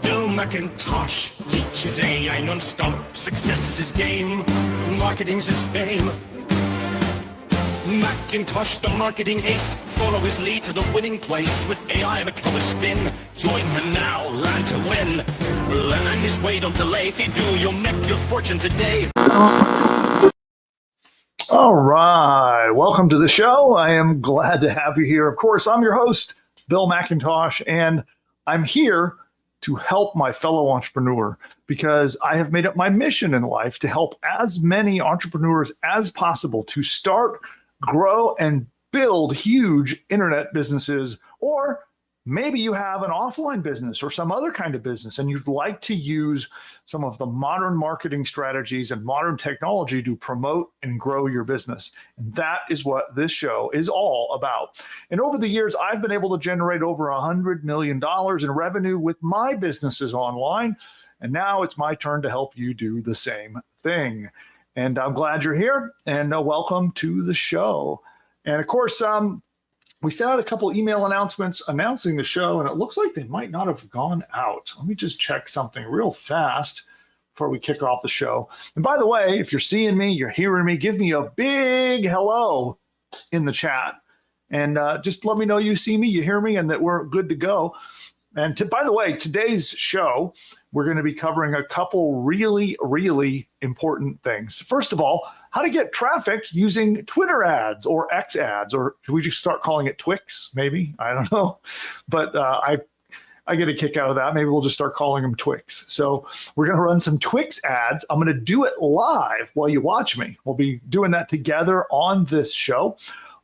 Bill McIntosh teaches AI non-stop. Success is his game, marketing's his fame. McIntosh, the marketing ace, follow his lead to the winning place with AI and a color spin. Join him now, learn to win. Learn his way, don't delay. If you do, you'll make your fortune today. All right, welcome to the show. I am glad to have you here. Of course, I'm your host, Bill McIntosh, and I'm here to help my fellow entrepreneur because I have made it my mission in life to help as many entrepreneurs as possible to start, grow, and build huge internet businesses. Or maybe you have an offline business or some other kind of business and you'd like to use some of the modern marketing strategies and modern technology to promote and grow your business. And that is what this show is all about. And over the years, I've been able to generate over $100 million in revenue with my businesses online. And now it's my turn to help you do the same thing. And I'm glad you're here, and welcome to the show. And of course, we sent out a couple email announcements announcing the show, and it looks like they might not have gone out. Let me just check something real fast before we kick off the show. And by the way, if you're seeing me, you're hearing me, give me a big hello in the chat. And just let me know you see me, you hear me, and that we're good to go. And by the way, today's show, we're going to be covering a couple really, really important things. First of all, how to get traffic using Twitter ads or X ads, or should we just start calling it Twix? Maybe, I don't know. But I get a kick out of that. Maybe we'll just start calling them Twix. So we're going to run some Twix ads. I'm going to do it live while you watch me. We'll be doing that together on this show.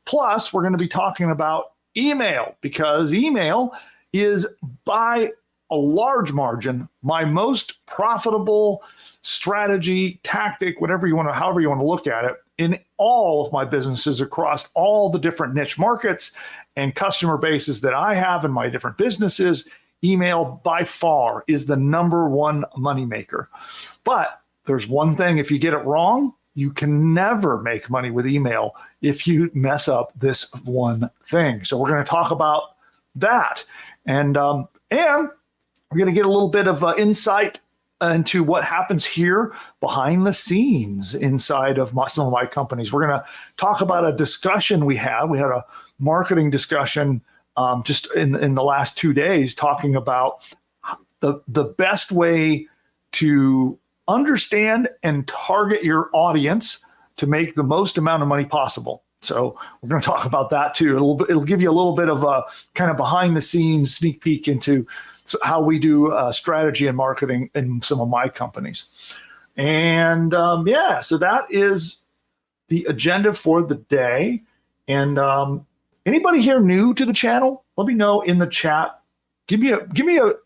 Plus, we're going to be talking about email, because email is by a large margin my most profitable strategy, tactic, whatever you want to, however you want to look at it, in all of my businesses across all the different niche markets and customer bases that I have in my different businesses. Email by far is the number one moneymaker. But there's one thing, if you get it wrong, you can never make money with email if you mess up this one thing. So we're going to talk about that. And we're going to get a little bit of insight into what happens here behind the scenes inside of some of my companies. We're going to talk about a discussion we had. We had a marketing discussion just in the last 2 days, talking about the best way to understand and target your audience to make the most amount of money possible. So we're going to talk about that too. It'll give you a little bit of a kind of behind the scenes sneak peek into how we do strategy and marketing in some of my companies. And so that is the agenda for the day. And anybody here new to the channel? Let me know in the chat. Give me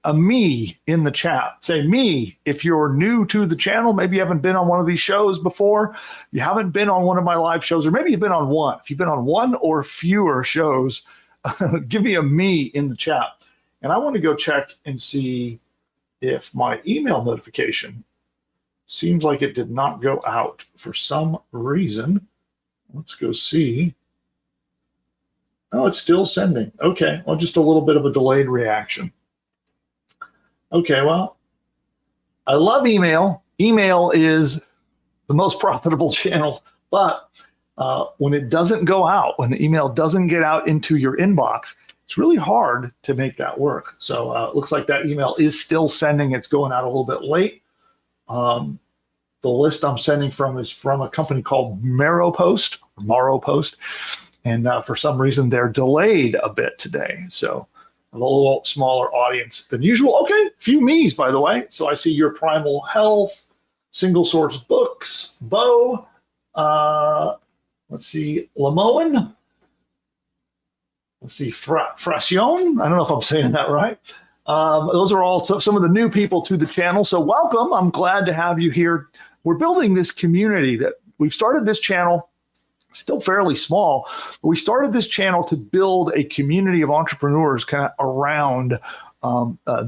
a me in the chat. Say me if you're new to the channel. Maybe you haven't been on one of these shows before. You haven't been on one of my live shows, or maybe you've been on one. If you've been on one or fewer shows, give me a me in the chat. And I want to go check and see if my email notification seems like it did not go out for some reason. Let's go see. Oh, it's still sending. Okay, well, just a little bit of a delayed reaction. Okay, well, I love email. Email is the most profitable channel, but when it doesn't go out, when the email doesn't get out into your inbox, it's really hard to make that work. So it looks like that email is still sending. It's going out a little bit late. The list I'm sending from is from a company called Morrow Post. And for some reason, they're delayed a bit today. So a little smaller audience than usual. Okay, few me's, by the way. So I see your Primal Health, Single Source Books, Bo, let's see, Lamoen. Let's see, Fracion. I don't know if I'm saying that right. Those are all some of the new people to the channel. So welcome. I'm glad to have you here. We're building this community that we've started this channel, still fairly small, but we started this channel to build a community of entrepreneurs kind of around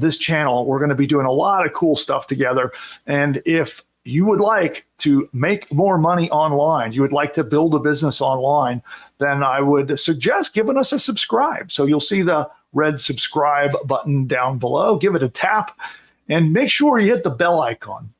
this channel. We're going to be doing a lot of cool stuff together. And if you would like to make more money online, you would like to build a business online, then I would suggest giving us a subscribe. So you'll see the red subscribe button down below. Give it a tap and make sure you hit the bell icon.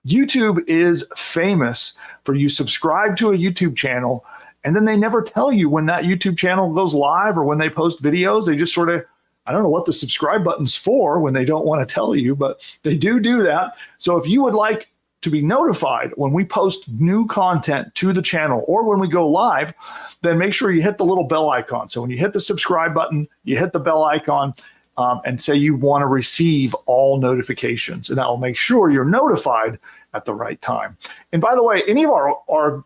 YouTube is famous for you subscribe to a YouTube channel and then they never tell you when that YouTube channel goes live or when they post videos. They just sort of, I don't know what the subscribe button's for when they don't want to tell you, but they do that. So if you would like to be notified when we post new content to the channel or when we go live, then make sure you hit the little bell icon. So when you hit the subscribe button, you hit the bell icon and say you want to receive all notifications, and that will make sure you're notified at the right time. And by the way, any of our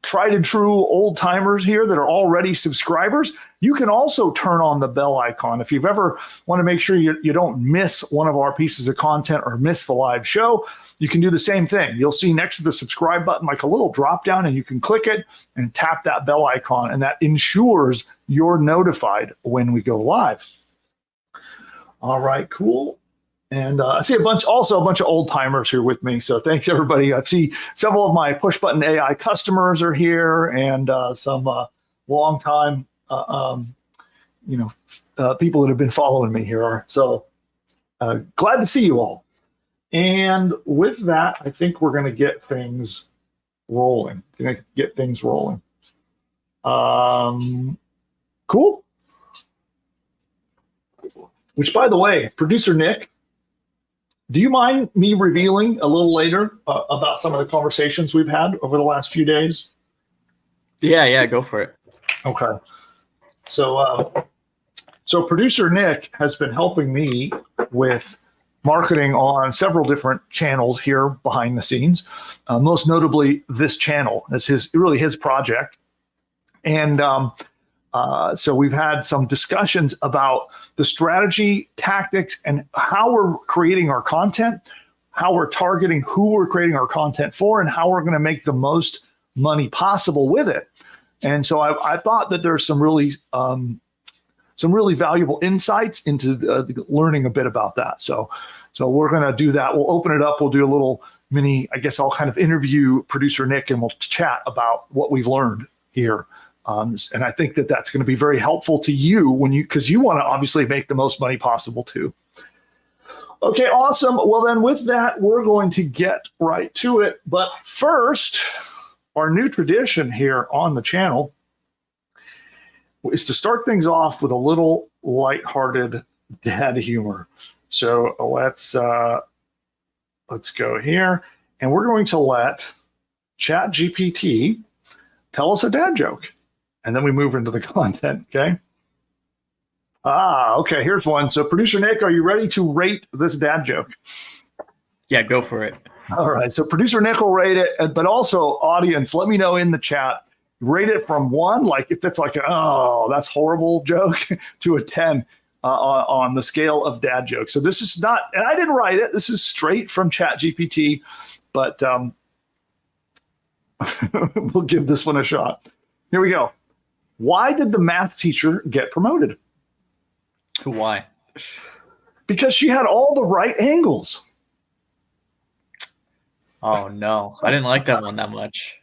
tried and true old timers here that are already subscribers, you can also turn on the bell icon. If you've ever want to make sure you don't miss one of our pieces of content or miss the live show, you can do the same thing. You'll see next to the subscribe button like a little drop down, and you can click it and tap that bell icon, and that ensures you're notified when we go live. All right, cool. And I see a bunch of old timers here with me. So thanks everybody. I see several of my push button AI customers are here, and some long time, people that have been following me here are. So glad to see you all. And with that, I think we're going to get things rolling. Cool. Which, by the way, producer Nick, do you mind me revealing a little later about some of the conversations we've had over the last few days? Yeah, go for it. Okay. So producer Nick has been helping me with marketing on several different channels here behind the scenes, most notably this channel. It's his project. And so we've had some discussions about the strategy, tactics, and how we're creating our content, how we're targeting who we're creating our content for, and how we're going to make the most money possible with it. And so I thought that there's some really valuable insights into learning a bit about that. So we're going to do that. We'll open it up. We'll do a little mini, I guess I'll kind of interview producer Nick, and we'll chat about what we've learned here. And I think that that's going to be very helpful to you because you want to obviously make the most money possible too. Okay, awesome. Well, then with that, we're going to get right to it. But first, our new tradition here on the channel is to start things off with a little lighthearted dad humor. So let's go here, and we're going to let ChatGPT tell us a dad joke. And then we move into the content, okay? Okay, here's one. So producer Nick, are you ready to rate this dad joke? Yeah, go for it. All right, so producer Nick will rate it, but also audience, let me know in the chat, rate it from 1, like if it's like, oh, that's horrible joke, to a 10 on the scale of dad jokes. So this is not, and I didn't write it, this is straight from ChatGPT, but we'll give this one a shot. Here we go. Why did the math teacher get promoted? Why? Because she had all the right angles. Oh, no. I didn't like that one that much.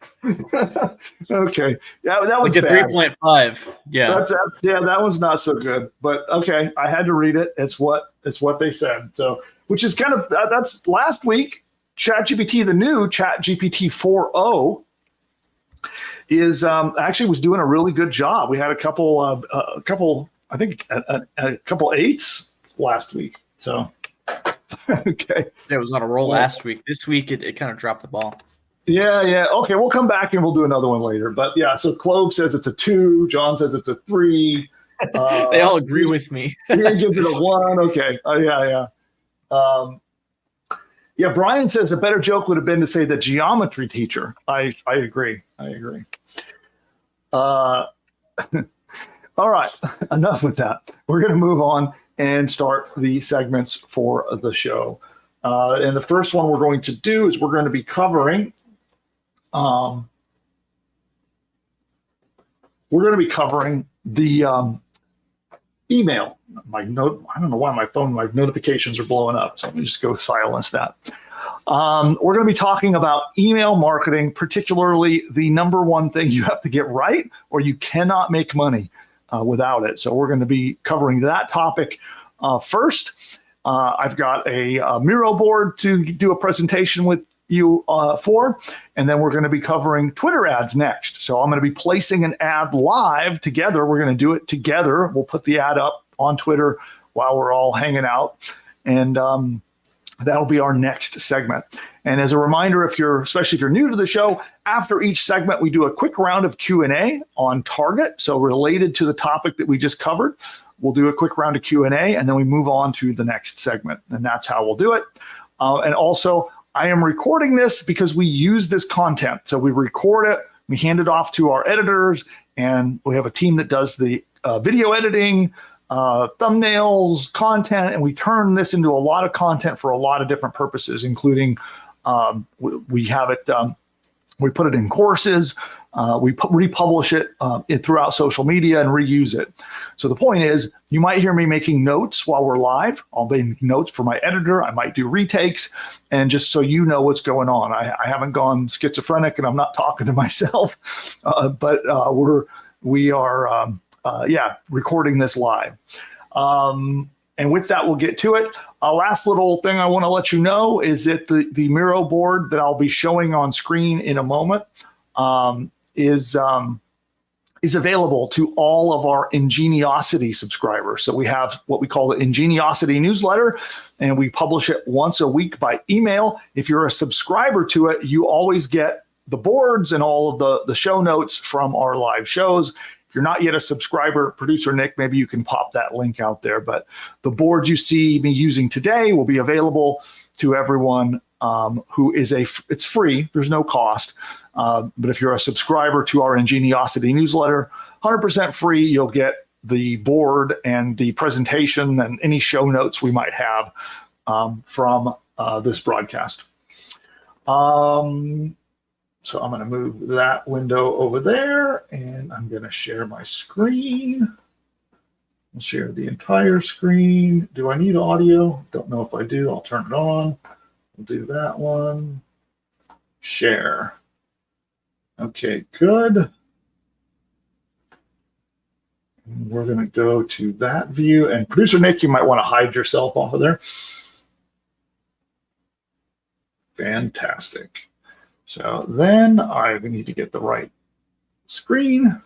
Okay. Yeah, that was like a 3.5. Yeah. That one's not so good. But okay, I had to read it. It's what they said. So, which is kind of, that's last week, ChatGPT, the new ChatGPT 4.0, is actually was doing a really good job. We had a couple, I think a couple 8s last week. So, okay. It was on a roll last week. This week, it kind of dropped the ball. Yeah. Okay, we'll come back and we'll do another one later. But yeah, so Clove says it's a 2. John says it's a 3. They all agree with me. He gives it a 1. Okay. Yeah. Yeah, Brian says a better joke would have been to say the geometry teacher. I agree. All right, enough with that. We're going to move on and start the segments for the show. And the first one we're going to do is we're going to be covering the email. I don't know why my notifications are blowing up, so let me just go silence that. We're going to be talking about email marketing, particularly the number one thing you have to get right or you cannot make money without it. So we're going to be covering that topic first. I've got a Miro board to do a presentation with you for, and then we're going to be covering Twitter ads next. So I'm going to be placing an ad live together. We're going to do it together. We'll put the ad up on Twitter while we're all hanging out, and that'll be our next segment. And as a reminder, especially if you're new to the show, after each segment, we do a quick round of Q&A on target. So related to the topic that we just covered, we'll do a quick round of Q&A, and then we move on to the next segment. And that's how we'll do it. And also, I am recording this because we use this content. So we record it, we hand it off to our editors, and we have a team that does the video editing, thumbnails, content, and we turn this into a lot of content for a lot of different purposes, including we have it, we put it in courses, we republish it throughout social media and reuse it. So the point is, you might hear me making notes while we're live. I'll make notes for my editor. I might do retakes, and just so you know what's going on. I haven't gone schizophrenic, and I'm not talking to myself, but we are recording this live. And with that, we'll get to it. Last little thing I want to let you know is that the Miro board that I'll be showing on screen in a moment is available to all of our Ingeniosity subscribers. So we have what we call the Ingeniosity newsletter, and we publish it once a week by email. If you're a subscriber to it, you always get the boards and all of the show notes from our live shows. If you're not yet a subscriber, Producer Nick, maybe you can pop that link out there. But the board you see me using today will be available to everyone who is it's free. There's no cost. But if you're a subscriber to our Ingeniosity newsletter, 100% free, you'll get the board and the presentation and any show notes we might have from this broadcast. So I'm going to move that window over there, and I'm going to share my screen. I'll share the entire screen. Do I need audio? Don't know if I do. I'll turn it on. We'll do that one. Share. Okay, good. And we're going to go to that view. And Producer Nick, you might want to hide yourself off of there. Fantastic. So then I need to get the right screen.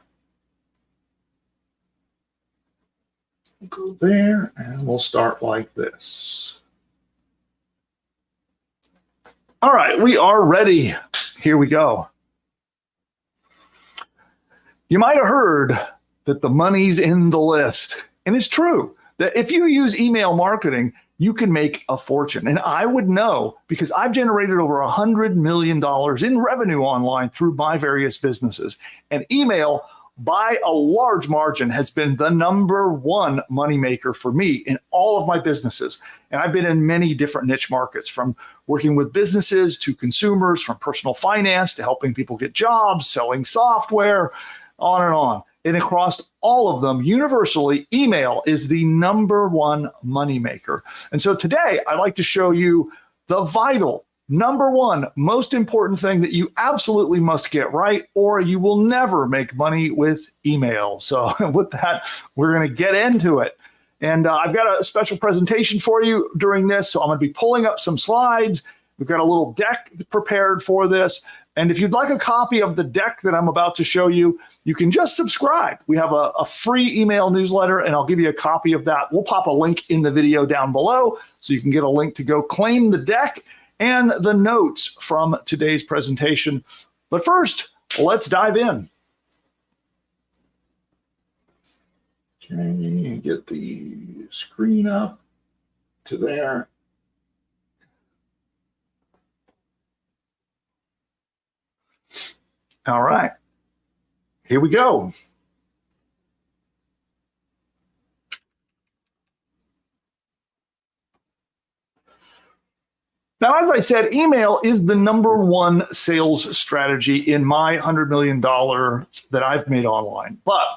We'll go there, and we'll start like this. All right, we are ready. Here we go. You might have heard that the money's in the list. And it's true that if you use email marketing, you can make a fortune. And I would know because I've generated over $100 million in revenue online through my various businesses. And email, by a large margin, has been the number one moneymaker for me in all of my businesses. And I've been in many different niche markets, from working with businesses to consumers, from personal finance to helping people get jobs, selling software, on and on. And across all of them, universally, email is the number one moneymaker. And so today, I'd like to show you the vital, number one, most important thing that you absolutely must get right, or you will never make money with email. So with that, we're going to get into it. And I've got a special presentation for you during this. So I'm going to be pulling up some slides. We've got a little deck prepared for this. And if you'd like a copy of the deck that I'm about to show you, you can just subscribe. We have a free email newsletter, and I'll give you a copy of that. We'll pop a link in the video down below so you can get a link to go claim the deck and the notes from today's presentation. But first, let's dive in. Okay, get the screen up to there. All right, here we go. Now, as I said, email is the number one sales strategy in my $100 million that I've made online. But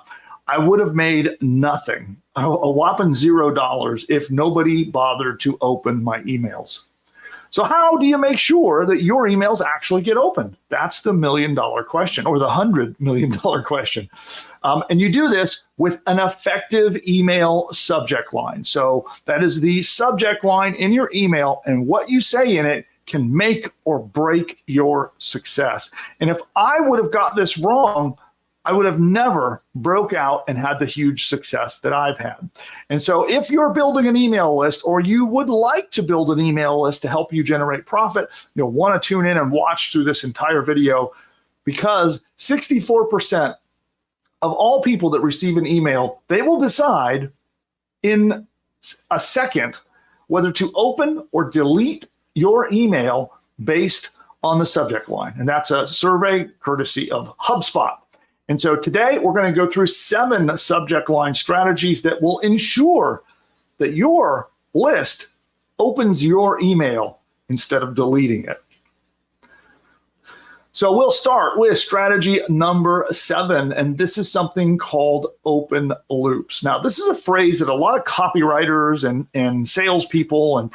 I would have made nothing, a whopping $0, if nobody bothered to open my emails. So how do you make sure that your emails actually get opened? That's the $1 million question, or the $100 million question. And you do this with an effective email subject line. So that is the subject line in your email, and what you say in it can make or break your success. And if I would have got this wrong, I would have never broke out and had the huge success that I've had. And so if you're building an email list, or you would like to build an email list to help you generate profit, you'll want to tune in and watch through this entire video, because 64% of all people that receive an email, they will decide in a second whether to open or delete your email based on the subject line. And that's a survey courtesy of HubSpot. And so today we're going to go through 7 subject line strategies that will ensure that your list opens your email instead of deleting it. So we'll start with strategy number 7, and this is something called open loops. Now, this is a phrase that a lot of copywriters and salespeople and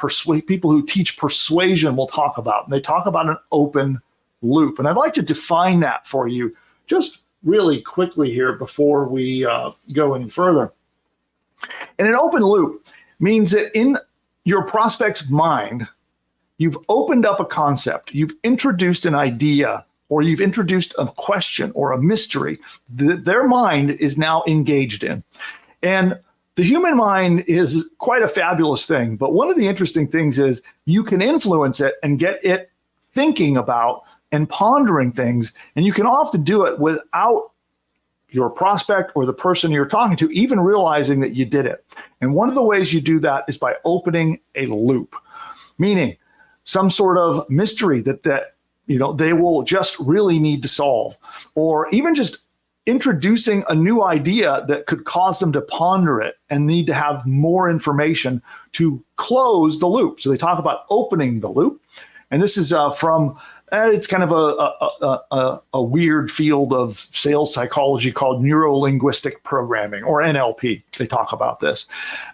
people who teach persuasion will talk about. And they talk about an open loop. And I'd like to define that for you just really quickly here before we go any further. And an open loop means that in your prospect's mind, you've opened up a concept, you've introduced an idea, or you've introduced a question or a mystery that their mind is now engaged in. And the human mind is quite a fabulous thing, but one of the interesting things is you can influence it and get it thinking about and pondering things, and you can often do it without your prospect or the person you're talking to even realizing that you did it. And one of the ways you do that is by opening a loop, meaning some sort of mystery that they will just really need to solve, or even just introducing a new idea that could cause them to ponder it and need to have more information to close the loop. So they talk about opening the loop. And this is from it's kind of a weird field of sales psychology called neuro-linguistic programming, or NLP. They talk about this,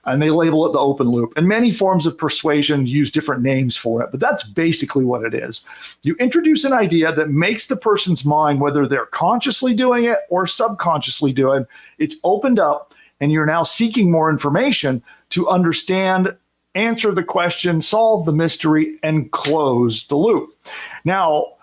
and they label it the open loop. And many forms of persuasion use different names for it, but that's basically what it is. You introduce an idea that makes the person's mind, whether they're consciously doing it or subconsciously doing it, it's opened up, and you're now seeking more information to understand, answer the question, solve the mystery, and close the loop. Now,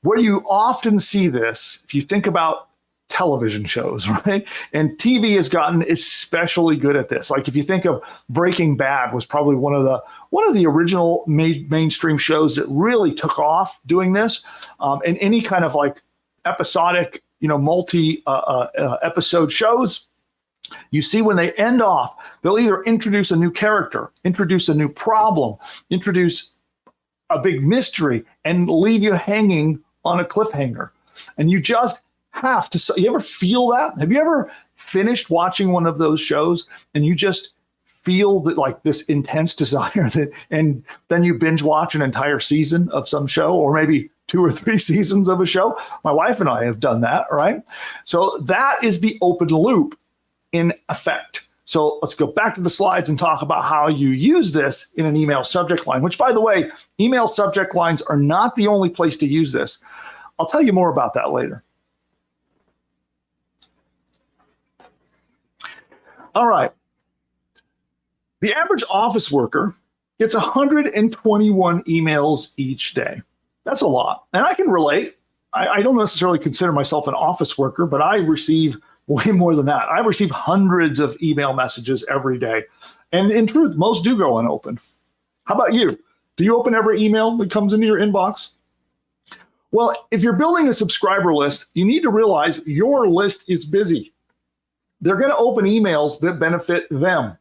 where you often see this, if you think about television shows, right? And TV has gotten especially good at this. Like if you think of Breaking Bad was probably one of the original mainstream shows that really took off doing this. And any kind of like episodic, multi episode shows, you see when they end off, they'll either introduce a new character, introduce a new problem, introduce a big mystery, and leave you hanging on a cliffhanger. And you just have to, you ever feel that? Have you ever finished watching one of those shows and you just feel that like this intense desire and then you binge watch an entire season of some show, or maybe 2 or 3 seasons of a show? My wife and I have done that, right? So that is the open loop in effect. So let's go back to the slides and talk about how you use this in an email subject line, which, by the way, email subject lines are not the only place to use this. I'll tell you more about that later. All right. The average office worker gets 121 emails each day. That's a lot. And I can relate. I don't necessarily consider myself an office worker, but I receive way more than that. I receive hundreds of email messages every day. And in truth, most do go unopened. How about you? Do you open every email that comes into your inbox? Well, if you're building a subscriber list, you need to realize your list is busy. They're going to open emails that benefit them.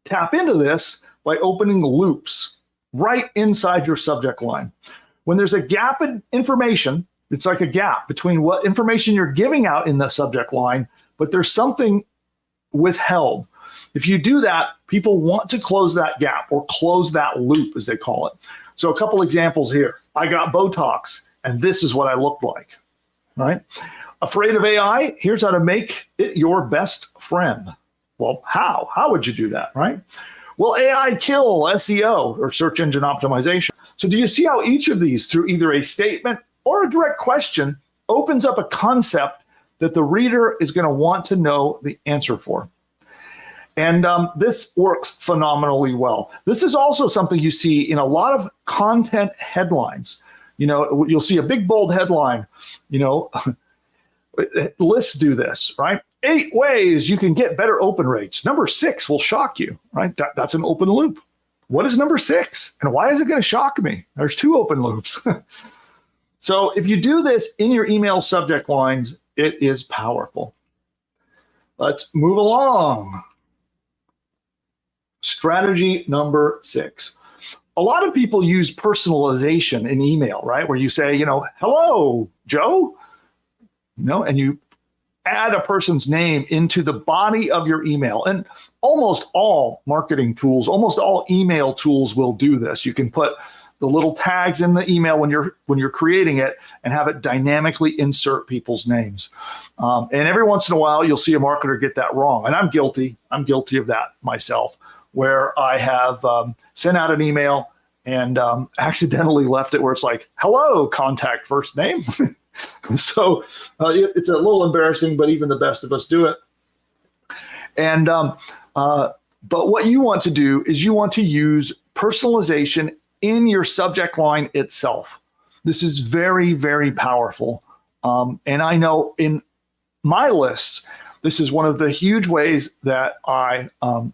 Tap into this by opening loops right inside your subject line. When there's a gap in information, it's like a gap between what information you're giving out in the subject line, but there's something withheld. If you do that, people want to close that gap or close that loop, as they call it. So a couple examples here. I got Botox, and this is what I looked like, right? Afraid of AI? Here's how to make it your best friend. Well, how? How would you do that, right? Will AI kill SEO or search engine optimization? So do you see how each of these, through either a statement or a direct question, opens up a concept that the reader is going to want to know the answer for? And this works phenomenally well. This is also something you see in a lot of content headlines. You'll see a big bold headline, lists do this, right? 8 ways you can get better open rates. Number 6 will shock you, right? That's an open loop. What is number 6? And why is it going to shock me? There's 2 open loops. So if you do this in your email subject lines, it is powerful. Let's move along. Strategy number 6. A lot of people use personalization in email, right? Where you say, hello, Joe, and you add a person's name into the body of your email. And almost all marketing tools, almost all email tools will do this. You can put the little tags in the email when you're creating it and have it dynamically insert people's names. And every once in a while, you'll see a marketer get that wrong. And I'm guilty. I'm guilty of that myself, where I have sent out an email and accidentally left it where it's like, hello, contact first name. So it's a little embarrassing, but even the best of us do it. And but what you want to do is you want to use personalization in your subject line itself. This is very, very powerful. And I know in my lists, this is one of the huge ways that I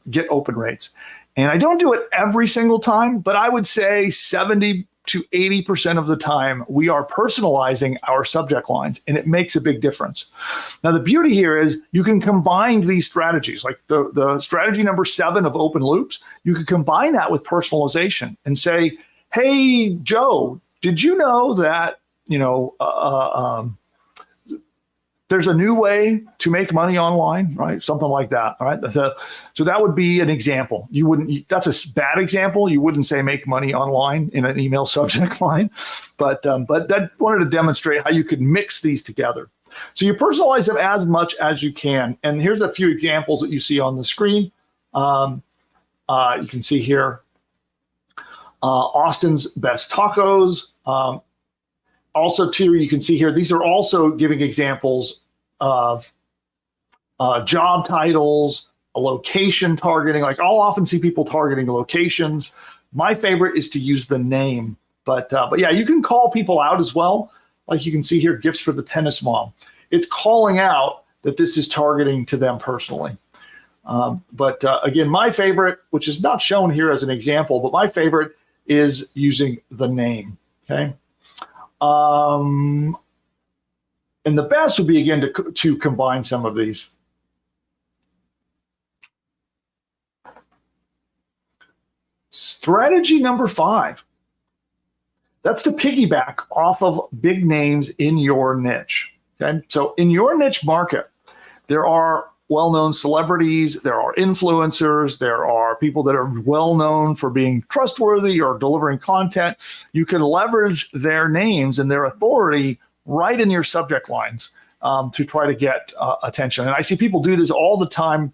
get open rates. And I don't do it every single time, but I would say 70 to 80% of the time, we are personalizing our subject lines, and it makes a big difference. Now, the beauty here is you can combine these strategies, like the strategy number 7 of open loops. You can combine that with personalization and say, hey, Joe, did you know that, there's a new way to make money online, right? Something like that, all right? So that would be an example. That's a bad example. You wouldn't say make money online in an email subject line, but that wanted to demonstrate how you could mix these together. So you personalize them as much as you can. And here's a few examples that you see on the screen. You can see here, Austin's best tacos. Also, too, you can see here, these are also giving examples of job titles, a location targeting. Like I'll often see people targeting locations. My favorite is to use the name, but yeah, you can call people out as well. Like you can see here, gifts for the tennis mom. It's calling out that this is targeting to them personally. But again, my favorite, which is not shown here as an example, but my favorite is using the name, okay? And the best would be, again, to combine some of these. Strategy number 5. That's to piggyback off of big names in your niche. Okay, so in your niche market, there are well-known celebrities, there are influencers, there are people that are well-known for being trustworthy or delivering content. You can leverage their names and their authority right in your subject lines to try to get attention. And I see people do this all the time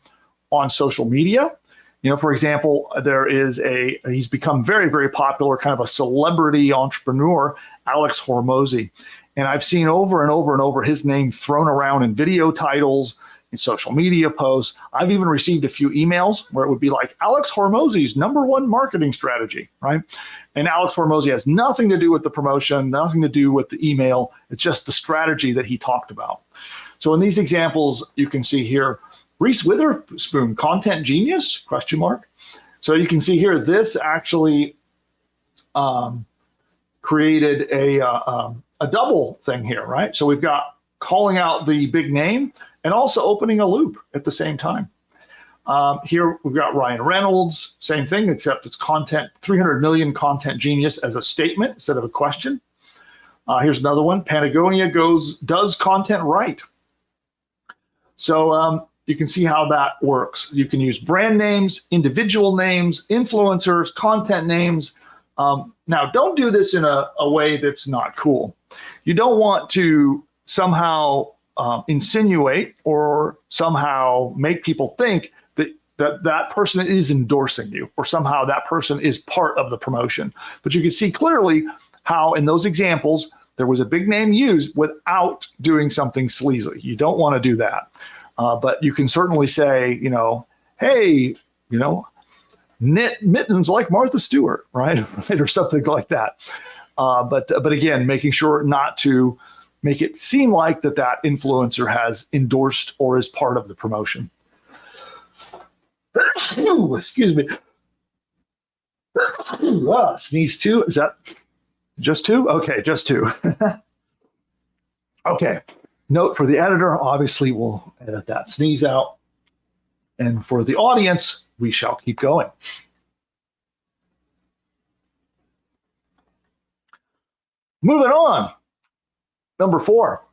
on social media. For example, he's become very, very popular, kind of a celebrity entrepreneur, Alex Hormozi. And I've seen over and over and over his name thrown around in video titles, in social media posts. I've even received a few emails where it would be like Alex Hormozi's #1 marketing strategy, right? And Alex Hormozi has nothing to do with the promotion, nothing to do with the email. It's just the strategy that he talked about. So in these examples, you can see here, Reese Witherspoon, content genius, ? So you can see here, this actually created a double thing here, right? So we've got calling out the big name and also opening a loop at the same time. Here we've got Ryan Reynolds, same thing, except it's content, 300 million content genius as a statement instead of a question. Here's another one, Patagonia does content right. So you can see how that works. You can use brand names, individual names, influencers, content names. Now, don't do this in a way that's not cool. You don't want to somehow insinuate or somehow make people think that that that person is endorsing you, or somehow that person is part of the promotion. But you can see clearly how in those examples, there was a big name used without doing something sleazy. You don't want to do that. But you can certainly say, hey, knit mittens like Martha Stewart, right? Or something like that. But again, making sure not to make it seem like that influencer has endorsed or is part of the promotion. Ooh, excuse me. Sneeze two. Is that just two? Okay, just two. Okay. Note for the editor, obviously we'll edit that sneeze out. And for the audience, we shall keep going. Moving on. Number 4,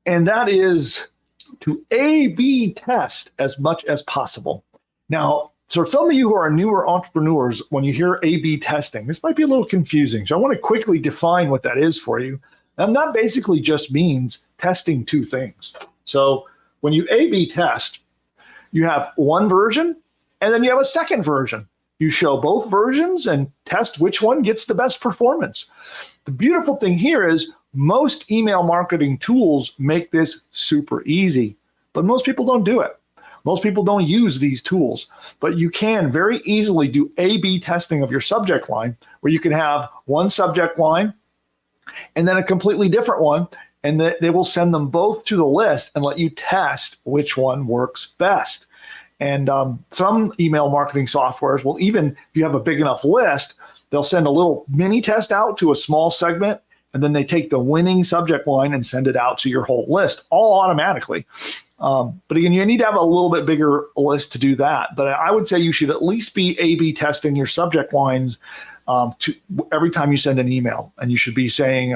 and that is to A/B test as much as possible. Now, so some of you who are newer entrepreneurs, when you hear A/B testing, this might be a little confusing. So I want to quickly define what that is for you. And that basically just means testing two things. So when you A/B test, you have one version and then you have a second version. You show both versions and test which one gets the best performance. The beautiful thing here is most email marketing tools make this super easy, but most people don't do it. Most people don't use these tools, but you can very easily do A/B testing of your subject line, where you can have one subject line and then a completely different one, and they will send them both to the list and let you test which one works best. And some email marketing softwares will, even if you have a big enough list, they'll send a little mini test out to a small segment, and then they take the winning subject line and send it out to your whole list, all automatically. But again, you need to have a little bit bigger list to do that. But I would say you should at least be A/B testing your subject lines every time you send an email. And you should be saying,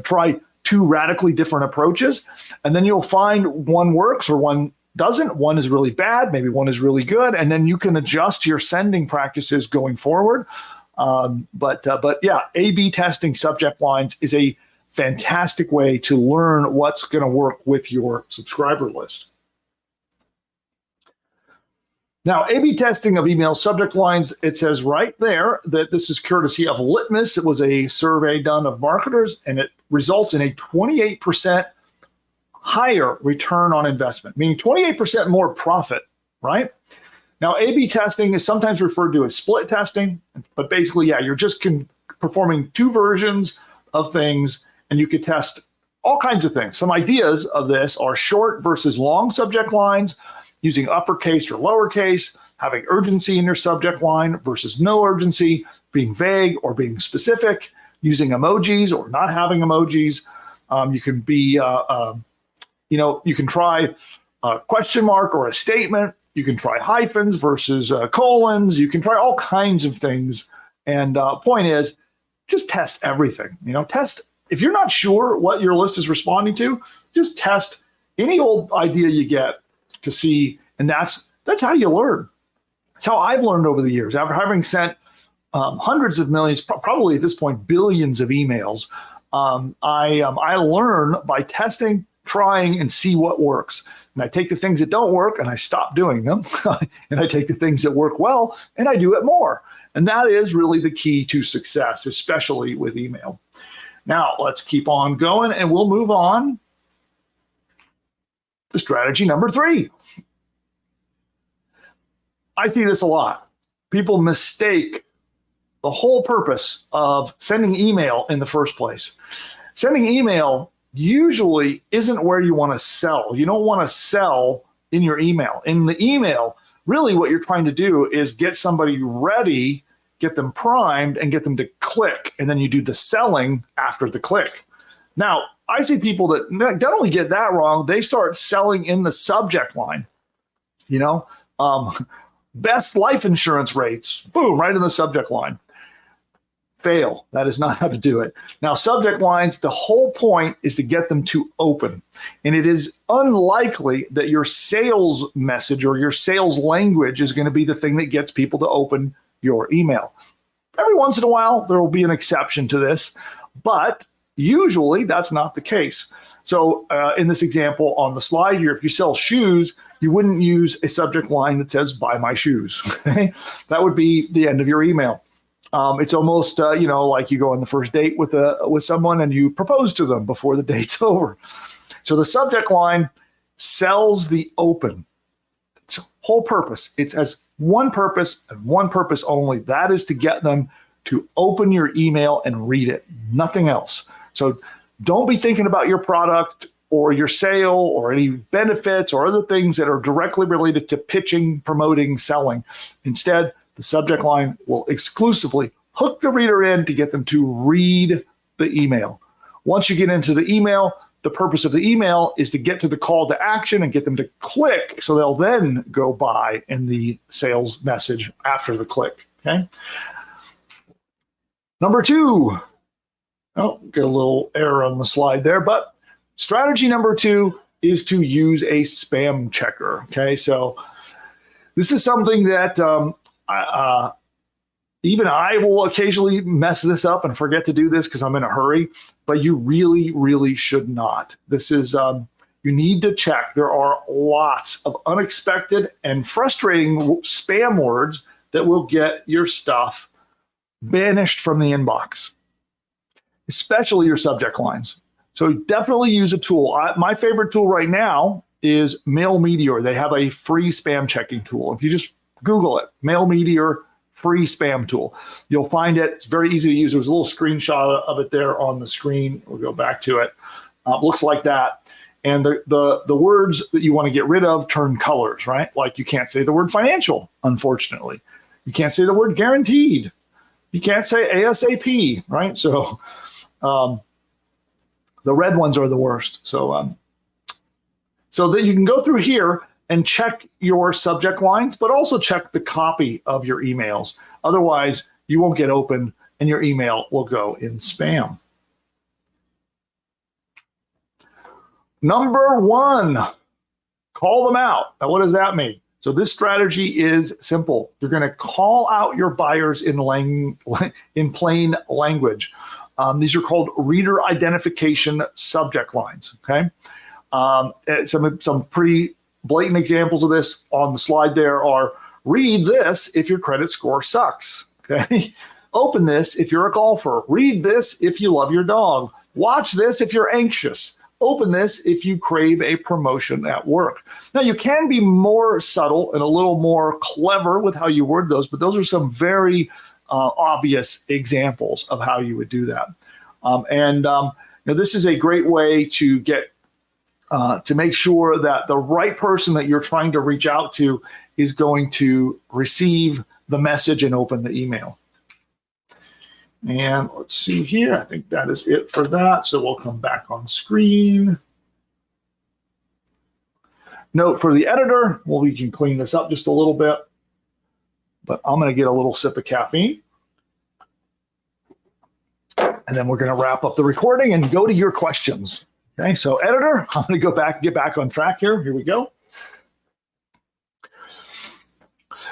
try two radically different approaches, and then you'll find one works or one doesn't. One is really bad, maybe one is really good, and then you can adjust your sending practices going forward. But yeah, A/B testing subject lines is a fantastic way to learn what's going to work with your subscriber list. Now, A/B testing of email subject lines, it says right there that this is courtesy of Litmus. It was a survey done of marketers, and it results in a 28% higher return on investment, meaning 28% more profit, right? Now, A/B testing is sometimes referred to as split testing, but basically, yeah, you're just performing two versions of things, and you could test all kinds of things. Some ideas of this are short versus long subject lines, using uppercase or lowercase, having urgency in your subject line versus no urgency, being vague or being specific, using emojis or not having emojis. You can be, you can try a question mark or a statement. You can try hyphens versus colons. You can try all kinds of things. And point is, just test everything. Test. If you're not sure what your list is responding to, just test any old idea you get to see. And that's how you learn. That's how I've learned over the years. After having sent hundreds of millions, probably at this point, billions of emails, I learn by testing, trying, and see what works. And I take the things that don't work and I stop doing them. And I take the things that work well and I do it more. And that is really the key to success, especially with email. Now, let's keep on going and we'll move on to strategy number 3. I see this a lot. People mistake the whole purpose of sending email in the first place. Sending email usually isn't where you want to sell. You don't want to sell in your email. In the email, really what you're trying to do is get somebody ready, get them primed, and get them to click. And then you do the selling after the click. Now, I see people that not only get that wrong, they start selling in the subject line. Best life insurance rates, boom, right in the subject line. Fail. That is not how to do it. Now, subject lines, the whole point is to get them to open. And it is unlikely that your sales message or your sales language is going to be the thing that gets people to open your email. Every once in a while, there will be an exception to this, but usually that's not the case. So in this example on the slide here, if you sell shoes, you wouldn't use a subject line that says "buy my shoes." Okay? That would be the end of your email. It's almost like you go on the first date with someone and you propose to them before the date's over. So the subject line sells the open. Its whole purpose. It has one purpose and one purpose only. That is to get them to open your email and read it. Nothing else. So don't be thinking about your product or your sale or any benefits or other things that are directly related to pitching, promoting, selling. Instead, the subject line will exclusively hook the reader in to get them to read the email. Once you get into the email, the purpose of the email is to get to the call to action and get them to click, so they'll then go buy in the sales message after the click. Okay. Number 2. Oh, get a little error on the slide there, but strategy number 2 is to use a spam checker. Okay, so this is something that even I will occasionally mess this up and forget to do this because I'm in a hurry, but you really, really should not. This is, you need to check. There are lots of unexpected and frustrating spam words that will get your stuff banished from the inbox, especially your subject lines. So definitely use a tool. My favorite tool right now is Mail Meteor. They have a free spam checking tool. If you just Google it, Mail Meteor free spam tool, you'll find it. It's very easy to use. There's a little screenshot of it there on the screen. We'll go back to it. Looks like that. And the words that you want to get rid of turn colors, right? Like you can't say the word financial, unfortunately. You can't say the word guaranteed. You can't say ASAP, right? So the red ones are the worst. So that you can go through here and check your subject lines, but also check the copy of your emails. Otherwise, you won't get open and your email will go in spam. Number 1, call them out. Now, what does that mean? So this strategy is simple. You're going to call out your buyers in plain language. These are called reader identification subject lines. Okay, some pretty blatant examples of this on the slide there are: read this if your credit score sucks. Okay, open this if you're a golfer. Read this if you love your dog. Watch this if you're anxious. Open this if you crave a promotion at work. Now, you can be more subtle and a little more clever with how you word those, but those are some very obvious examples of how you would do that. This is a great way to get to make sure that the right person that you're trying to reach out to is going to receive the message and open the email. And let's see here. I think that is it for that. So we'll come back on screen. Note for the editor, well, we can clean this up just a little bit, but I'm going to get a little sip of caffeine. And then we're going to wrap up the recording and go to your questions. Okay, so editor, I'm going to get back on track here. Here we go.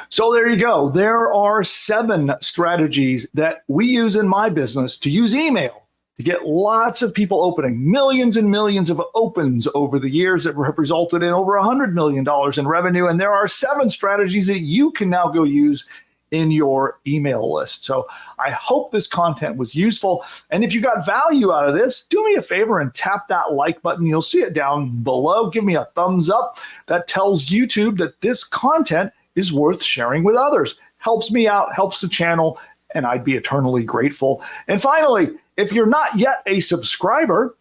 So there you go. There are 7 strategies that we use in my business to use email to get lots of people opening, millions and millions of opens over the years that have resulted in over $100 million in revenue. And there are 7 strategies that you can now go use in your email list. So I hope this content was useful. And if you got value out of this, do me a favor and tap that like button. You'll see it down below. Give me a thumbs up. That tells YouTube that this content is worth sharing with others. Helps me out, helps the channel, and I'd be eternally grateful. And finally, if you're not yet a subscriber,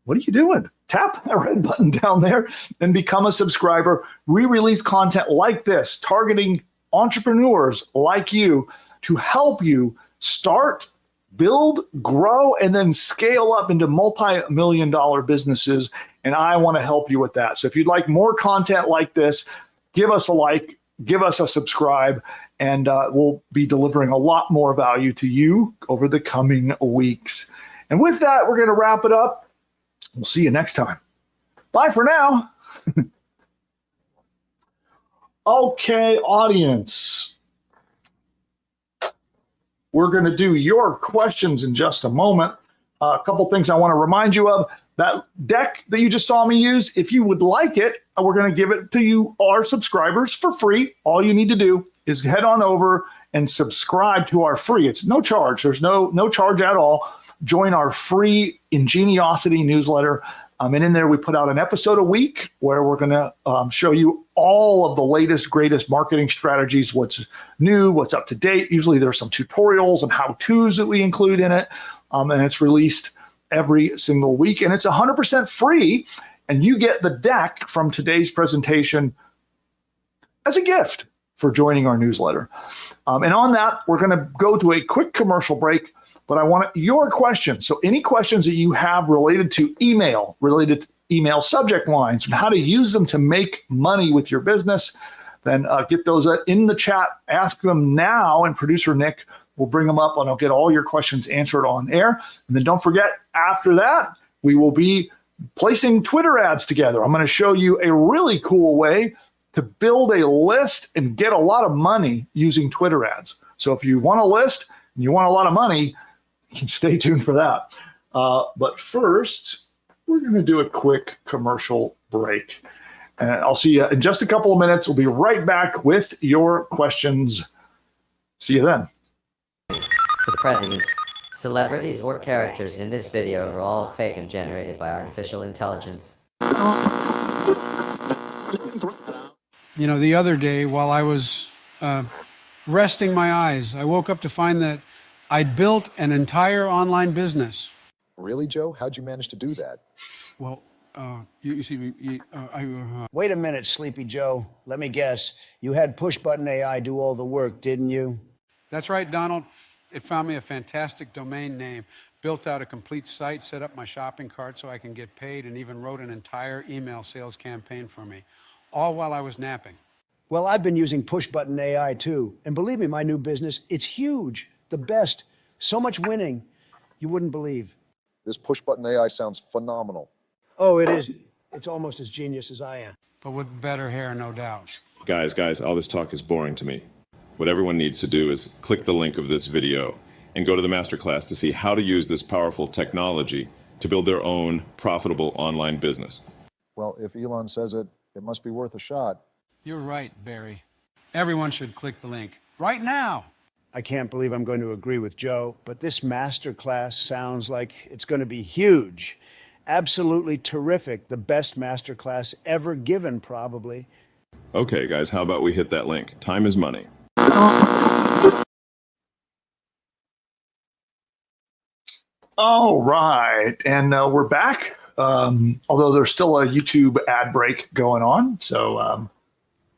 what are you doing? Tap that red button down there and become a subscriber. We release content like this, targeting entrepreneurs like you to help you start, build, grow, and then scale up into multi-million-dollar businesses. And I want to help you with that. So if you'd like more content like this, give us a like, give us a subscribe, and we'll be delivering a lot more value to you over the coming weeks. And with that, we're going to wrap it up. We'll see you next time. Bye for now. Okay, audience. We're going to do your questions in just a moment. A couple things I want to remind you of. That deck that you just saw me use, if you would like it, we're going to give it to you, our subscribers, for free. All you need to do is head on over and subscribe to our free. It's no charge. There's no charge at all. Join our free Ingeniosity newsletter. And in there, we put out an episode a week where we're going to show you all of the latest, greatest marketing strategies, what's new, what's up to date. Usually there's some tutorials and how-tos that we include in it. And it's released every single week. And it's 100% free. And you get the deck from today's presentation as a gift for joining our newsletter. And on that, we're going to go to a quick commercial break. But I want your questions. So any questions that you have related to email subject lines, and how to use them to make money with your business, then get those in the chat. Ask them now, and producer Nick will bring them up, and I'll get all your questions answered on air. And then don't forget, after that, we will be placing Twitter ads together. I'm going to show you a really cool way to build a list and get a lot of money using Twitter ads. So if you want a list and you want a lot of money, you can stay tuned for that. But first, we're going to do a quick commercial break. And I'll see you in just a couple of minutes. We'll be right back with your questions. See you then. The presidents, celebrities, or characters in this video are all fake and generated by artificial intelligence. You know, the other day while I was resting my eyes, I woke up to find that I'd built an entire online business. Really, Joe? How'd you manage to do that? Well, you see, Wait a minute, Sleepy Joe. Let me guess. You had push-button AI do all the work, didn't you? That's right, Donald. It found me a fantastic domain name, built out a complete site, set up my shopping cart so I can get paid, and even wrote an entire email sales campaign for me, all while I was napping. Well, I've been using push-button AI too. And believe me, my new business, it's huge. The best. So much winning, you wouldn't believe. This push-button AI sounds phenomenal. Oh, it is. It's almost as genius as I am. But with better hair, no doubt. Guys, all this talk is boring to me. What everyone needs to do is click the link of this video and go to the masterclass to see how to use this powerful technology to build their own profitable online business. Well, if Elon says it, it must be worth a shot. You're right, Barry. Everyone should click the link right now. I can't believe I'm going to agree with Joe, but this masterclass sounds like it's going to be huge. Absolutely terrific. The best masterclass ever given, probably. Okay, guys, how about we hit that link? Time is money. All right. And we're back. Although there's still a YouTube ad break going on. So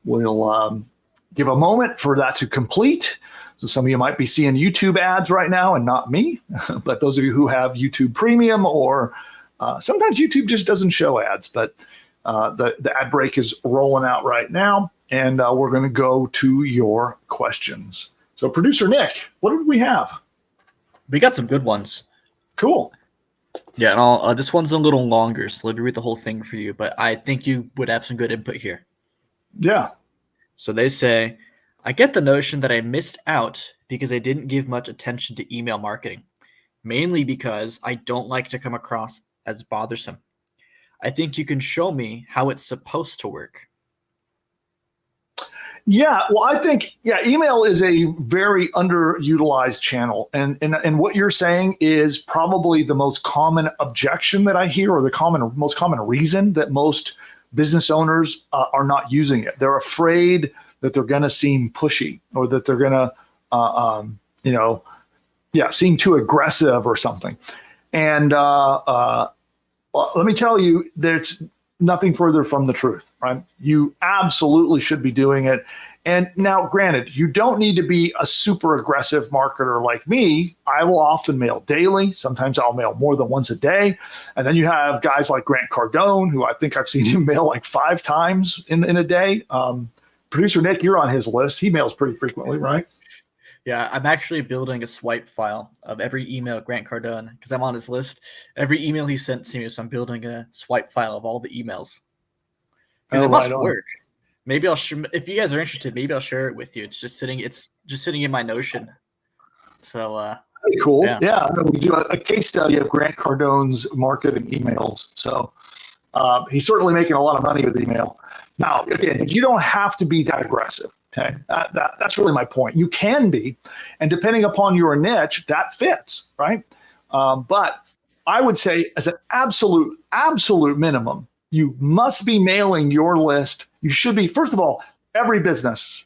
we'll give a moment for that to complete. So some of you might be seeing YouTube ads right now and not me. But those of you who have YouTube Premium, or sometimes YouTube just doesn't show ads, but the ad break is rolling out right now. And we're going to go to your questions. So producer Nick, what did we have? We got some good ones. Cool. Yeah, and this one's a little longer, so let me read the whole thing for you. But I think you would have some good input here. Yeah. So they say, I get the notion that I missed out because I didn't give much attention to email marketing, mainly because I don't like to come across as bothersome. I think you can show me how it's supposed to work. Yeah, well, I think, email is a very underutilized channel. And what you're saying is probably the most common objection that I hear, or the most common reason that most business owners are not using it. They're afraid that they're going to seem pushy, or that they're going to, seem too aggressive or something. And let me tell you, there's nothing further from the truth, right? You absolutely should be doing it. And now, granted, you don't need to be a super aggressive marketer like me. I will often mail daily. Sometimes I'll mail more than once a day. And then you have guys like Grant Cardone, who I think I've seen him mail like 5 times in a day. Producer Nick, you're on his list. He mails pretty frequently, right? Yeah, I'm actually building a swipe file of every email Grant Cardone, because I'm on his list. Every email he sent to me, so I'm building a swipe file of all the emails. Because it must work. Maybe I'll if you guys are interested, maybe I'll share it with you. It's just sitting in my Notion. So Pretty cool. Yeah. Yeah. We do a case study of Grant Cardone's marketing emails. So he's certainly making a lot of money with email. Now, again, you don't have to be that aggressive. Okay. That's really my point. You can be, and depending upon your niche, that fits, right? But I would say as an absolute minimum, you must be mailing your list. You should be, first of all, every business,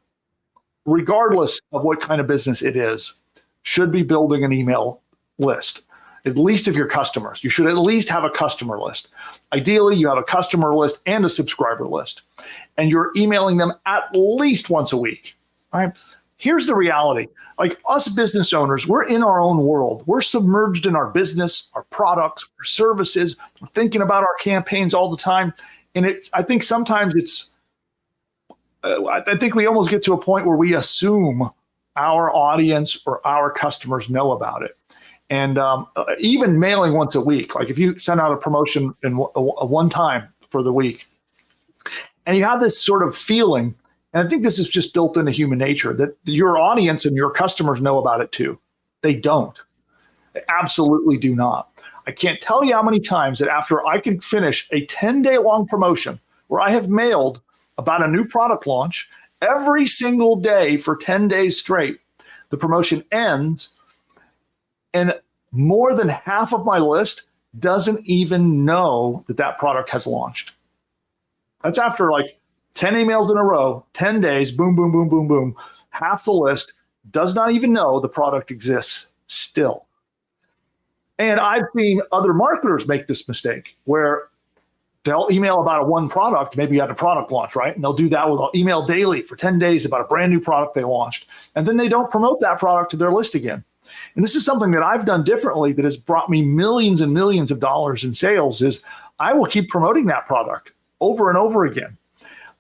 regardless of what kind of business it is, should be building an email list, at least of your customers. You should at least have a customer list. Ideally, you have a customer list and a subscriber list, and you're emailing them at least once a week, right? Here's the reality. Like us business owners, we're in our own world. We're submerged in our business, our products, our services. We're thinking about our campaigns all the time. And I think sometimes I think we almost get to a point where we assume our audience or our customers know about it. And even mailing once a week, like if you send out a promotion in a one time for the week, and you have this sort of feeling, and I think this is just built into human nature, that your audience and your customers know about it too. They don't. They absolutely do not. I can't tell you how many times that after I can finish a 10-day long promotion where I have mailed about a new product launch every single day for 10 days straight, the promotion ends and more than half of my list doesn't even know that that product has launched. That's after like 10 emails in a row, 10 days, boom, boom, boom, boom, boom. Half the list does not even know the product exists still. And I've seen other marketers make this mistake where they'll email about one product, maybe at a product launch, right? And they'll do that with email daily for 10 days about a brand new product they launched. And then they don't promote that product to their list again. And this is something that I've done differently that has brought me millions and millions of dollars in sales is I will keep promoting that product over and over again.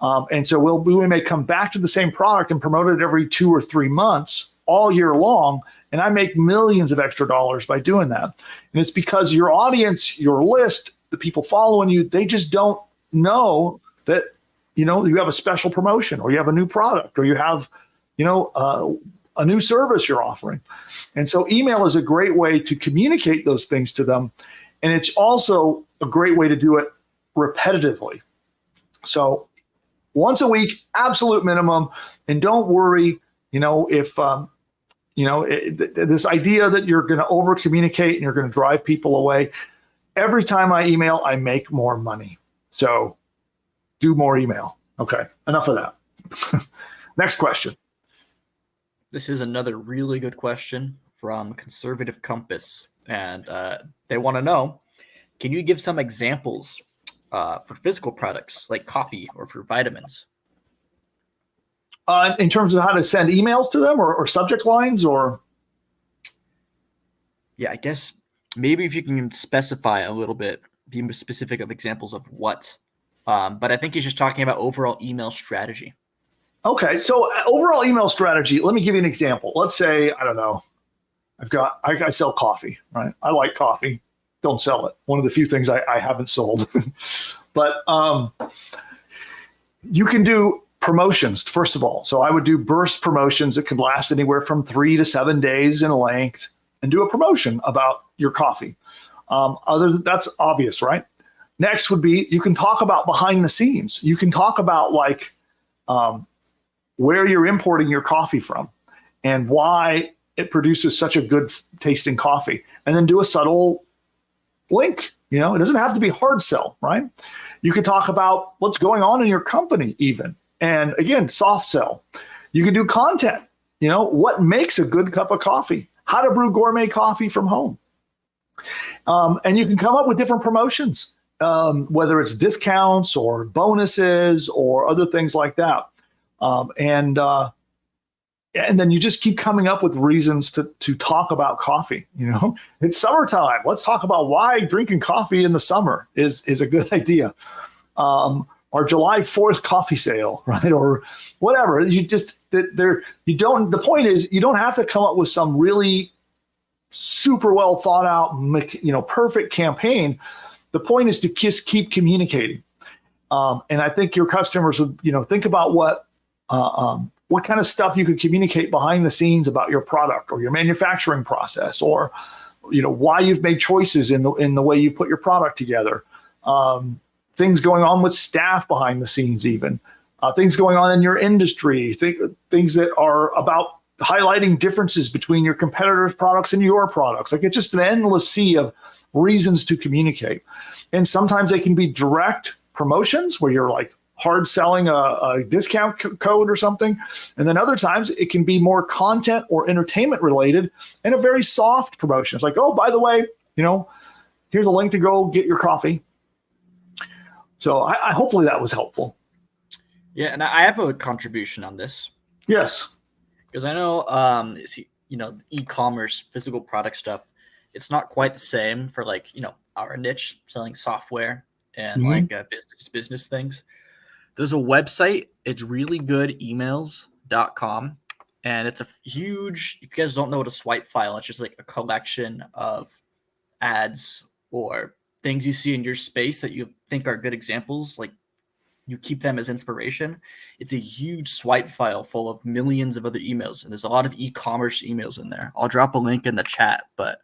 And so we may come back to the same product and promote it every 2 or 3 months all year long. And I make millions of extra dollars by doing that. And it's because your audience, your list, the people following you, they just don't know that, you have a special promotion or you have a new product or you have, a new service you're offering. And so email is a great way to communicate those things to them. And it's also a great way to do it repetitively. So once a week, absolute minimum. And don't worry, if, this idea that you're going to over communicate and you're going to drive people away. Every time I email, I make more money. So do more email. Okay, enough of that. Next question. This is another really good question from Conservative Compass. And they want to know, can you give some examples for physical products like coffee or for vitamins? In terms of how to send emails to them or subject lines or? Yeah, I guess maybe if you can specify a little bit, be specific of examples of what. But I think he's just talking about overall email strategy. Okay, so overall email strategy, let me give you an example. Let's say, I don't know, I sell coffee, right? I like coffee, don't sell it. One of the few things I haven't sold. But you can do promotions, first of all. So I would do burst promotions that could last anywhere from 3 to 7 days in length and do a promotion about your coffee. That's obvious, right? Next would be, you can talk about behind the scenes. You can talk about where you're importing your coffee from and why it produces such a good tasting coffee, and then do a subtle link. It doesn't have to be hard sell, right? You could talk about what's going on in your company even. And again, soft sell. You can do content, what makes a good cup of coffee, how to brew gourmet coffee from home. And you can come up with different promotions, whether it's discounts or bonuses or other things like that. And then you just keep coming up with reasons to talk about coffee. It's summertime. Let's talk about why drinking coffee in the summer is a good idea. Our July 4th coffee sale, right? Or whatever. The point is, you don't have to come up with some really super well thought out, perfect campaign. The point is to just keep communicating. And I think your customers would, think about what what kind of stuff you could communicate behind the scenes about your product or your manufacturing process, or why you've made choices in the way you put your product together. Things going on with staff behind the scenes, even things going on in your industry, things that are about highlighting differences between your competitors' products and your products. Like, it's just an endless sea of reasons to communicate. And sometimes they can be direct promotions where you're like hard selling a discount code or something. And then other times it can be more content or entertainment related and a very soft promotion. It's like, oh, by the way, here's a link to go get your coffee. So I hopefully that was helpful. Yeah, and I have a contribution on this. Yes. Because I know, e-commerce, physical product stuff, it's not quite the same for our niche, selling software and business things. There's a website. It's reallygoodemails.com. And it's a huge, if you guys don't know what a swipe file, it's just like a collection of ads or things you see in your space that you think are good examples. Like, you keep them as inspiration. It's a huge swipe file full of millions of other emails. And there's a lot of e-commerce emails in there. I'll drop a link in the chat, but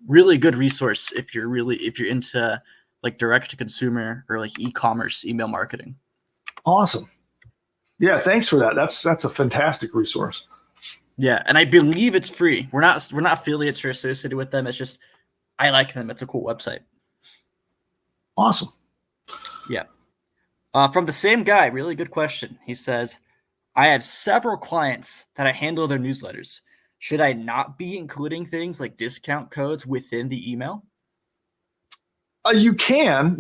really good resource if you're into like direct to consumer or like e-commerce email marketing. Awesome. Yeah, thanks for that. That's a fantastic resource. Yeah, and I believe it's free. We're not affiliates or associated with them. It's just I like them. It's a cool website. Awesome. Yeah. From the same guy, really good question. He says, I have several clients that I handle their newsletters. Should I not be including things like discount codes within the email? You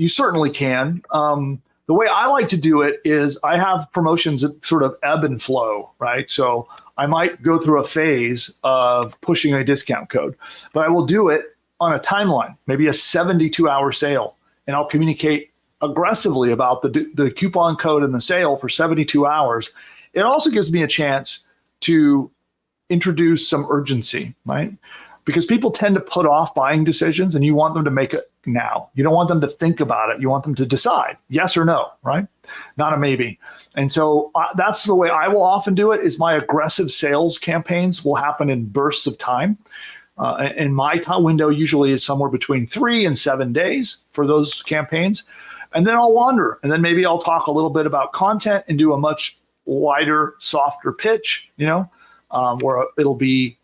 certainly can. The way I like to do it is I have promotions that sort of ebb and flow, right? So I might go through a phase of pushing a discount code, but I will do it on a timeline, maybe a 72-hour sale, and I'll communicate aggressively about the coupon code and the sale for 72 hours. It also gives me a chance to introduce some urgency, right? Because people tend to put off buying decisions and you want them to make it now. You don't want them to think about it. You want them to decide yes or no, right? Not a maybe. And so that's the way I will often do it. Is my aggressive sales campaigns will happen in bursts of time. And my time window usually is somewhere between 3 and 7 days for those campaigns. And then I'll wander, and then maybe I'll talk a little bit about content and do a much wider, softer pitch, where it'll be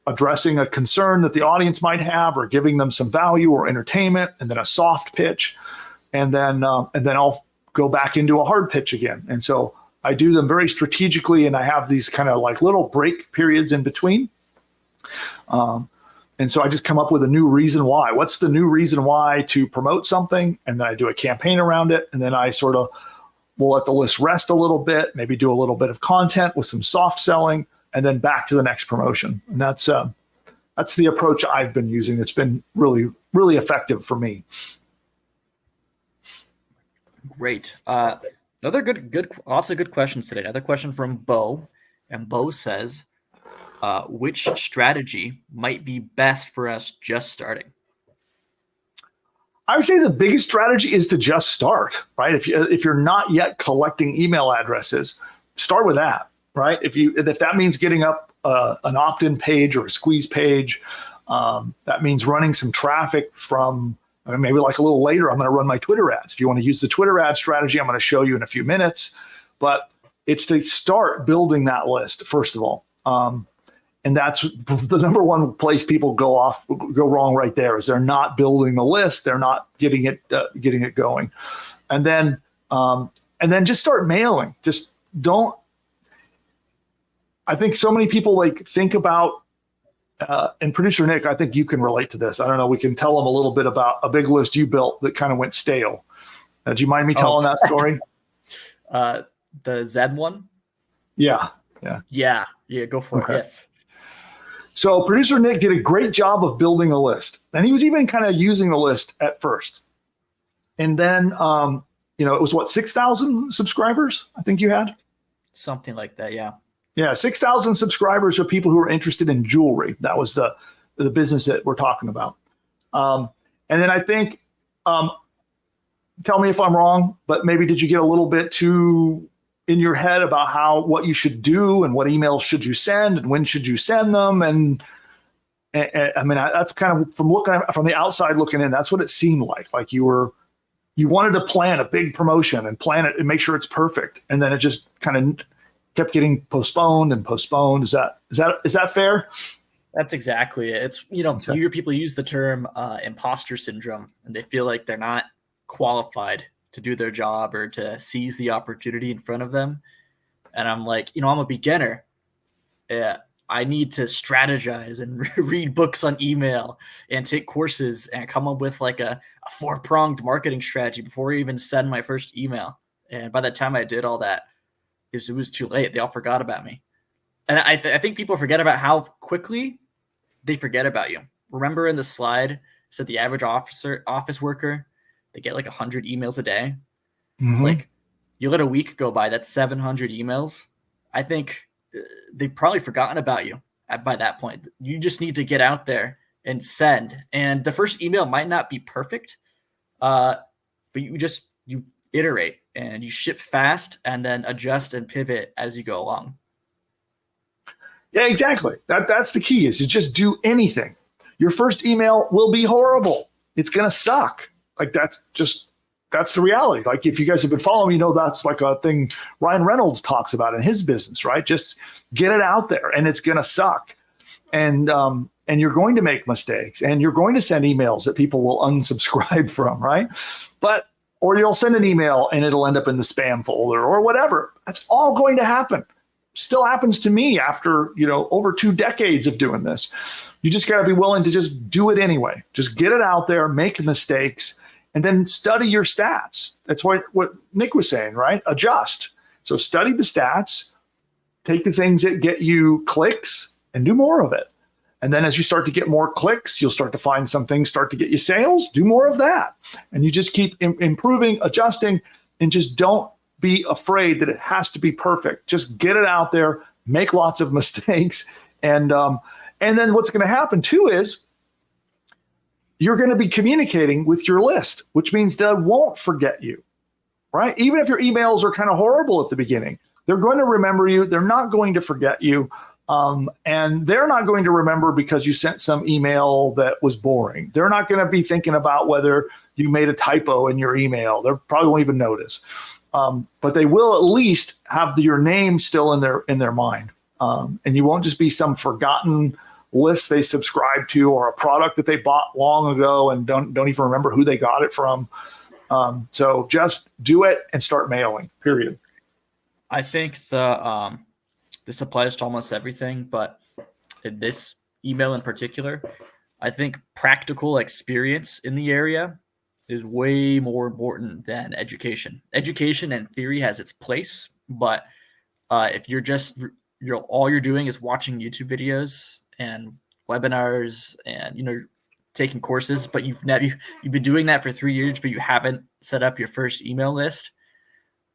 addressing a concern that the audience might have or giving them some value or entertainment, and then a soft pitch. And then I'll go back into a hard pitch again. And so I do them very strategically, and I have these kind of like little break periods in between. And so I just come up with a new reason why. What's the new reason why to promote something? And then I do a campaign around it. And then I sort of will let the list rest a little bit, maybe do a little bit of content with some soft selling, and then back to the next promotion. And that's the approach I've been using. That's been really, really effective for me. Great. Another lots of good questions today. Another question from Bo. And Bo says, which strategy might be best for us just starting? I would say the biggest strategy is to just start, right? If you're not yet collecting email addresses, start with that, right? If that means getting up an opt-in page or a squeeze page, that means running some traffic from maybe like a little later, I'm going to run my Twitter ads. If you want to use the Twitter ad strategy, I'm going to show you in a few minutes, but it's to start building that list first of all. And that's the number one place people go wrong right there is they're not building the list. They're not getting it going. And then just start mailing. Just don't. I think so many people think about, and producer Nick, I think you can relate to this. I don't know. We can tell them a little bit about a big list you built that kind of went stale. Do you mind me telling that story? The Zed one? Yeah. Yeah, go for it. Yes. So producer Nick did a great job of building a list, and he was even kind of using the list at first. And then, it was 6,000 subscribers, I think you had? Something like that, yeah. Yeah, 6,000 subscribers are people who are interested in jewelry. That was the business that we're talking about. And then I think, tell me if I'm wrong, but maybe did you get a little bit too in your head about what you should do and what emails should you send and when should you send them. And I mean, that's kind of from the outside looking in, that's what it seemed like you wanted to plan a big promotion and plan it and make sure it's perfect. And then it just kind of kept getting postponed and postponed. Is that fair? That's exactly it. It's, you hear people use the term imposter syndrome, and they feel like they're not qualified to do their job or to seize the opportunity in front of them. And I'm like, I'm a beginner. I need to strategize and read books on email and take courses and come up with like a 4-pronged marketing strategy before I even send my first email. And by the time I did all that, it was too late. They all forgot about me. And I think people forget about how quickly they forget about you. Remember in the slide, it said the average office worker, they get like 100 emails a day. Mm-hmm. Like, you let a week go by, that's 700 emails. I think they've probably forgotten about you by that point. You just need to get out there and send. And the first email might not be perfect, but you iterate and you ship fast and then adjust and pivot as you go along. Yeah, exactly. That's the key, is to just do anything. Your first email will be horrible. It's going to suck. Like that's the reality. Like if you guys have been following, that's like a thing Ryan Reynolds talks about in his business, right? Just get it out there and it's going to suck. And you're going to make mistakes and you're going to send emails that people will unsubscribe from, right? Or you'll send an email and it'll end up in the spam folder or whatever. That's all going to happen. Still happens to me after, over 2 decades of doing this. You just got to be willing to just do it anyway. Just get it out there, make mistakes, and then study your stats. That's what Nick was saying, right? Adjust. So study the stats, take the things that get you clicks and do more of it. And then as you start to get more clicks, you'll start to find some things start to get you sales, do more of that. And you just keep improving, adjusting, and just don't be afraid that it has to be perfect. Just get it out there, make lots of mistakes. And then what's going to happen too is you're going to be communicating with your list, which means they won't forget you, right? Even if your emails are kind of horrible at the beginning, they're going to remember you. They're not going to forget you. And they're not going to remember because you sent some email that was boring. They're not going to be thinking about whether you made a typo in your email. They probably won't even notice. But they will at least have your name still in their mind. And you won't just be some forgotten list they subscribe to or a product that they bought long ago and don't even remember who they got it from. So just do it and start mailing, period. I think this applies to almost everything, but in this email in particular, I think practical experience in the area is way more important than education. Education and theory has its place, but if all you're doing is watching YouTube videos and webinars and taking courses, but you've been doing that for 3 years, but you haven't set up your first email list.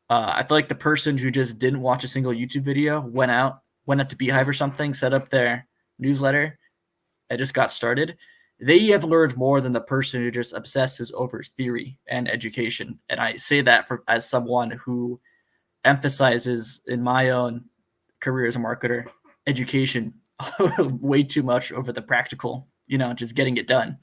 I feel like the person who just didn't watch a single YouTube video went out to Beehive or something, set up their newsletter, and just got started. They have learned more than the person who just obsesses over theory and education. And I say that as someone who emphasizes in my own career as a marketer, education way too much over the practical, just getting it done.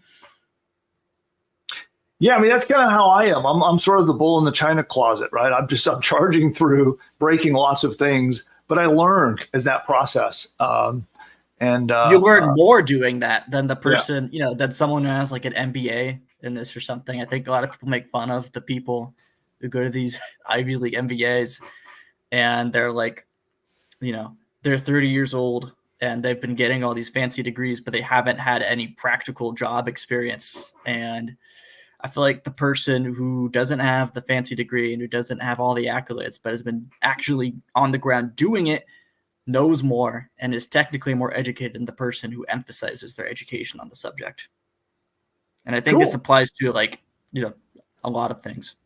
Yeah, I mean, that's kind of how I am. I'm sort of the bull in the china closet, right? I'm charging through, breaking lots of things, but I learned as that process. You learn more doing that than the person, than someone who has like an MBA in this or something. I think a lot of people make fun of the people who go to these Ivy League MBAs and they're like, they're 30 years old and they've been getting all these fancy degrees, but they haven't had any practical job experience. And I feel like the person who doesn't have the fancy degree and who doesn't have all the accolades, but has been actually on the ground doing it, knows more and is technically more educated than the person who emphasizes their education on the subject. And I think this applies to a lot of things.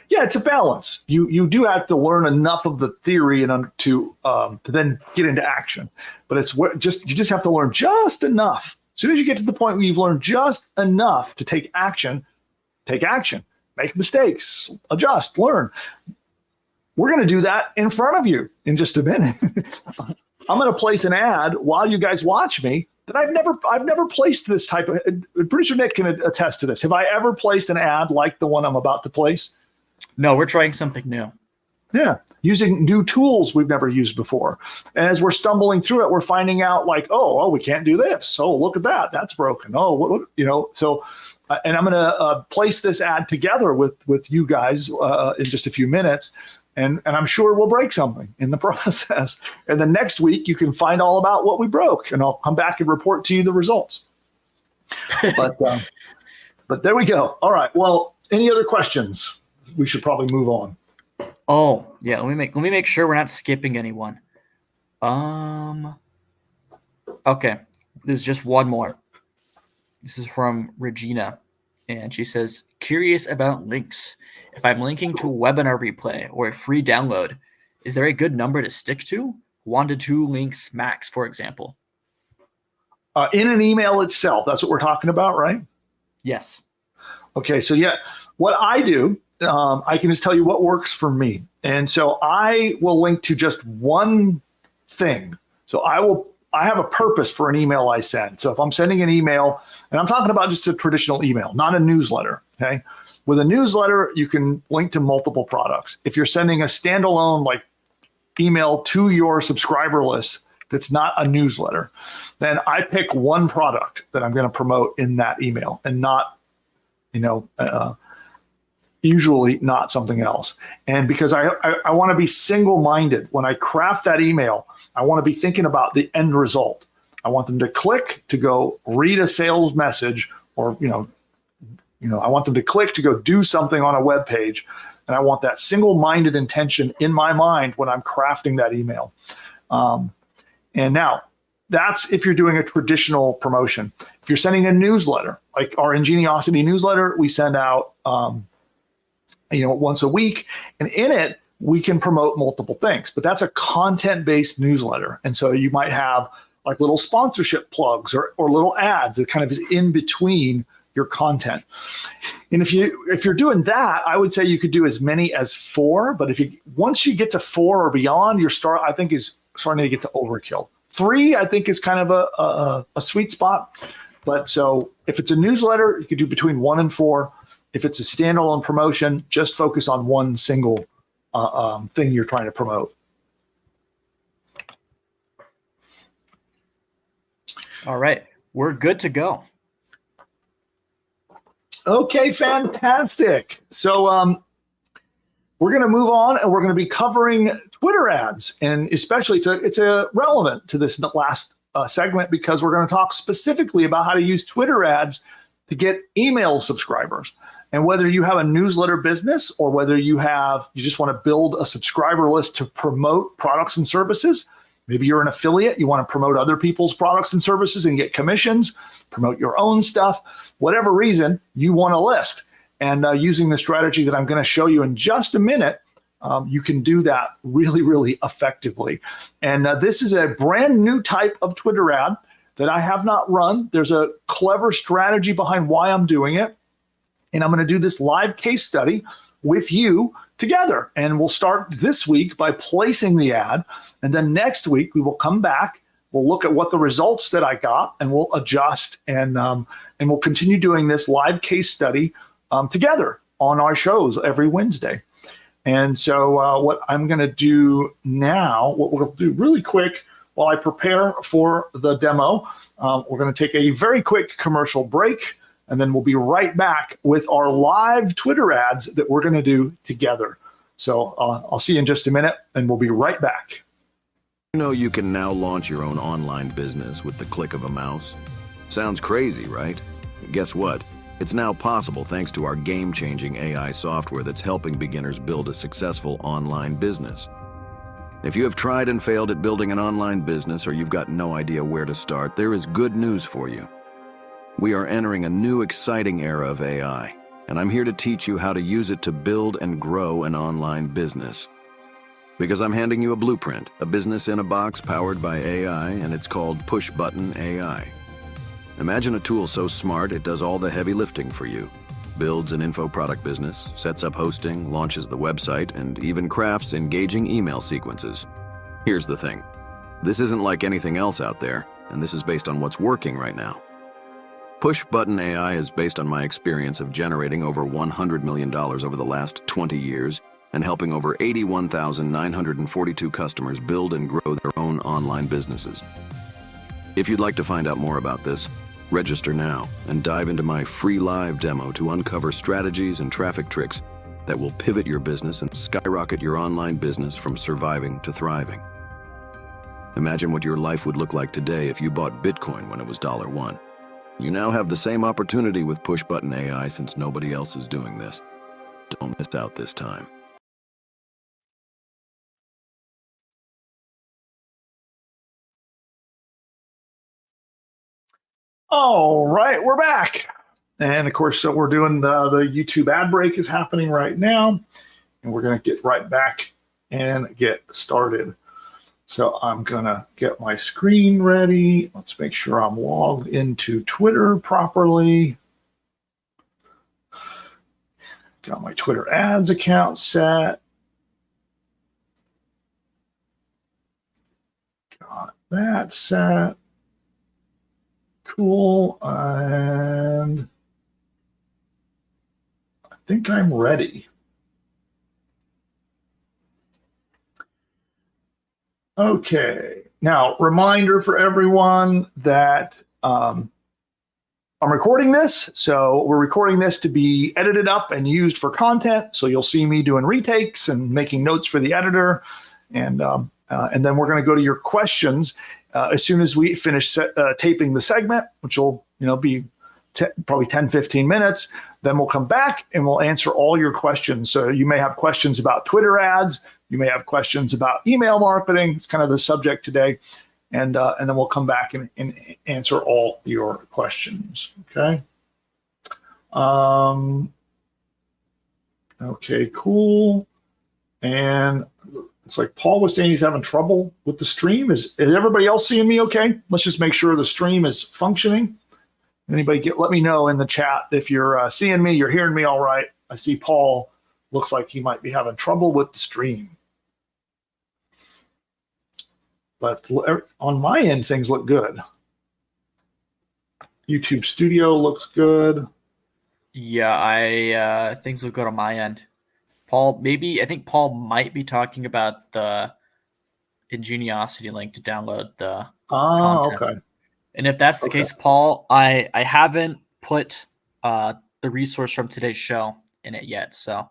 Yeah, it's a balance. You do have to learn enough of the theory and to then get into action. But you just have to learn just enough. As soon as you get to the point where you've learned just enough to take action, make mistakes, adjust, learn. we're going to do that in front of you in just a minute. I'm going to place an ad while you guys watch me that I've never placed this type of. I'm pretty sure Nick can attest to this. Have I ever placed an ad like the one I'm about to place? No, we're trying something new. Yeah, using new tools we've never used before. And as we're stumbling through it, we're finding out like, oh, we can't do this. Oh, look at that. That's broken. Oh, what so, and I'm going to place this ad together with you guys in just a few minutes. And I'm sure we'll break something in the process. And then next week, you can find all about what we broke. And I'll come back and report to you the results. But there we go. All right. Well, any other questions? We should probably move on. Oh, yeah. Let me make sure we're not skipping anyone. Okay. There's just one more. This is from Regina, and she says, curious about links. If I'm linking to a webinar replay or a free download, is there a good number to stick to? 1 to 2 links max, for example. In an email itself, that's what we're talking about, right? Yes. Okay, so yeah, what I do, I can just tell you what works for me. And so I will link to just one thing. So I have a purpose for an email I send. So if I'm sending an email, and I'm talking about just a traditional email, not a newsletter, okay? With a newsletter, you can link to multiple products. If you're sending a standalone like email to your subscriber list that's not a newsletter, then I pick one product that I'm going to promote in that email and not, usually not something else. And because I want to be single-minded when I craft that email, I want to be thinking about the end result. I want them to click to go read a sales message, or I want them to click to go do something on a web page, and I want that single-minded intention in my mind when I'm crafting that email. And now, that's if you're doing a traditional promotion. If you're sending a newsletter, like our Ingeniosity newsletter, we send out once a week, and in it we can promote multiple things. But that's a content-based newsletter, and so you might have like little sponsorship plugs or little ads that kind of is in between your content. And if you're doing that, I would say you could do as many as 4. But once you get to 4 or beyond, I think is starting to get to overkill. 3, I think, is kind of a sweet spot. But so if it's a newsletter, you could do between 1 and 4. If it's a standalone promotion, just focus on one single thing you're trying to promote. All right. We're good to go. Okay, fantastic. So we're going to move on, and we're going to be covering Twitter ads, and especially it's relevant to this last segment because we're going to talk specifically about how to use Twitter ads to get email subscribers. And whether you have a newsletter business or whether you just want to build a subscriber list to promote products and services, maybe you're an affiliate, you want to promote other people's products and services and get commissions, promote your own stuff, whatever reason, you want a list. And using the strategy that I'm going to show you in just a minute, you can do that really, really effectively. And this is a brand new type of Twitter ad that I have not run. There's a clever strategy behind why I'm doing it. And I'm going to do this live case study with you together. And we'll start this week by placing the ad. And then next week, we will come back. We'll look at what the results that I got, and we'll adjust. And we'll continue doing this live case study together on our shows every Wednesday. And so what I'm going to do now, what we're going to do really quick while I prepare for the demo, we're going to take a very quick commercial break. And then we'll be right back with our live Twitter ads that we're going to do together. So I'll see you in just a minute, and we'll be right back. You know you can now launch your own online business with the click of a mouse? Sounds crazy, right? Guess what? It's now possible thanks to our game-changing AI software that's helping beginners build a successful online business. If you have tried and failed at building an online business, or you've got no idea where to start, there is good news for you. We are entering a new exciting era of AI, and I'm here to teach you how to use it to build and grow an online business. Because I'm handing you a blueprint, a business in a box powered by AI, and it's called Push Button AI. Imagine a tool so smart it does all the heavy lifting for you. builds an info product business, sets up hosting, launches the website, and even crafts engaging email sequences. Here's the thing. This isn't like anything else out there, and this is based on what's working right now. Push Button AI is based on my experience of generating over $100 million over the last 20 years and helping over 81,942 customers build and grow their own online businesses. If you'd like to find out more about this, register now and dive into my free live demo to uncover strategies and traffic tricks that will pivot your business and skyrocket your online business from surviving to thriving. Imagine what your life would look like today if you bought Bitcoin when it was $1. You now have the same opportunity with Push Button AI since nobody else is doing this. Don't miss out this time. All right, we're back. And of course, so we're doing the YouTube ad break is happening right now. And we're going to get right back and get started. So I'm going to get my screen ready. Let's make sure I'm logged into Twitter properly. Got my Twitter ads account set. Got that set. Cool. And I think I'm ready. Okay, now reminder for everyone that I'm recording this. So we're recording this to be edited up and used for content. So you'll see me doing retakes and making notes for the editor. And then we're going to go to your questions as soon as we finish taping the segment, which will be probably 10, 15 minutes. Then we'll come back and we'll answer all your questions. So you may have questions about Twitter ads. You may have questions about email marketing. It's kind of the subject today. And then we'll come back and answer all your questions. Okay. Okay, cool. And it's like Paul was saying he's having trouble with the stream. Is everybody else seeing me okay? Let's just make sure the stream is functioning. Anybody let me know in the chat if you're seeing me, you're hearing me all right. I see Paul looks like he might be having trouble with the stream. But on my end, things look good. YouTube Studio looks good. Yeah, things look good on my end. I think Paul might be talking about the Ingeniosity link to download the content. Okay. And if that's the case, Paul, I haven't put the resource from today's show in it yet, so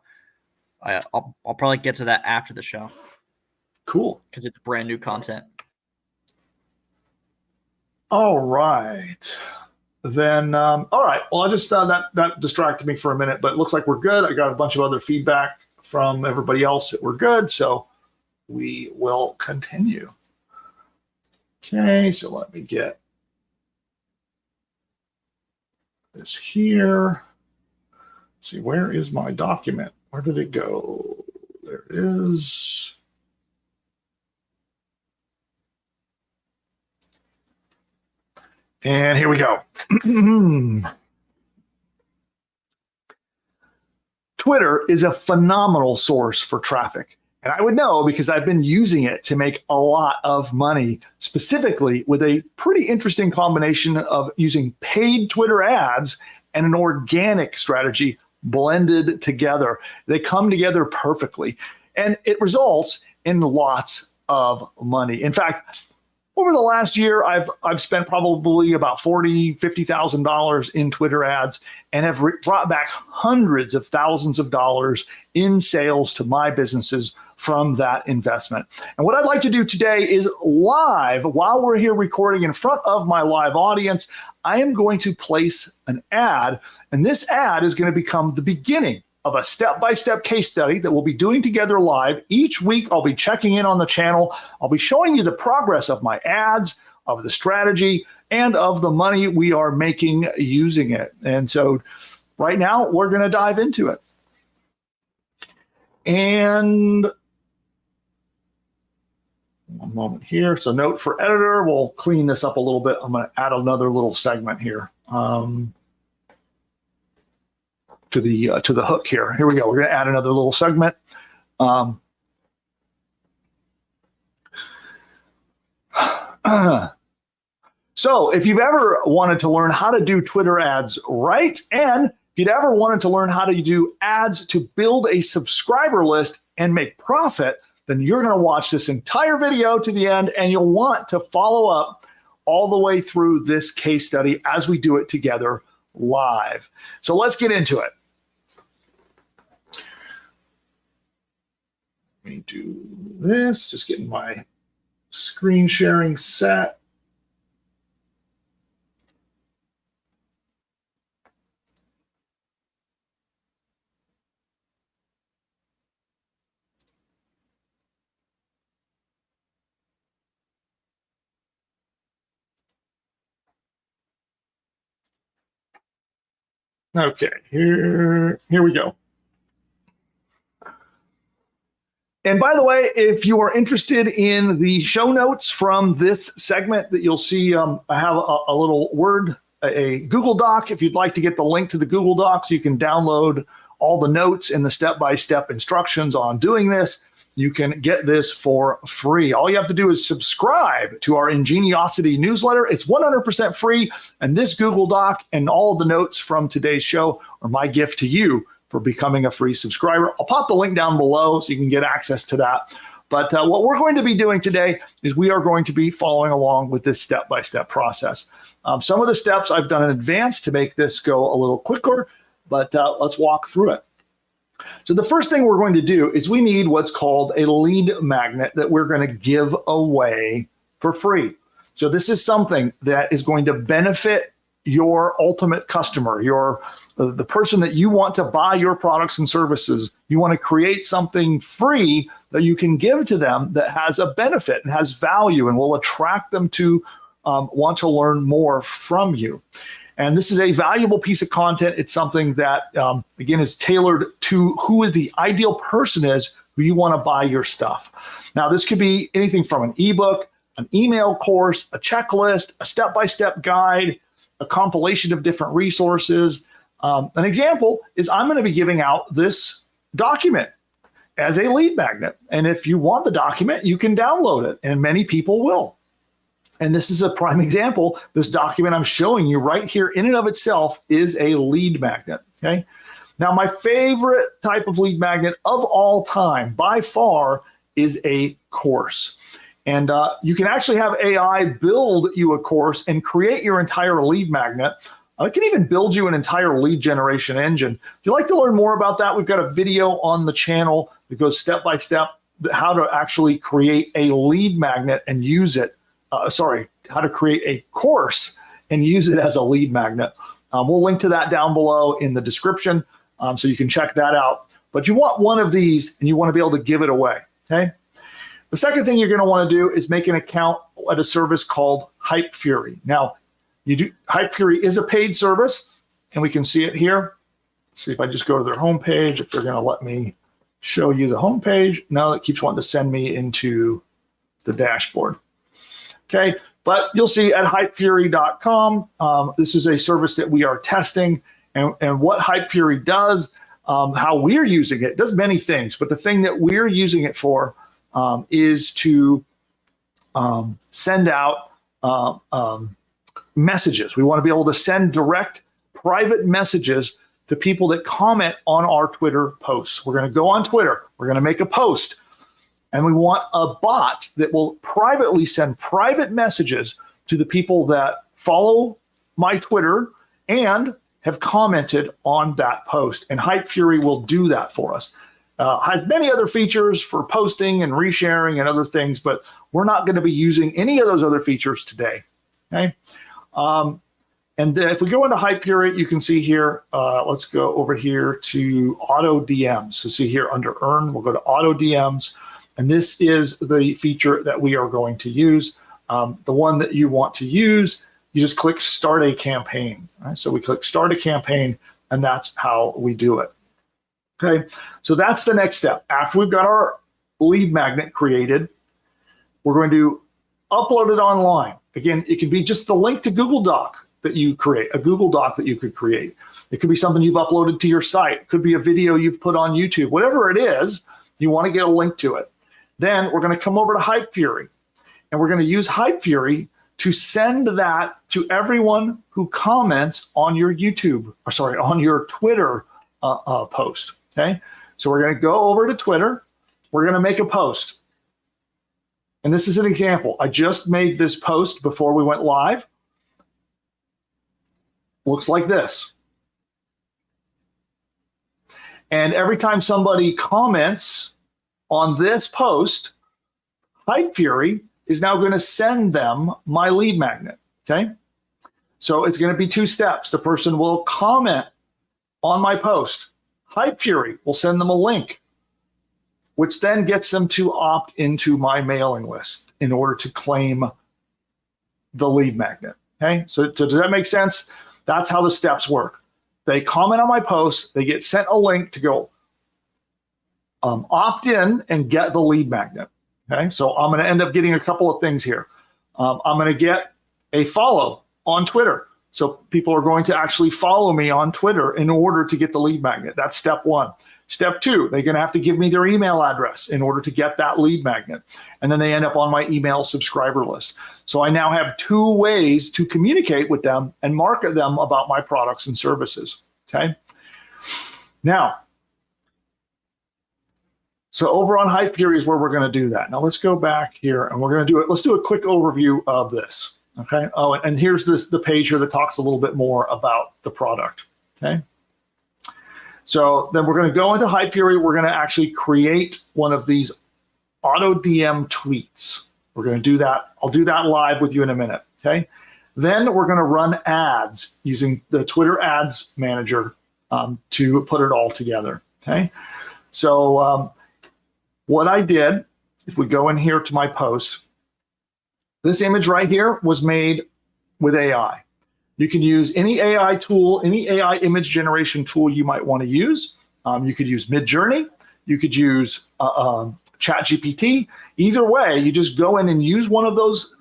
I'll probably get to that after the show. Cool. Because it's brand new content. All right. Then, all right. Well, I just that distracted me for a minute, but it looks like we're good. I got a bunch of other feedback from everybody else that we're good, so we will continue. Okay, so let me get this here. Let's see, where is my document? Where did it go? There it is. And here we go. Twitter is a phenomenal source for traffic. And I would know because I've been using it to make a lot of money, specifically with a pretty interesting combination of using paid Twitter ads and an organic strategy blended together. They come together perfectly, and it results in lots of money. In fact, over the last year, I've spent probably about $50,000 in Twitter ads and have brought back hundreds of thousands of dollars in sales to my businesses from that investment. And what I'd like to do today is live, while we're here recording in front of my live audience, I am going to place an ad, and this ad is going to become the beginning of a step-by-step case study that we'll be doing together live. Each week, I'll be checking in on the channel. I'll be showing you the progress of my ads, of the strategy, and of the money we are making using it. And so right now, we're going to dive into it. And one moment here. So note for editor, we'll clean this up a little bit. I'm going to add another little segment here. the hook here. Here we go. We're going to add another little segment. So if you've ever wanted to learn how to do Twitter ads right, and if you'd ever wanted to learn how to do ads to build a subscriber list and make profit, then you're going to watch this entire video to the end, and you'll want to follow up all the way through this case study as we do it together live. So let's get into it. Let me do this, just getting my screen sharing set. Okay, here we go. And by the way, if you are interested in the show notes from this segment that you'll see, I have a little Word, a Google Doc. If you'd like to get the link to the Google Docs, you can download all the notes and the step-by-step instructions on doing this. You can get this for free. All you have to do is subscribe to our Ingeniosity newsletter. It's 100% free. And this Google Doc and all of the notes from today's show are my gift to you for becoming a free subscriber. I'll pop the link down below so you can get access to that. But what we're going to be doing today is we are going to be following along with this step-by-step process. Some of the steps I've done in advance to make this go a little quicker, but let's walk through it. So the first thing we're going to do is we need what's called a lead magnet that we're going to give away for free. So this is something that is going to benefit your ultimate customer, the person that you want to buy your products and services. You want to create something free that you can give to them that has a benefit and has value and will attract them to want to learn more from you. And this is a valuable piece of content. It's something that, again, is tailored to who the ideal person is who you want to buy your stuff. Now, this could be anything from an ebook, an email course, a checklist, a step-by-step guide, a compilation of different resources. An example is I'm going to be giving out this document as a lead magnet. And if you want the document, you can download it, and many people will. And this is a prime example. This document I'm showing you right here in and of itself is a lead magnet, okay? Now, my favorite type of lead magnet of all time, by far, is a course. And you can actually have AI build you a course and create your entire lead magnet. It can even build you an entire lead generation engine. If you'd like to learn more about that, we've got a video on the channel that goes step by step how to actually create a lead magnet and use it. How to create a course and use it as a lead magnet. We'll link to that down below in the description, so you can check that out. But you want one of these, and you want to be able to give it away, okay? The second thing you're going to want to do is make an account at a service called Hype Fury. Now, Hype Fury is a paid service, and we can see it here. Let's see if I just go to their homepage, if they're going to let me show you the homepage. No, it keeps wanting to send me into the dashboard. Okay, but you'll see at hypefury.com, this is a service that we are testing, and what Hype Fury does, how we're using it does many things, but the thing that we're using it for is to send out messages. We want to be able to send direct private messages to people that comment on our Twitter posts. We're going to go on Twitter, we're going to make a post, and we want a bot that will privately send private messages to the people that follow my Twitter and have commented on that post. And Hype Fury will do that for us. Has many other features for posting and resharing and other things, but we're not going to be using any of those other features today. Okay. And then if we go into Hype Fury, you can see here, let's go over here to Auto DMs. So see here under Earn, we'll go to Auto DMs. And this is the feature that we are going to use. The one that you want to use, you just click Start a Campaign. Right? So we click Start a Campaign, and that's how we do it. Okay, so that's the next step. After we've got our lead magnet created, we're going to upload it online. Again, it can be just the link to Google Doc that you create, a Google Doc that you could create. It could be something you've uploaded to your site. It could be a video you've put on YouTube. Whatever it is, you want to get a link to it. Then we're going to come over to Hype Fury, and we're going to use Hype Fury to send that to everyone who comments on your on your Twitter post. Okay, so we're going to go over to Twitter. We're going to make a post. And this is an example. I just made this post before we went live. Looks like this. And every time somebody comments on this post, Hype Fury is now going to send them my lead magnet. Okay. So it's going to be 2 steps. The person will comment on my post. Hype Fury will send them a link, which then gets them to opt into my mailing list in order to claim the lead magnet. Okay, so does that make sense? That's how the steps work. They comment on my post, they get sent a link to go opt in and get the lead magnet. Okay, so I'm going to end up getting a couple of things here. I'm going to get a follow on Twitter. So people are going to actually follow me on Twitter in order to get the lead magnet. That's step 1. Step 2, they're going to have to give me their email address in order to get that lead magnet. And then they end up on my email subscriber list. So I now have 2 ways to communicate with them and market them about my products and services. Okay. Now, so over on Hype Fury is where we're going to do that. Now let's go back here and we're going to do it. Let's do a quick overview of this. Okay. Oh, and here's the page here that talks a little bit more about the product. Okay. So then we're going to go into Hype Fury. We're going to actually create one of these auto DM tweets. We're going to do that. I'll do that live with you in a minute. Okay. Then we're going to run ads using the Twitter Ads Manager to put it all together. Okay. So what I did, if we go in here to my post, this image right here was made with AI. You can use any AI tool, any AI image generation tool you might want to use. You could use Midjourney. You could use ChatGPT. Either way, you just go in and use one of those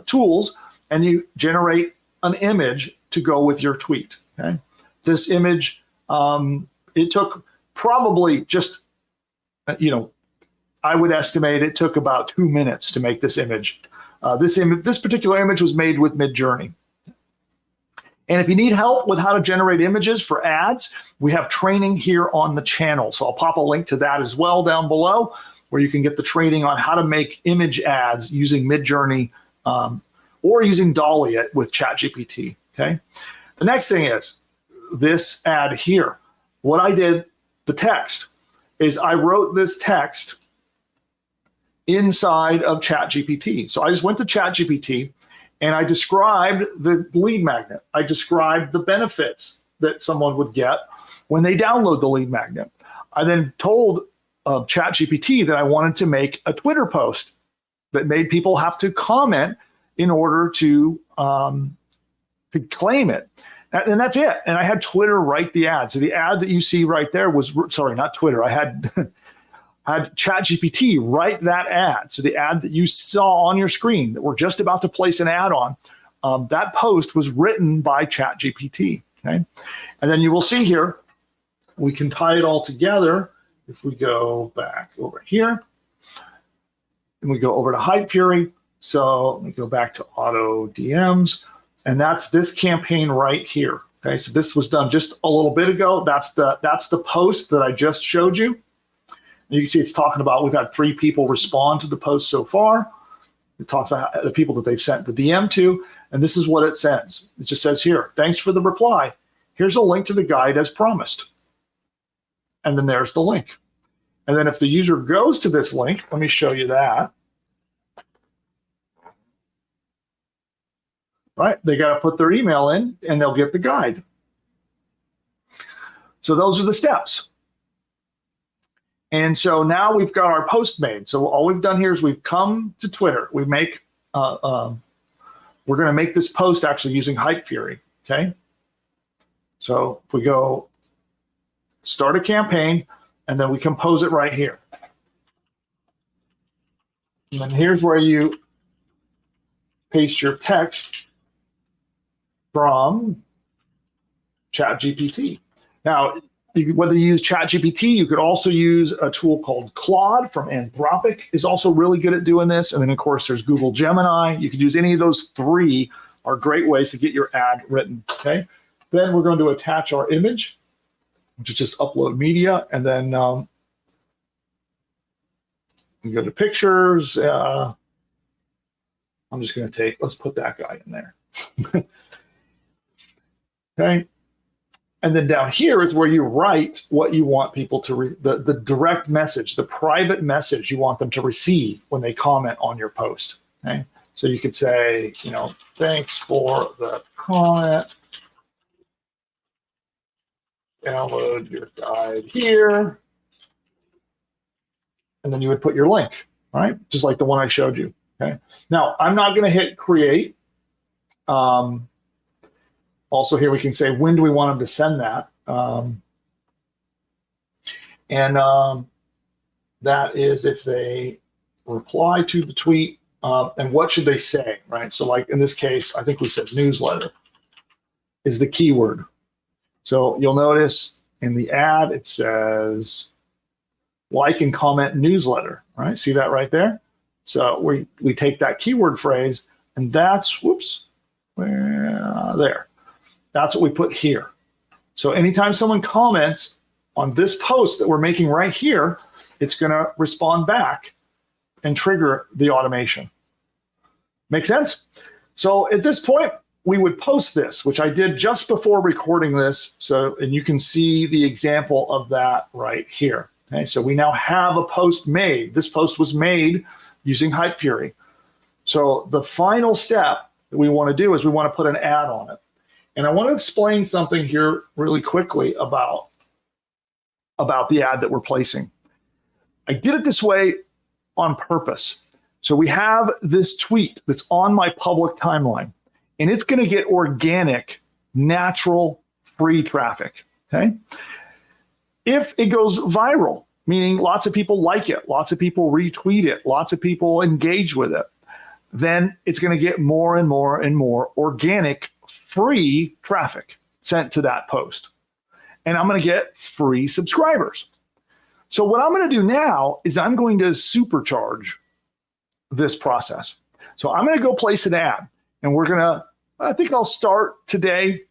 tools and you generate an image to go with your tweet. Okay. This image, it took probably just, I would estimate it took about 2 minutes to make this image. This particular image was made with Midjourney. And if you need help with how to generate images for ads, we have training here on the channel. So I'll pop a link to that as well down below, where you can get the training on how to make image ads using Midjourney or using DALL-E with ChatGPT. Okay. The next thing is this ad here. What I did, the text, is I wrote this text inside of ChatGPT. So I just went to ChatGPT and I described the lead magnet. I described the benefits that someone would get when they download the lead magnet. I then told ChatGPT that I wanted to make a Twitter post that made people have to comment in order to claim it. And that's it. And I had Twitter write the ad. So the ad that you see right there was, sorry, not Twitter. I had ChatGPT write that ad. So the ad that you saw on your screen that we're just about to place an ad on, that post was written by ChatGPT. Okay, and then you will see here, we can tie it all together if we go back over here and we go over to Hype Fury. So let me go back to auto DMs, and that's this campaign right here. Okay, so this was done just a little bit ago. That's the post that I just showed you. You can see it's talking about we've had 3 people respond to the post so far. It talks about the people that they've sent the DM to, and this is what it says. It just says here, thanks for the reply. Here's a link to the guide as promised. And then there's the link. And then if the user goes to this link, let me show you that. Right, they got to put their email in and they'll get the guide. So those are the steps. And so now we've got our post made. So all we've done here is we've come to Twitter. We make, we're going to make this post actually using Hype Fury. Okay. So if we go start a campaign and then we compose it right here. And then here's where you paste your text from ChatGPT. Now, whether you use ChatGPT, you could also use a tool called Claude from Anthropic is also really good at doing this. And then, of course, there's Google Gemini. You could use any of those three are great ways to get your ad written, okay? Then we're going to attach our image, which is just upload media. And then we go to pictures. I'm just going to let's put that guy in there. Okay. And then down here is where you write what you want people to the direct message, the private message you want them to receive when they comment on your post. Okay. So you could say, thanks for the comment. Download your guide here. And then you would put your link, right? Just like the one I showed you. Okay. Now, I'm not going to hit create. Also here we can say, when do we want them to send that? That is if they reply to the tweet, and what should they say, right? So like in this case, I think we said newsletter is the keyword. So you'll notice in the ad, it says like and comment newsletter, right? See that right there? So we take that keyword phrase and that's, there. That's what we put here. So anytime someone comments on this post that we're making right here, it's going to respond back and trigger the automation. Make sense? So at this point, we would post this, which I did just before recording this. So, and you can see the example of that right here. Okay, so we now have a post made. This post was made using Hype Fury. So the final step that we want to do is we want to put an ad on it. And I want to explain something here really quickly about the ad that we're placing. I did it this way on purpose. So we have this tweet that's on my public timeline, and it's going to get organic, natural, free traffic, okay? If it goes viral, meaning lots of people like it, lots of people retweet it, lots of people engage with it, then it's going to get more and more and more organic, free traffic sent to that post. And I'm going to get free subscribers. So what I'm going to do now is I'm going to supercharge this process. So I'm going to go place an ad, and I think I'll start today.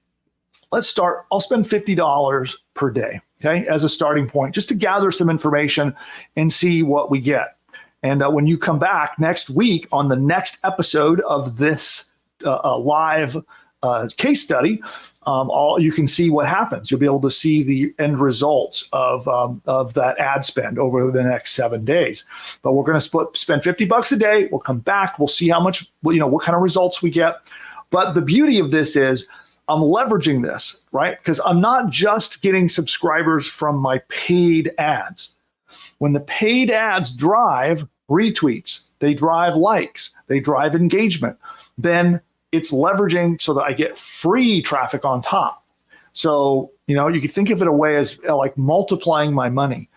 I'll spend $50 per day, okay, as a starting point, just to gather some information and see what we get. And when you come back next week on the next episode of this live case study, you can see what happens. You'll be able to see the end results of that ad spend over the next 7 days. But we're going to spend $50 a day. We'll come back. We'll see how much, what kind of results we get. But the beauty of this is I'm leveraging this, right? Because I'm not just getting subscribers from my paid ads. When the paid ads drive retweets, they drive likes, they drive engagement, then it's leveraging so that I get free traffic on top. So, you could think of it a way as like multiplying my money.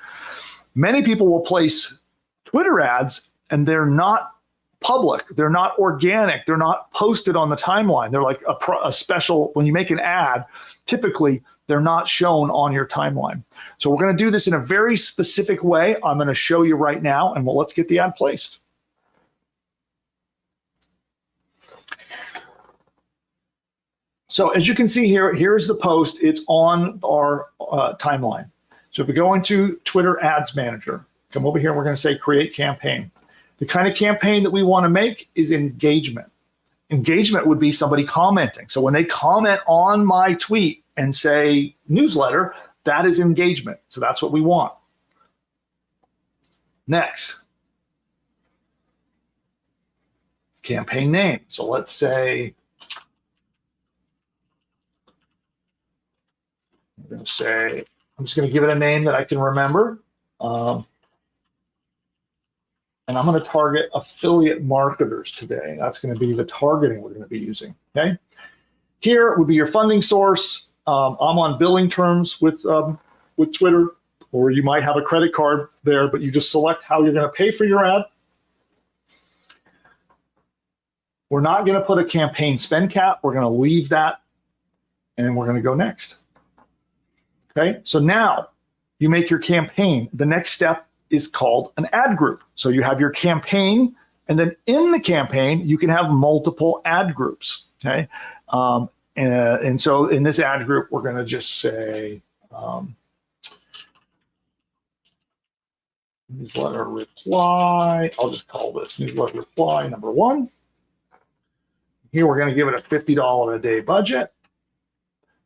Many people will place Twitter ads and they're not public. They're not organic. They're not posted on the timeline. They're like a special, when you make an ad, typically they're not shown on your timeline. So we're going to do this in a very specific way. I'm going to show you right now, and let's get the ad placed. So as you can see here, here's the post. It's on our timeline. So if we go into Twitter Ads Manager, come over here, and we're going to say create campaign. The kind of campaign that we want to make is engagement. Engagement would be somebody commenting. So when they comment on my tweet and say newsletter, that is engagement. So that's what we want. Next, campaign name. So let's say, I'm just going to give it a name that I can remember. And I'm going to target affiliate marketers today. That's going to be the targeting we're going to be using, okay? Here would be your funding source. I'm on billing terms with Twitter, or you might have a credit card there, but you just select how you're going to pay for your ad. We're not going to put a campaign spend cap. We're going to leave that And we're going to go next. Okay, so now you make your campaign. The next step is called an ad group. So you have your campaign, and then in the campaign, you can have multiple ad groups. Okay, and so in this ad group, we're going to just say newsletter reply. I'll just call this newsletter reply number 1. Here, we're going to give it a $50 a day budget,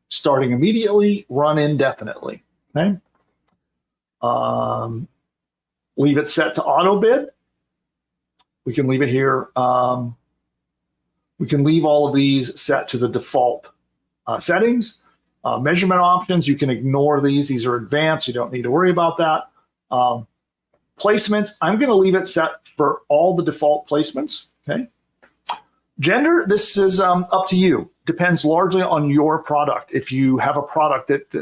starting immediately, run indefinitely. Okay. Leave it set to auto bid. We can leave it here. We can leave all of these set to the default settings. Measurement options, you can ignore these. These are advanced. You don't need to worry about that. Placements, I'm going to leave it set for all the default placements. Okay. Gender, this is up to you. Depends largely on your product. If you have a product that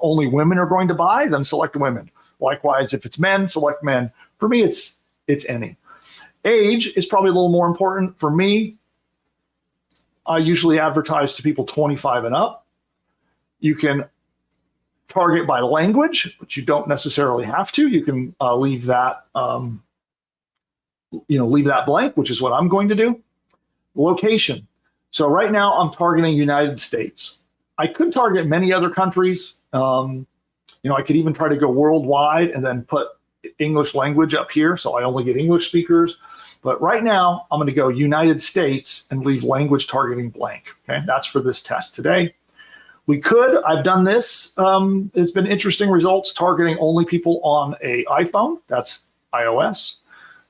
only women are going to buy, then select women. Likewise, if it's men, select men. For me, it's any. Age is probably a little more important. For me, I usually advertise to people 25 and up. You can target by language, but you don't necessarily have to. You can leave that leave that blank, which is what I'm going to do. Location. So right now I'm targeting United States. I could target many other countries. I could even try to go worldwide and then put English language up here, so I only get English speakers. But right now I'm going to go United States and leave language targeting blank. Okay, that's for this test today. I've done this. It's been interesting results targeting only people on a iPhone. That's iOS.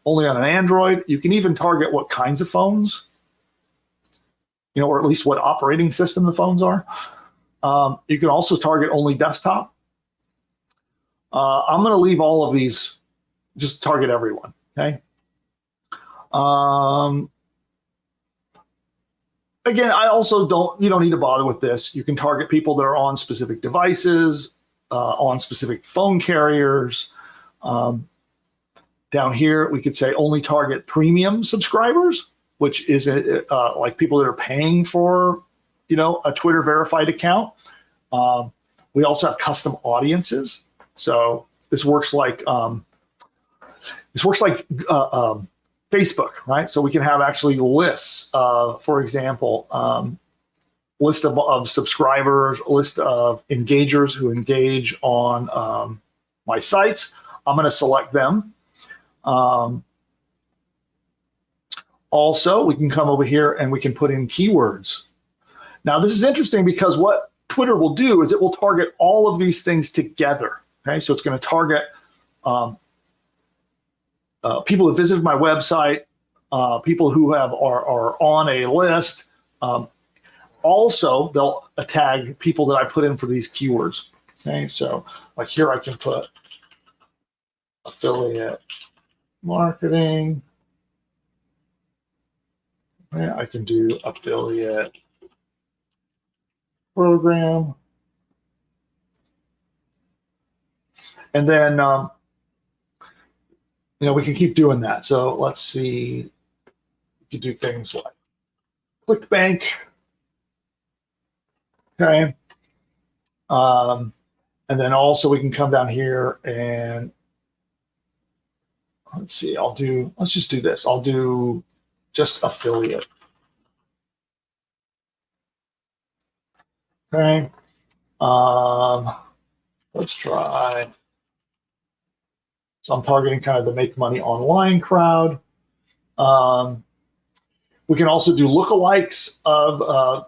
Only on an Android. You can even target what kinds of phones, or at least what operating system the phones are. You can also target only desktop. I'm going to leave all of these, just target everyone. Okay. Again, I also you don't need to bother with this. You can target people that are on specific devices, on specific phone carriers. Down here, we could say only target premium subscribers, which is like people that are paying for, a Twitter verified account. We also have custom audiences. So this works like Facebook, right? So we can have actually lists, for example, list of subscribers, list of engagers who engage on my sites. I'm going to select them. Also, we can come over here and we can put in keywords. Now, this is interesting because what Twitter will do is it will target all of these things together. Okay, so it's going to target people who visited my website, people who are on a list. Also, they'll tag people that I put in for these keywords. Okay, so like here I can put affiliate marketing. Okay, I can do affiliate program. And then, we can keep doing that. So let's see, we can do things like ClickBank. Okay. And then also we can come down here and let's see, let's just do this. I'll do just affiliate. Okay. Let's try. So I'm targeting kind of the make money online crowd. We can also do lookalikes of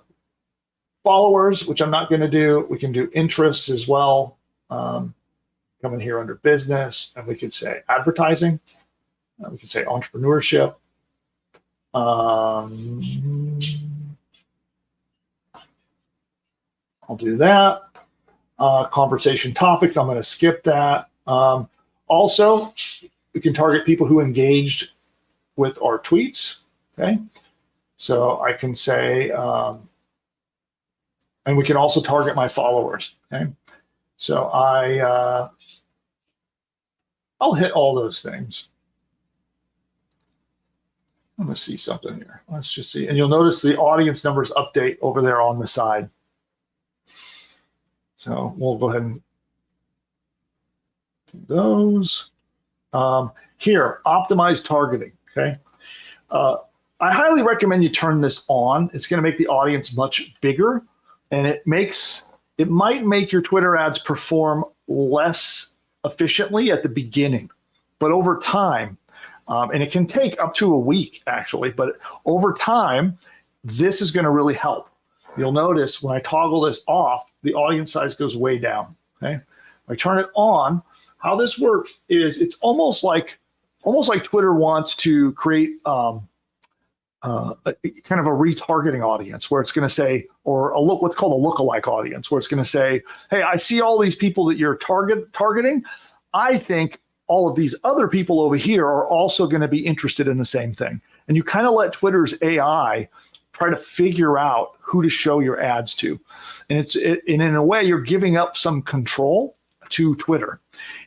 followers, which I'm not going to do. We can do interests as well. Come in here under business, and we could say advertising. We could say entrepreneurship. I'll do that. Conversation topics, I'm going to skip that. Also, we can target people who engaged with our tweets. Okay, so I can say, and we can also target my followers. Okay, so I'll hit all those things. I'm going to see something here. Let's just see, and you'll notice the audience numbers update over there on the side. So we'll go ahead and do those. Here, optimize targeting, okay? I highly recommend you turn this on. It's going to make the audience much bigger, and it might make your Twitter ads perform less efficiently at the beginning, but over time, and it can take up to a week actually, but over time, this is going to really help. You'll notice when I toggle this off, the audience size goes way down, okay? I turn it on. How this works is it's almost like Twitter wants to create kind of a retargeting audience where it's going to say, or what's called a lookalike audience, where it's going to say, hey, I see all these people that you're targeting. I think all of these other people over here are also going to be interested in the same thing. And you kind of let Twitter's AI try to figure out who to show your ads to. And and in a way, you're giving up some control to Twitter.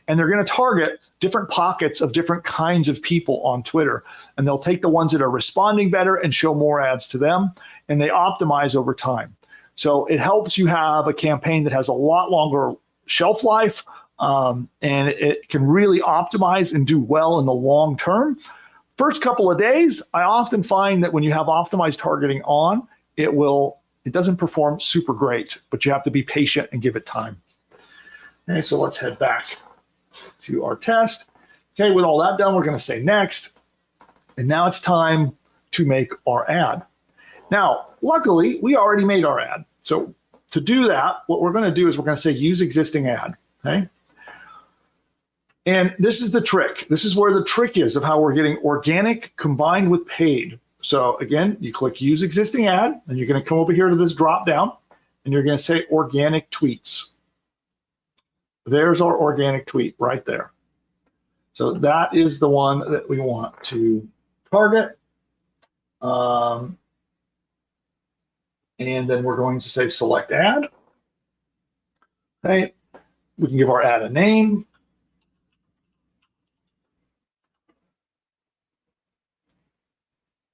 And they're going to target different pockets of different kinds of people on Twitter. And they'll take the ones that are responding better and show more ads to them. And they optimize over time. So it helps you have a campaign that has a lot longer shelf life. And it can really optimize and do well in the long term. First couple of days, I often find that when you have optimized targeting on, it doesn't perform super great, but you have to be patient and give it time. Okay, so let's head back to our test. Okay, with all that done, we're going to say next. And now it's time to make our ad. Now, luckily, we already made our ad. So to do that, what we're going to do is we're going to say use existing ad. Okay. And this is the trick. This is where the trick is of how we're getting organic combined with paid. So again, you click use existing ad, and you're going to come over here to this drop down, and you're going to say organic tweets. There's our organic tweet right there. So that is the one that we want to target. And then we're going to say select ad. Okay. We can give our ad a name.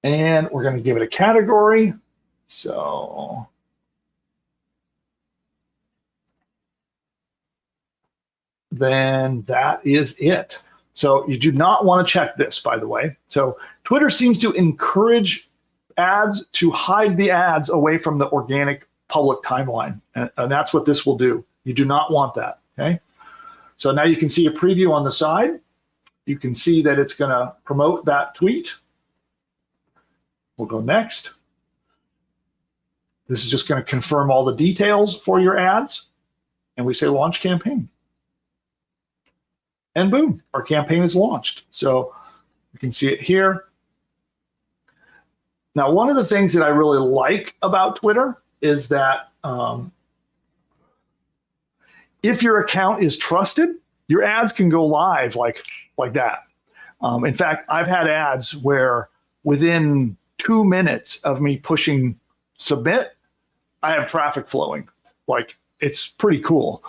And we're going to give it a category. So then that is it. So you do not want to check this, by the way. So Twitter seems to encourage ads to hide the ads away from the organic public timeline. And that's what this will do. You do not want that, okay? So now you can see a preview on the side. You can see that it's going to promote that tweet. We'll go next. This is just going to confirm all the details for your ads. And we say launch campaign. And boom, our campaign is launched. So you can see it here. Now, one of the things that I really like about Twitter is that if your account is trusted, your ads can go live like that. In fact, I've had ads where within 2 minutes of me pushing submit, I have traffic flowing. Like, it's pretty cool.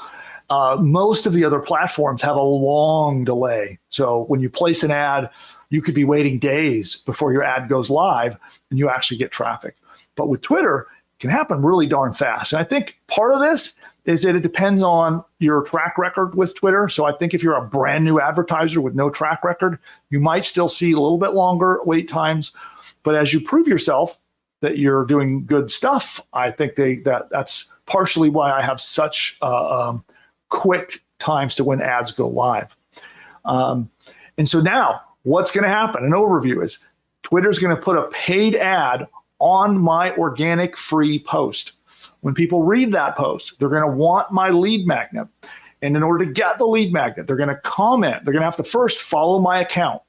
Most of the other platforms have a long delay. So when you place an ad, you could be waiting days before your ad goes live and you actually get traffic. But with Twitter, it can happen really darn fast. And I think part of this is that it depends on your track record with Twitter. So I think if you're a brand new advertiser with no track record, you might still see a little bit longer wait times. But as you prove yourself that you're doing good stuff, I think that's partially why I have such quick times to when ads go live. And so now what's going to happen? An overview is Twitter's going to put a paid ad on my organic free post. When people read that post, they're going to want my lead magnet. And in order to get the lead magnet, they're going to comment. They're going to have to first follow my account.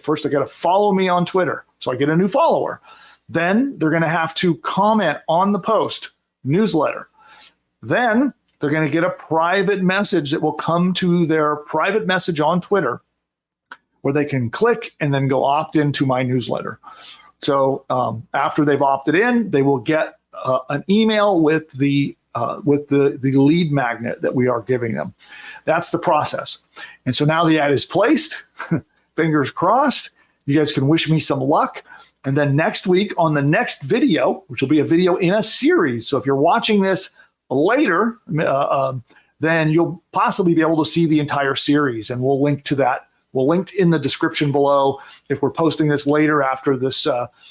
First, they got to follow me on Twitter. So I get a new follower. Then they're going to have to comment on the post, newsletter. Then they're going to get a private message that will come to their private message on Twitter where they can click and then go opt into my newsletter. So after they've opted in, they will get an email with the lead magnet that we are giving them. That's the process. And so now the ad is placed. Fingers crossed. You guys can wish me some luck. And then next week on the next video, which will be a video in a series. So if you're watching this later, then you'll possibly be able to see the entire series, and we'll link to that. We'll link in the description below. If we're posting this later after this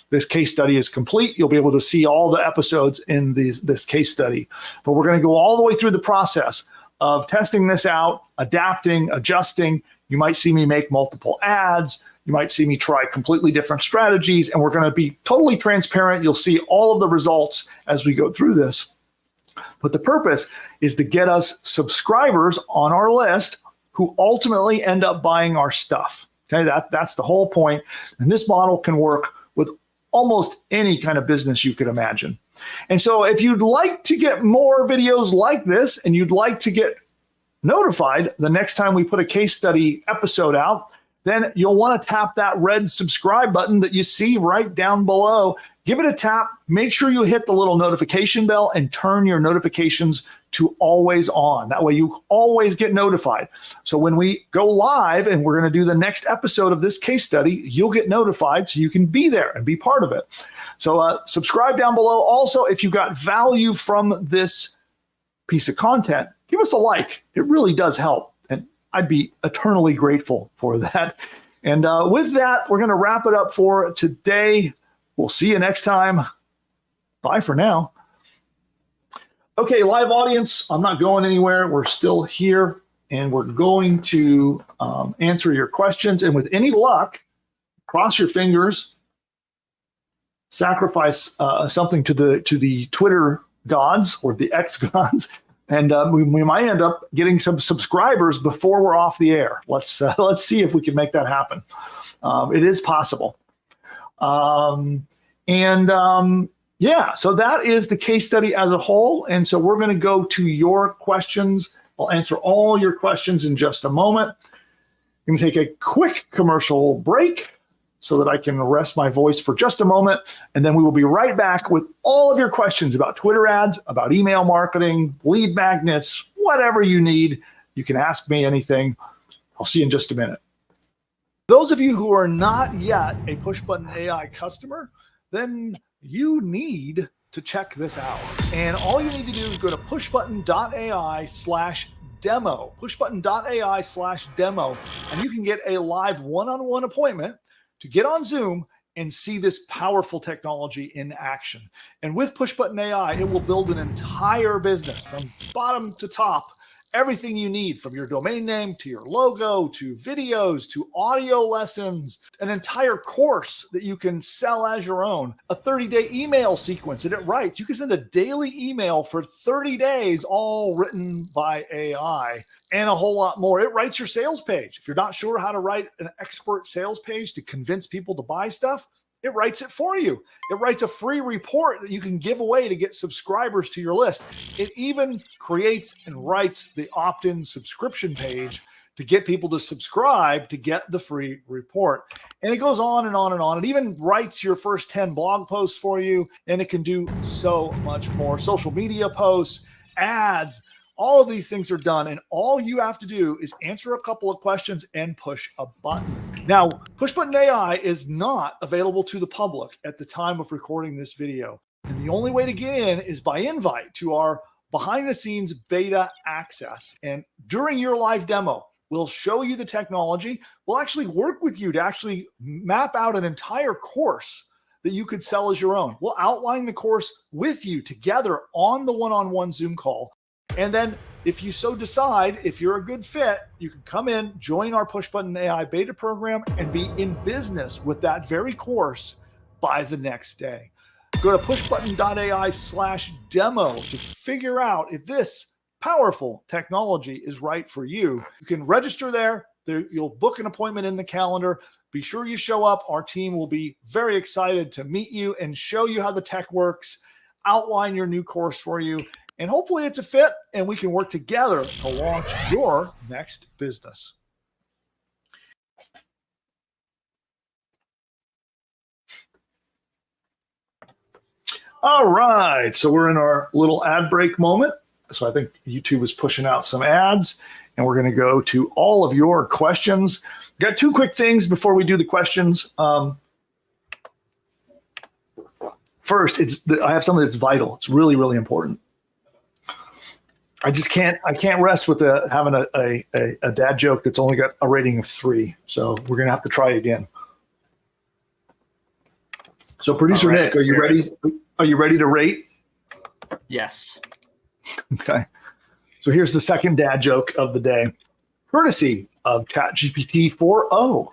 this case study is complete, you'll be able to see all the episodes in this case study. But we're going to go all the way through the process of testing this out, adapting, adjusting. You might see me make multiple ads. You might see me try completely different strategies, and we're going to be totally transparent. You'll see all of the results as we go through this. But the purpose is to get us subscribers on our list who ultimately end up buying our stuff. Okay, that's the whole point. And this model can work with almost any kind of business you could imagine. And so if you'd like to get more videos like this, and you'd like to get notified the next time we put a case study episode out, then you'll want to tap that red subscribe button that you see right down below. Give it a tap. Make sure you hit the little notification bell and turn your notifications to always on. That way you always get notified. So when we go live and we're going to do the next episode of this case study, you'll get notified so you can be there and be part of it. So subscribe down below. Also, if you got value from this piece of content, give us a like. It really does help. And I'd be eternally grateful for that. And with that, we're going to wrap it up for today. We'll see you next time. Bye for now. Okay, live audience, I'm not going anywhere. We're still here, and we're going to answer your questions. And with any luck, cross your fingers, sacrifice something to the Twitter gods or the X gods, and we might end up getting some subscribers before we're off the air. Let's see if we can make that happen. It is possible. Yeah, so that is the case study as a whole. And so we're going to go to your questions. I'll answer all your questions in just a moment. I'm going to take a quick commercial break so that I can rest my voice for just a moment. And then we will be right back with all of your questions about Twitter ads, about email marketing, lead magnets, whatever you need. You can ask me anything. I'll see you in just a minute. Those of you who are not yet a Push Button AI customer, then you need to check this out. And all you need to do is go to pushbutton.ai/demo, pushbutton.ai/demo, and you can get a live one-on-one appointment to get on Zoom and see this powerful technology in action. And with Push Button AI, it will build an entire business from bottom to top. Everything you need, from your domain name to your logo to videos to audio lessons, an entire course that you can sell as your own, a 30-day email sequence that it writes. You can send a daily email for 30 days, all written by AI, and a whole lot more. It writes your sales page. If you're not sure how to write an expert sales page to convince people to buy stuff, it writes it for you. It writes a free report that you can give away to get subscribers to your list. It even creates and writes the opt-in subscription page to get people to subscribe to get the free report. And it goes on and on and on. It even writes your first 10 blog posts for you, and it can do so much more. Social media posts, ads, all of these things are done, and all you have to do is answer a couple of questions and push a button. Now, Push Button AI is not available to the public at the time of recording this video. And the only way to get in is by invite to our behind-the-scenes beta access. And during your live demo, we'll show you the technology. We'll actually work with you to actually map out an entire course that you could sell as your own. We'll outline the course with you together on the one-on-one Zoom call. And then if you so decide, if you're a good fit, you can come in, join our Push Button AI beta program, and be in business with that very course by the next day. Go to pushbutton.ai/demo to figure out if this powerful technology is right for you. You can register there. You'll book an appointment in the calendar. Be sure you show up. Our team will be very excited to meet you and show you how the tech works, outline your new course for you, and hopefully it's a fit and we can work together to launch your next business. All right, so we're in our little ad break moment. So I think YouTube is pushing out some ads, and we're going to go to all of your questions. Got two quick things before we do the questions. First, I have something that's vital. It's really, really important. I just can't rest with having a dad joke that's only got a rating of 3. So we're gonna have to try again. So producer right. Nick, are you ready? Are you ready to rate? Yes. Okay. So here's the second dad joke of the day, courtesy of ChatGPT 4.0.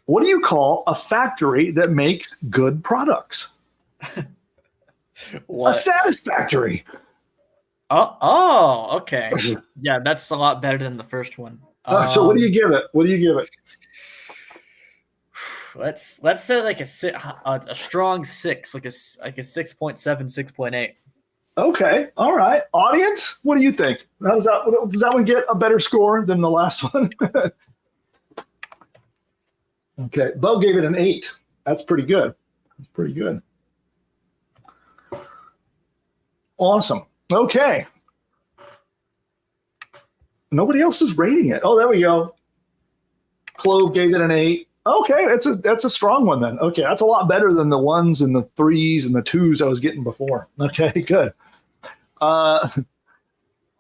What do you call a factory that makes good products? What? A satisfactory. Oh, okay. Yeah, that's a lot better than the first one. So what do you give it? What do you give it? Let's say like a strong 6, like a 6.7, 6.8. Okay. All right. Audience, what do you think? Does that one get a better score than the last one? Okay. Bo gave it an 8. That's pretty good. That's pretty good. Awesome. Okay. Nobody else is rating it. Oh, there we go. Clove gave it an 8. Okay, that's a strong one then. Okay, that's a lot better than the 1s and the 3s and the 2s I was getting before. Okay, good. All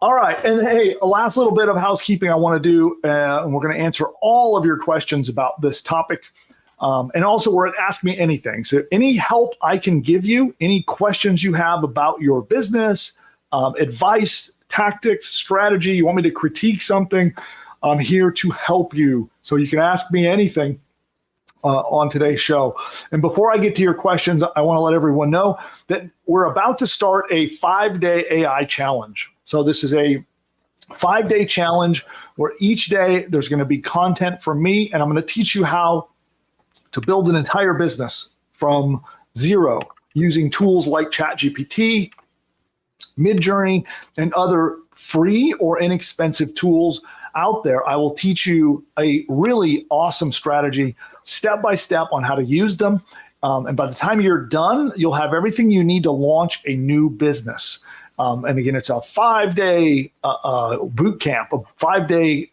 right, and hey, a last little bit of housekeeping I want to do, and we're going to answer all of your questions about this topic. And also, we're at Ask Me Anything. So any help I can give you, any questions you have about your business, advice, tactics, strategy, you want me to critique something, I'm here to help you. So you can ask me anything on today's show. And before I get to your questions, I want to let everyone know that we're about to start a 5-day AI challenge. So this is a 5-day challenge where each day there's going to be content from me, and I'm going to teach you how to build an entire business from zero using tools like ChatGPT, Midjourney, and other free or inexpensive tools out there. I will teach you a really awesome strategy, step by step, on how to use them. And by the time you're done, you'll have everything you need to launch a new business. And again, it's a 5-day boot camp, a 5-day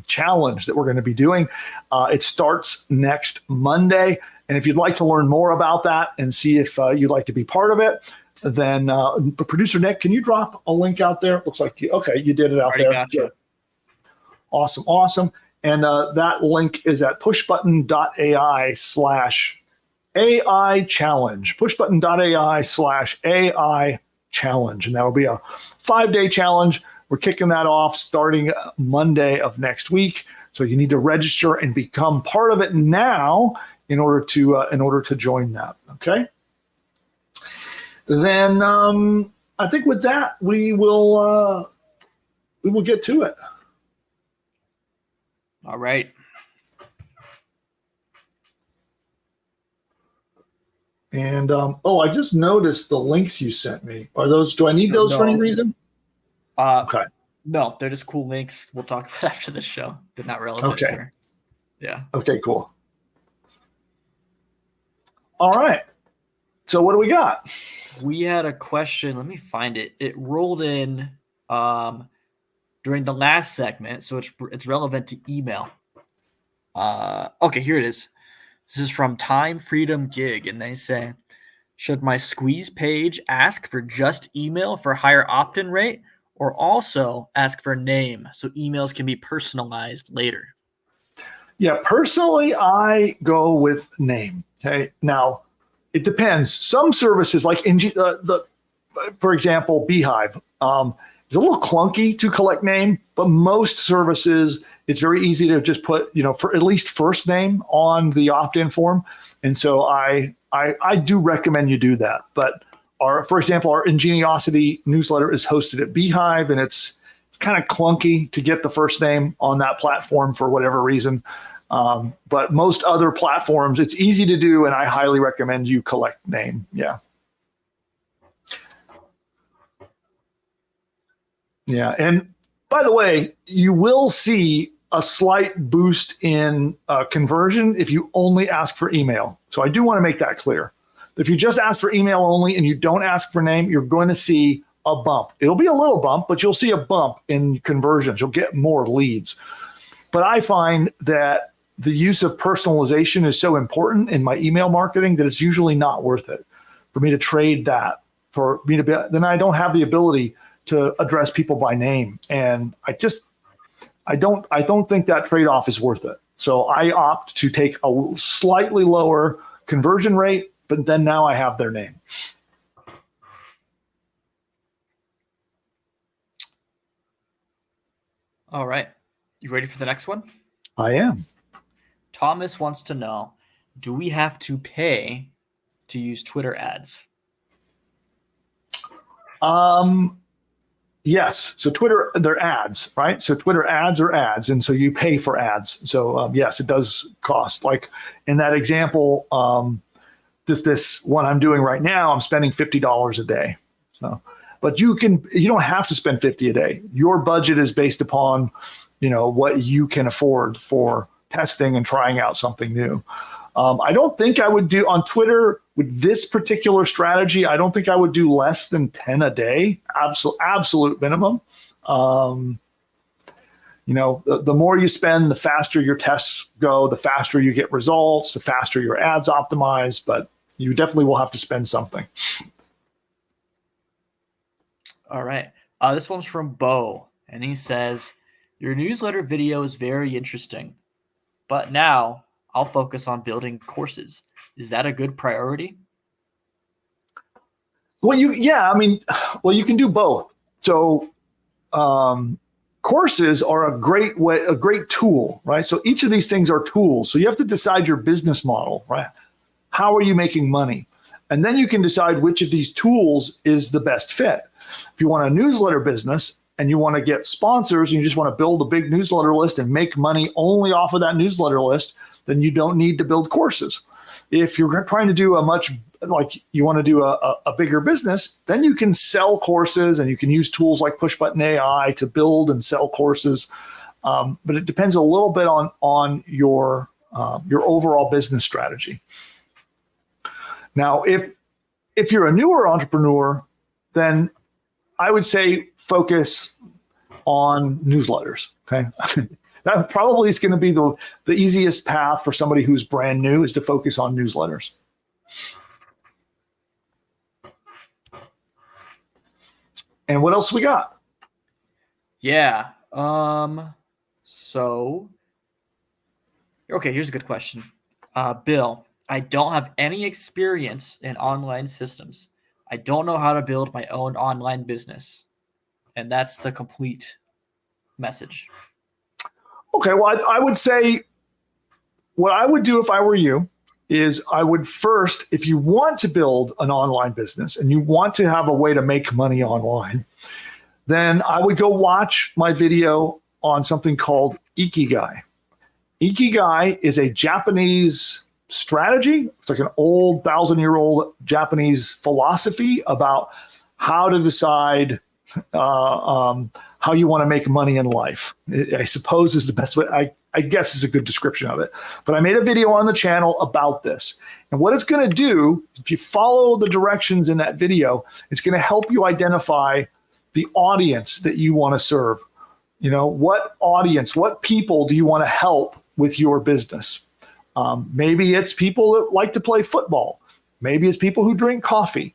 challenge that we're going to be doing. It starts next Monday. And if you'd like to learn more about that and see if you'd like to be part of it, then producer Nick, can you drop a link out there? Looks like you did it out there. Gotcha. Awesome, awesome. And that link is at pushbutton.ai/AI challenge. Pushbutton.ai/AI challenge. And that'll be a 5-day challenge. We're kicking that off starting Monday of next week. So you need to register and become part of it now in order to join that. Okay. Then I think with that we will get to it. All right. And I just noticed the links you sent me. Are those? Do I need those for any reason? Okay. No, they're just cool links. We'll talk about after the show. They're not relevant. Okay. Yeah. Okay. Cool. All right. So what do we got? We had a question. Let me find it. It rolled in during the last segment, so it's relevant to email. Okay, here it is. This is from Time Freedom Gig, and they say, should my squeeze page ask for just email for higher opt-in rate, or also ask for name so emails can be personalized later? Yeah, personally, I go with name. Okay, now it depends. Some services like for example, Beehive, it's a little clunky to collect name, but most services, it's very easy to just put, for at least first name on the opt-in form. And so I do recommend you do that. But for example, our Ingeniosity newsletter is hosted at Beehive, and it's kind of clunky to get the first name on that platform for whatever reason. But most other platforms, it's easy to do, and I highly recommend you collect name. Yeah. Yeah. And by the way, you will see a slight boost in conversion if you only ask for email. So I do want to make that clear. If you just ask for email only and you don't ask for name, you're going to see a bump. It'll be a little bump, but you'll see a bump in conversions. You'll get more leads. But I find that the use of personalization is so important in my email marketing that it's usually not worth it for me to trade that for me to be, then I don't have the ability to address people by name. And I don't think that trade-off is worth it. So I opt to take a slightly lower conversion rate, but then now I have their name. All right. You ready for the next one? I am. Thomas wants to know, do we have to pay to use Twitter ads? Yes. So Twitter, they're ads, right? So Twitter ads are ads. And so you pay for ads. So yes, it does cost. Like in that example, this one I'm doing right now, I'm spending $50 a day. So, but you don't have to spend 50 a day. Your budget is based upon, what you can afford for testing and trying out something new. I don't think I would do on Twitter with this particular strategy. I don't think I would do less than 10 a day. Absolute minimum. The more you spend, the faster your tests go, the faster you get results, the faster your ads optimize, but you definitely will have to spend something. All right. This one's from Bo, and he says, your newsletter video is very interesting, but now I'll focus on building courses. Is that a good priority? Well, you can do both. So courses are a great tool, right? So each of these things are tools. So you have to decide your business model, right? How are you making money? And then you can decide which of these tools is the best fit. If you want a newsletter business and you want to get sponsors and you just want to build a big newsletter list and make money only off of that newsletter list, then you don't need to build courses. If you're trying to do you want to do a bigger business, then you can sell courses and you can use tools like Push Button AI to build and sell courses. But it depends a little bit on your overall business strategy. Now, if you're a newer entrepreneur, then I would say focus on newsletters. Okay. That probably is going to be the easiest path for somebody who's brand new, is to focus on newsletters. And what else we got? Yeah. So, okay, here's a good question. Bill, I don't have any experience in online systems. I don't know how to build my own online business. And that's the complete message. Okay, well, I would say what I would do if I were you is I would first, if you want to build an online business and you want to have a way to make money online, then I would go watch my video on something called Ikigai. Ikigai is a Japanese strategy. It's like an old 1,000-year-old Japanese philosophy about how to decide how you want to make money in life. I suppose is the best way. I guess is a good description of it. But I made a video on the channel about this. And what it's going to do, if you follow the directions in that video, it's going to help you identify the audience that you want to serve. What audience, what people do you want to help with your business? Maybe it's people that like to play football. Maybe it's people who drink coffee.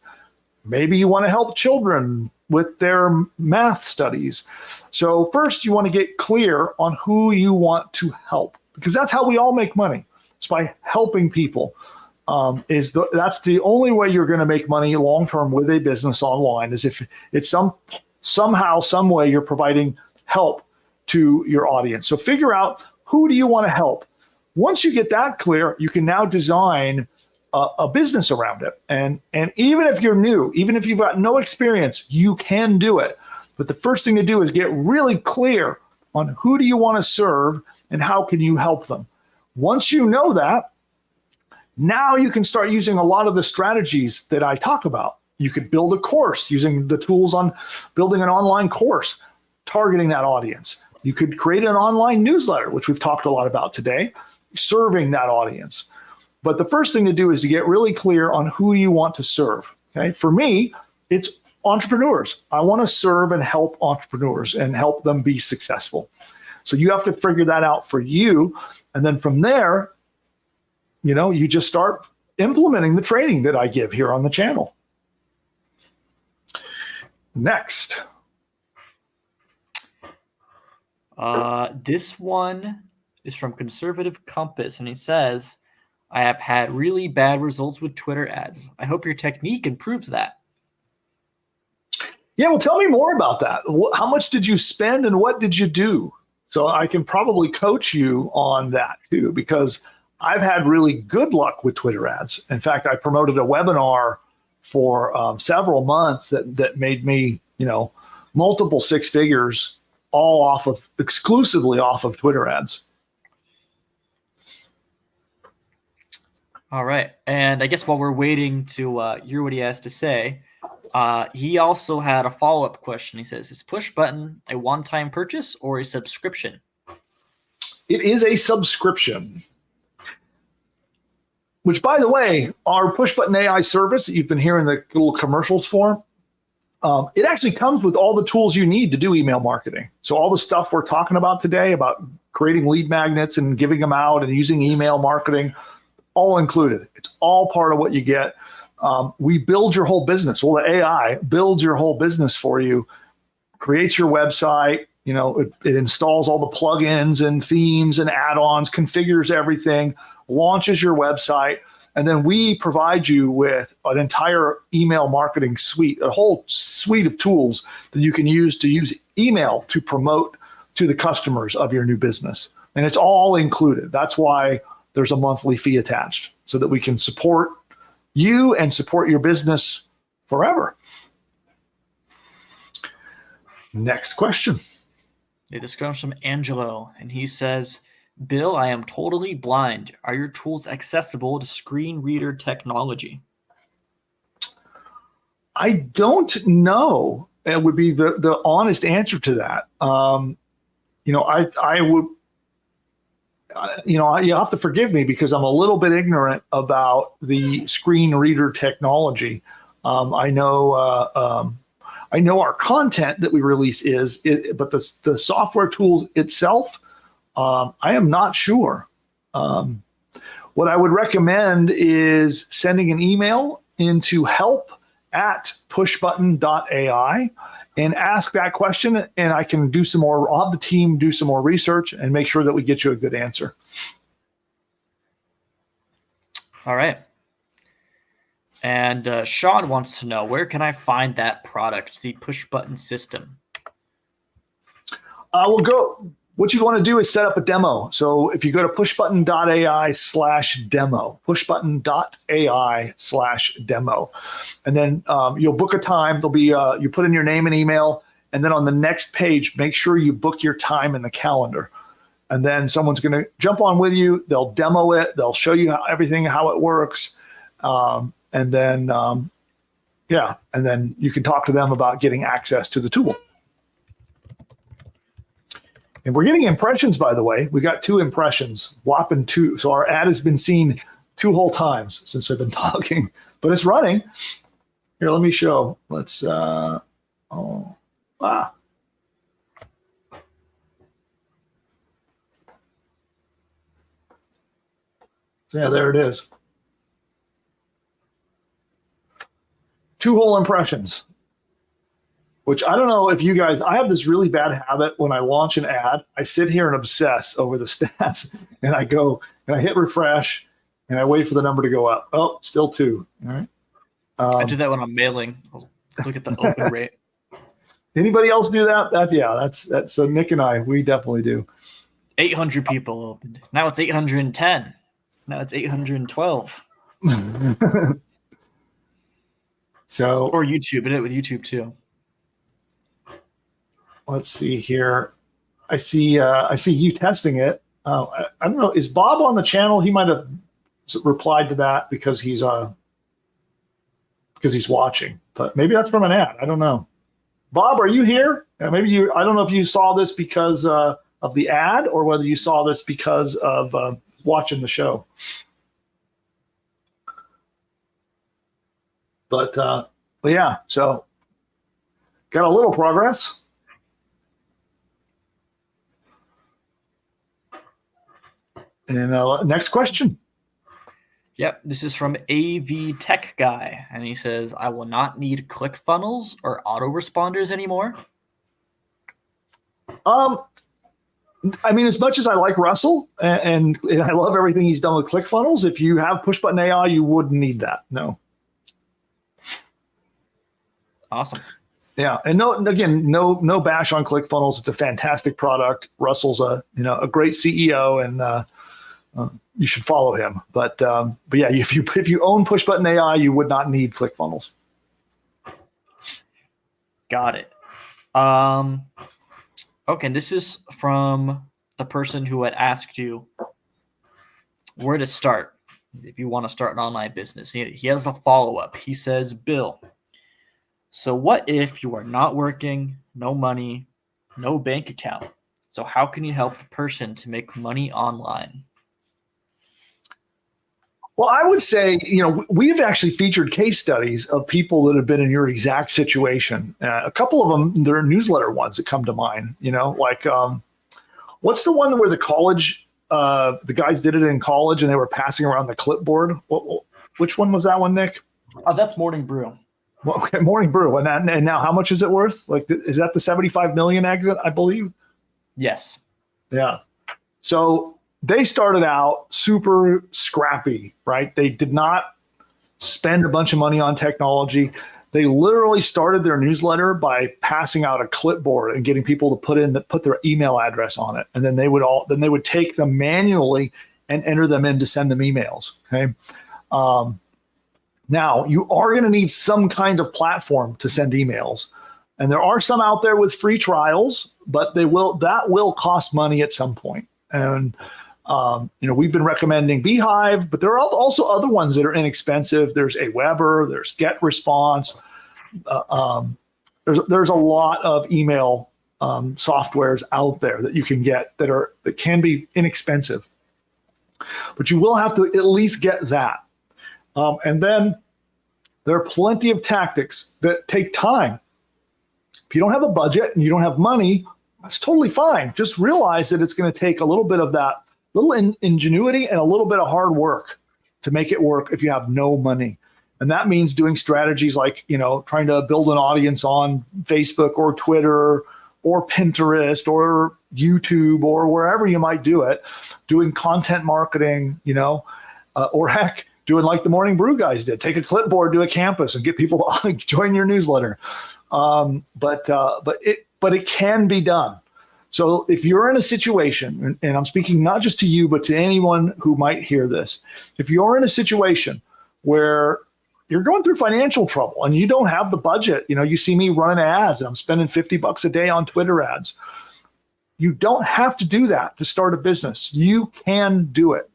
Maybe you want to help children with their math studies. So first, you want to get clear on who you want to help, because that's how we all make money. It's by helping people. That's the only way you're going to make money long-term with a business online, is if it's somehow, some way you're providing help to your audience. So figure out, who do you want to help? Once you get that clear, you can now design a business around it. And even if you're new, even if you've got no experience, you can do it. But the first thing to do is get really clear on who do you want to serve and how can you help them. Once you know that, now you can start using a lot of the strategies that I talk about. You could build a course using the tools on building an online course, targeting that audience. You could create an online newsletter, which we've talked a lot about today, serving that audience. But the first thing to do is to get really clear on who you want to serve. Okay? For me, it's entrepreneurs. I want to serve and help entrepreneurs and help them be successful. So you have to figure that out for you. And then from there, you just start implementing the training that I give here on the channel. Next. This one is from Conservative Compass, and he says, I have had really bad results with Twitter ads. I hope your technique improves that. Yeah, well, tell me more about that. How much did you spend and what did you do? So I can probably coach you on that too, because I've had really good luck with Twitter ads. In fact, I promoted a webinar for several months that made me, multiple six figures, all exclusively off of Twitter ads. All right. And I guess while we're waiting to hear what he has to say, he also had a follow-up question. He says, is push button a one-time purchase or a subscription? It is a subscription. Which, by the way, our push button AI service that you've been hearing the little commercials for, it actually comes with all the tools you need to do email marketing. So all the stuff we're talking about today about creating lead magnets and giving them out and using email marketing, all included. It's all part of what you get. We build your whole business. Well, the AI builds your whole business for you, creates your website. It installs all the plugins and themes and add-ons, configures everything, launches your website, and then we provide you with an entire email marketing suite, a whole suite of tools that you can use email to promote to the customers of your new business. And it's all included. That's why there's a monthly fee attached, so that we can support you and support your business forever. Next question. This comes from Angelo, and he says, Bill, I am totally blind. Are your tools accessible to screen reader technology? I don't know. It would be the honest answer to that. I would, you have to forgive me because I'm a little bit ignorant about the screen reader technology. I know our content that we release but the software tools itself, I am not sure. What I would recommend is sending an email into help@pushbutton.ai and ask that question, and I can do some more. I'll have the team do some more research and make sure that we get you a good answer. All right. And Sean wants to know, where can I find that product, the push button system? We'll go. What you want to do is set up a demo. So if you go to pushbutton.ai/demo, pushbutton.ai/demo, and then you'll book a time. There'll be you put in your name and email, and then on the next page, make sure you book your time in the calendar. And then someone's going to jump on with you. They'll demo it. They'll show you how it works. And then you can talk to them about getting access to the tool. And we're getting impressions, by the way. We got 2 impressions, whopping 2. So our ad has been seen 2 whole times since we've been talking, but it's running. Here, let me show. Let's, Yeah, there it is. 2 whole impressions. Which I don't know if you guys, I have this really bad habit when I launch an ad, I sit here and obsess over the stats, and I go and I hit refresh and I wait for the number to go up. Oh, still 2. All right. I do that when I'm mailing. I'll look at the open rate. Anybody else do that? That's so Nick and I, we definitely do. 800 people opened. Now it's 810. Now it's 812. So, or YouTube. I did it with YouTube too. Let's see here. I see you testing it. I don't know. Is Bob on the channel? He might have replied to that because he's watching. But maybe that's from an ad. I don't know. Bob, are you here? Maybe you. I don't know if you saw this because of the ad or whether you saw this because of watching the show. But yeah. So got a little progress. And next question. Yep, this is from AV Tech Guy, and he says, I will not need ClickFunnels or autoresponders anymore. I mean, as much as I like Russell and I love everything he's done with ClickFunnels, if you have push button AI, you wouldn't need that. No. Awesome. Yeah, and no bash on ClickFunnels. It's a fantastic product. Russell's a great CEO, and you should follow him. But yeah, if you own push button AI, you would not need ClickFunnels. Got it. Okay, this is from the person who had asked you where to start if you want to start an online business. He has a follow-up. He says, Bill, so what if you are not working, no money, no bank account? So how can you help the person to make money online? Well, I would say, we've actually featured case studies of people that have been in your exact situation. A couple of them, they're newsletter ones that come to mind, like what's the one where the guys did it in college and they were passing around the clipboard? Which one was that one, Nick? Oh, that's Morning Brew. Well, okay, Morning Brew. And now how much is it worth? Like, is that the 75 million exit, I believe? Yes. Yeah. So they started out super scrappy, right? They did not spend a bunch of money on technology. They literally started their newsletter by passing out a clipboard and getting people to put their email address on it. And then they would take them manually and enter them in to send them emails. Okay. Now you are going to need some kind of platform to send emails. And there are some out there with free trials, but that will cost money at some point. And we've been recommending Beehive, but there are also other ones that are inexpensive. There's Aweber, there's GetResponse. There's a lot of email softwares out there that you can get that can be inexpensive, but you will have to at least get that. And then there are plenty of tactics that take time. If you don't have a budget and you don't have money, that's totally fine. Just realize that it's going to take a little bit of that little ingenuity and a little bit of hard work to make it work if you have no money. And that means doing strategies like, trying to build an audience on Facebook or Twitter or Pinterest or YouTube or wherever you might do it, doing content marketing, or heck, doing like the Morning Brew guys did. Take a clipboard to a campus and get people to join your newsletter. But it can be done. So if you're in a situation, and I'm speaking not just to you, but to anyone who might hear this, if you're in a situation where you're going through financial trouble and you don't have the budget, you see me running ads and I'm spending $50 a day on Twitter ads. You don't have to do that to start a business. You can do it.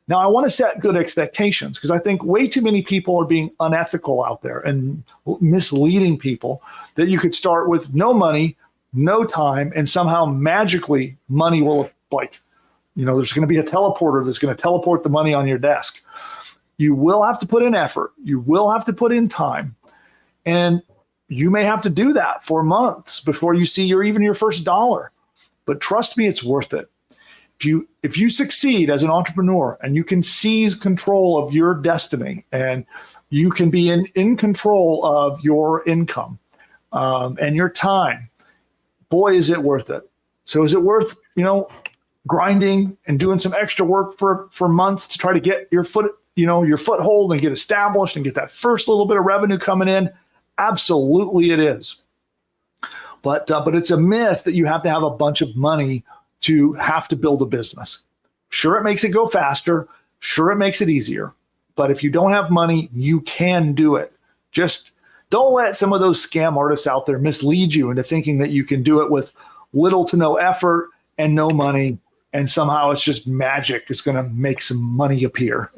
Now, I want to set good expectations because I think way too many people are being unethical out there and misleading people that you could start with no money, no time, and somehow magically money will, there's going to be a teleporter that's going to teleport the money on your desk. You will have to put in effort. You will have to put in time. And you may have to do that for months before you see even your first dollar. But trust me, it's worth it. If you succeed as an entrepreneur and you can seize control of your destiny and you can be in control of your income and your time, boy, is it worth it. So is it worth, grinding and doing some extra work for months to try to get your foothold and get established and get that first little bit of revenue coming in? Absolutely it is. But it's a myth that you have to have a bunch of money to have to build a business. Sure, it makes it go faster. Sure, it makes it easier. But if you don't have money, you can do it. Just don't let some of those scam artists out there mislead you into thinking that you can do it with little to no effort and no money, and somehow it's just magic. It's going to make some money appear.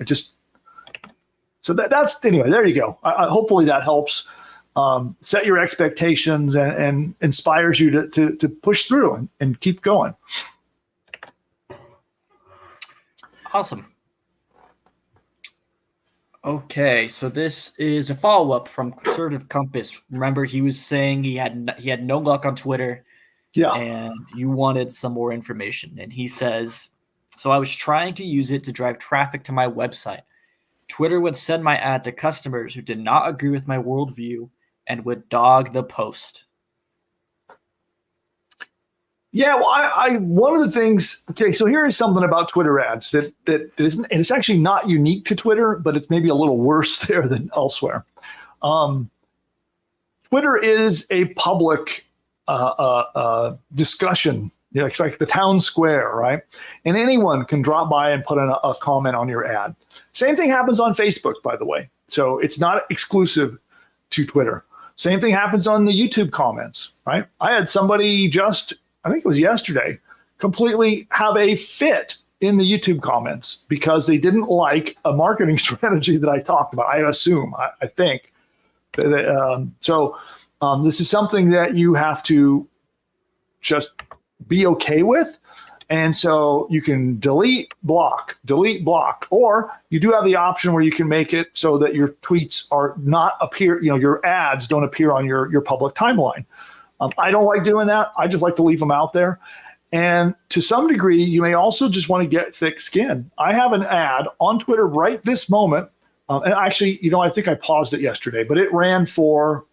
So that's anyway. There you go. Hopefully that helps set your expectations and inspires you to push through and keep going. Awesome. Okay, so this is a follow-up from Conservative Compass. Remember, he was saying he had no luck on Twitter. Yeah. And you wanted some more information. And he says, so I was trying to use it to drive traffic to my website, Twitter would send my ad to customers who did not agree with my worldview and would dog the post. Yeah, well, I one of the things. Okay, so here is something about Twitter ads that isn't, and it's actually not unique to Twitter, but it's maybe a little worse there than elsewhere. Twitter is a public discussion. You know, it's like the town square, right? And anyone can drop by and put in a comment on your ad. Same thing happens on Facebook, by the way. So it's not exclusive to Twitter. Same thing happens on the YouTube comments, right? I had somebody just, I think it was yesterday, completely have a fit in the YouTube comments because they didn't like a marketing strategy that I talked about. I assume, I think. So this is something that you have to just be okay with. And so you can delete, block, or you do have the option where you can make it so that your tweets are not appear, you know, your ads don't appear on your public timeline. I don't like doing that. I just like to leave them out there. And to some degree, you may also just want to get thick skin. I have an ad on Twitter right this moment. And actually, you know, I think I paused it yesterday, but it ran for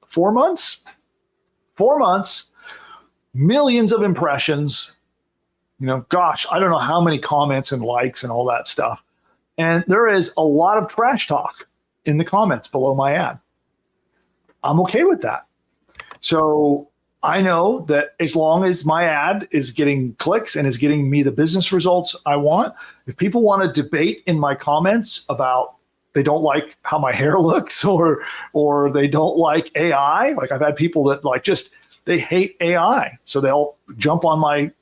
4 months. 4 months, millions of impressions. You know, gosh, I don't know how many comments and likes and all that stuff. And there is a lot of trash talk in the comments below my ad. I'm okay with that. So I know that as long as my ad is getting clicks and is getting me the business results I want, if people want to debate in my comments about they don't like how my hair looks or they don't like AI, like I've had people that like just they hate AI, so they'll jump on my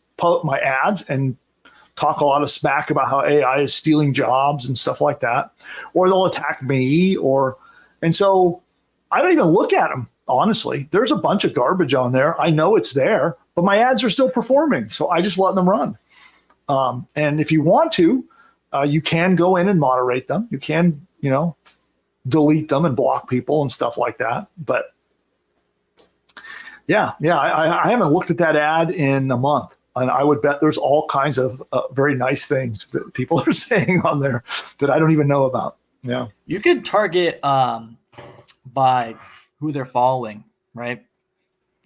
ads and talk a lot of smack about how AI is stealing jobs and stuff like that, or they'll attack me, and so I don't even look at them. Honestly, there's a bunch of garbage on there. I know it's there, but my ads are still performing, so I just let them run. And if you want to, you can go in and moderate them. You can, you know, delete them and block people and stuff like that. But yeah, I haven't looked at that ad in a month. And I would bet there's all kinds of very nice things that people are saying on there that I don't even know about. Yeah. You could target by who they're following, right?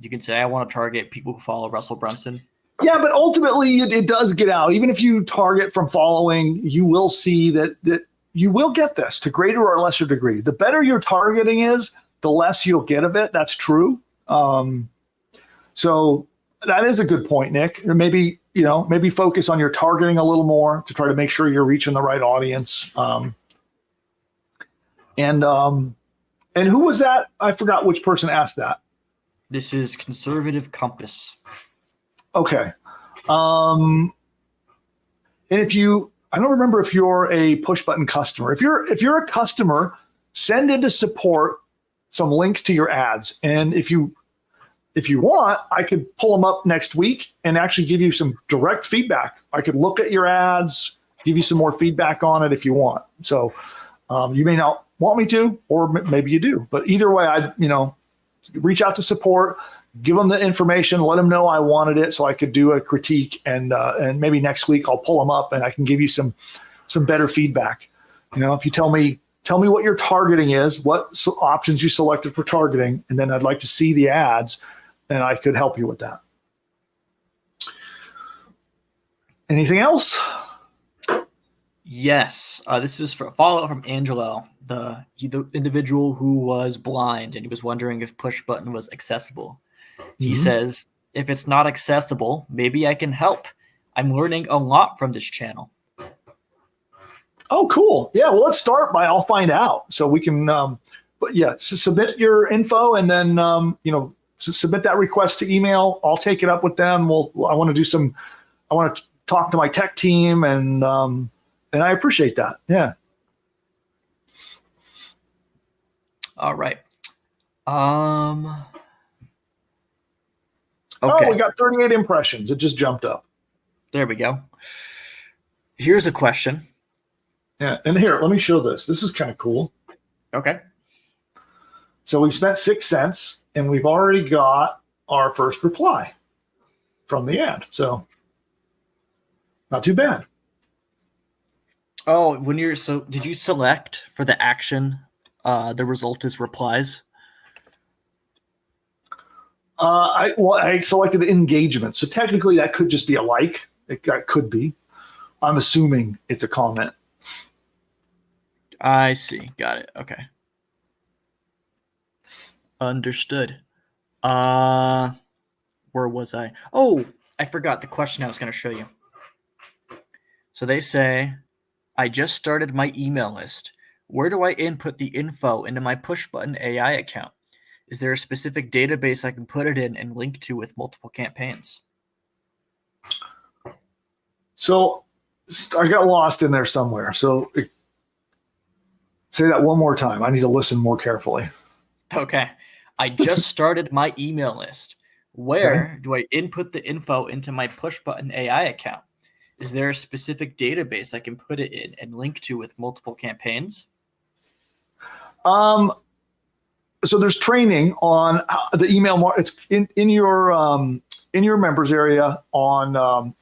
You can say, I want to target people who follow Russell Brunson. Yeah, but ultimately it does get out. Even if you target from following, you will see that you will get this to greater or lesser degree. The better your targeting is, the less you'll get of it. That's true. So that is a good point, Nick. And maybe focus on your targeting a little more to try to make sure you're reaching the right audience. And who was that? I forgot which person asked that. This is Conservative Compass. Okay. And I don't remember if you're a push button customer. If you're a customer, send into support some links to your ads. And if you want, I could pull them up next week and actually give you some direct feedback. I could look at your ads, give you some more feedback on it if you want. So you may not want me to, or maybe you do. But either way, I'd reach out to support, give them the information, let them know I wanted it so I could do a critique, and maybe next week I'll pull them up and I can give you some better feedback. You know, if you tell me what your targeting is, what options you selected for targeting, and then I'd like to see the ads, and I could help you with that. Anything else? Yes. This is for a follow-up from Angelo, the individual who was blind, and he was wondering if push button was accessible. He says, if it's not accessible, maybe I can help. I'm learning a lot from this channel. Oh, cool. Yeah, well, let's start by I'll find out. So we can, submit your info and then, submit that request to email. I'll take it up with them. I want to talk to my tech team and I appreciate that. Yeah. All right. Okay. Oh, we got 38 impressions. It just jumped up. There we go. Here's a question. Yeah, and here, let me show this. This is kind of cool. Okay. So we've spent 6 cents, and we've already got our first reply from the ad. So not too bad. Oh, did you select for the action? The result is replies. I selected engagement, so technically that could just be a like. That could be. I'm assuming it's a comment. I see. Got it. Okay. Understood. Where was I? Oh, I forgot the question I was going to show you. So they say, I just started my email list. Where do I input the info into my push button AI account? Is there a specific database I can put it in and link to with multiple campaigns? So I got lost in there somewhere. So say that one more time. I need to listen more carefully. Okay. I just started my email list. Where do I input the info into my push button AI account? Is there a specific database I can put it in and link to with multiple campaigns? So there's training on the email. It's in your members area on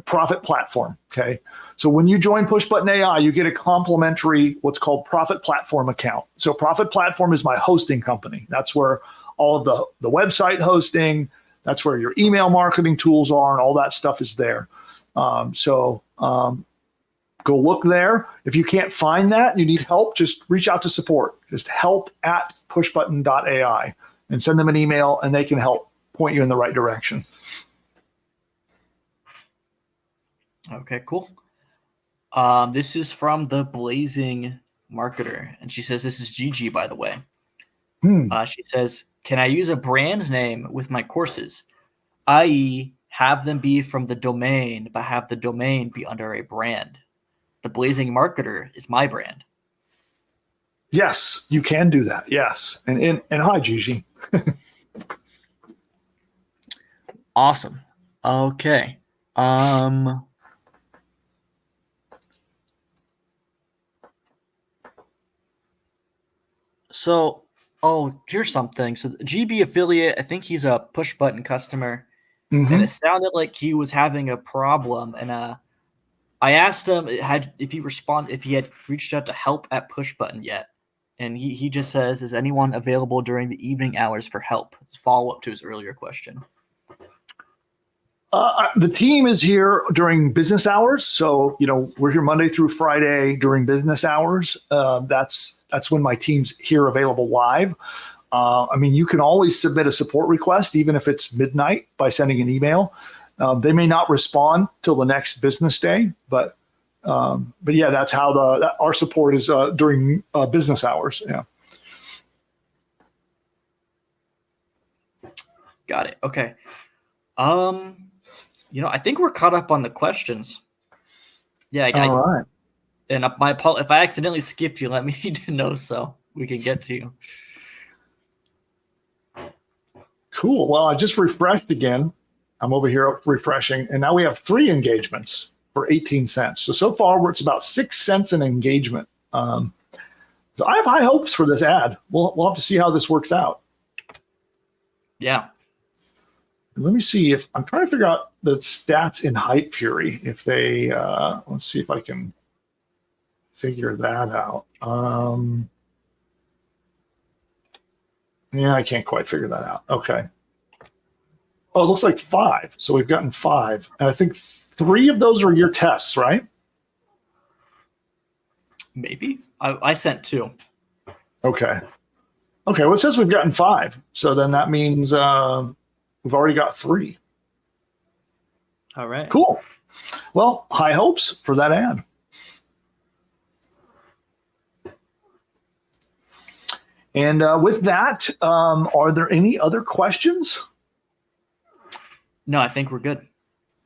Profit Platform. Okay. So when you join Push Button AI, you get a complimentary what's called Profit Platform account. So Profit Platform is my hosting company. That's where all of the website hosting, that's where your email marketing tools are, and all that stuff is there. Go look there. If you can't find that and you need help, just reach out to support. Just help@pushbutton.ai and send them an email, and they can help point you in the right direction. Okay, cool. This is from the Blazing Marketer, and she says, this is Gigi, by the way. She says, can I use a brand name with my courses, i.e. have them be from the domain, but have the domain be under a brand? The Blazing Marketer is my brand. Yes, you can do that. Yes. And hi, Gigi. Awesome. Okay. So, here's something. So the GB affiliate, I think he's a push button customer, and it sounded like he was having a problem. And I asked him if he had reached out to help at Push Button yet, and he just says, "Is anyone available during the evening hours for help?" It's follow up to his earlier question. The team is here during business hours, so we're here Monday through Friday during business hours. That's when my team's here available live. You can always submit a support request, even if it's midnight, by sending an email. They may not respond till the next business day, but yeah, that's how our support is during business hours. Yeah. Got it. Okay. I think we're caught up on the questions. Yeah. All right. And if I accidentally skipped you, let me know so we can get to you. Cool. Well, I just refreshed again. I'm over here refreshing, and now we have 3 engagements for 18 cents. So far, it's about 6 cents an engagement. So I have high hopes for this ad. We'll have to see how this works out. Yeah. Let me see if I'm trying to figure out the stats in Hype Fury. If they, let's see if I can figure that out. Yeah, I can't quite figure that out. Okay. Oh, it looks like 5. So we've gotten 5. And I think 3 of those are your tests, right? Maybe. I sent 2. Okay. Well, it says we've gotten 5. So then that means we've already got 3. All right. Cool. Well, high hopes for that ad. And with that, are there any other questions? No, I think we're good.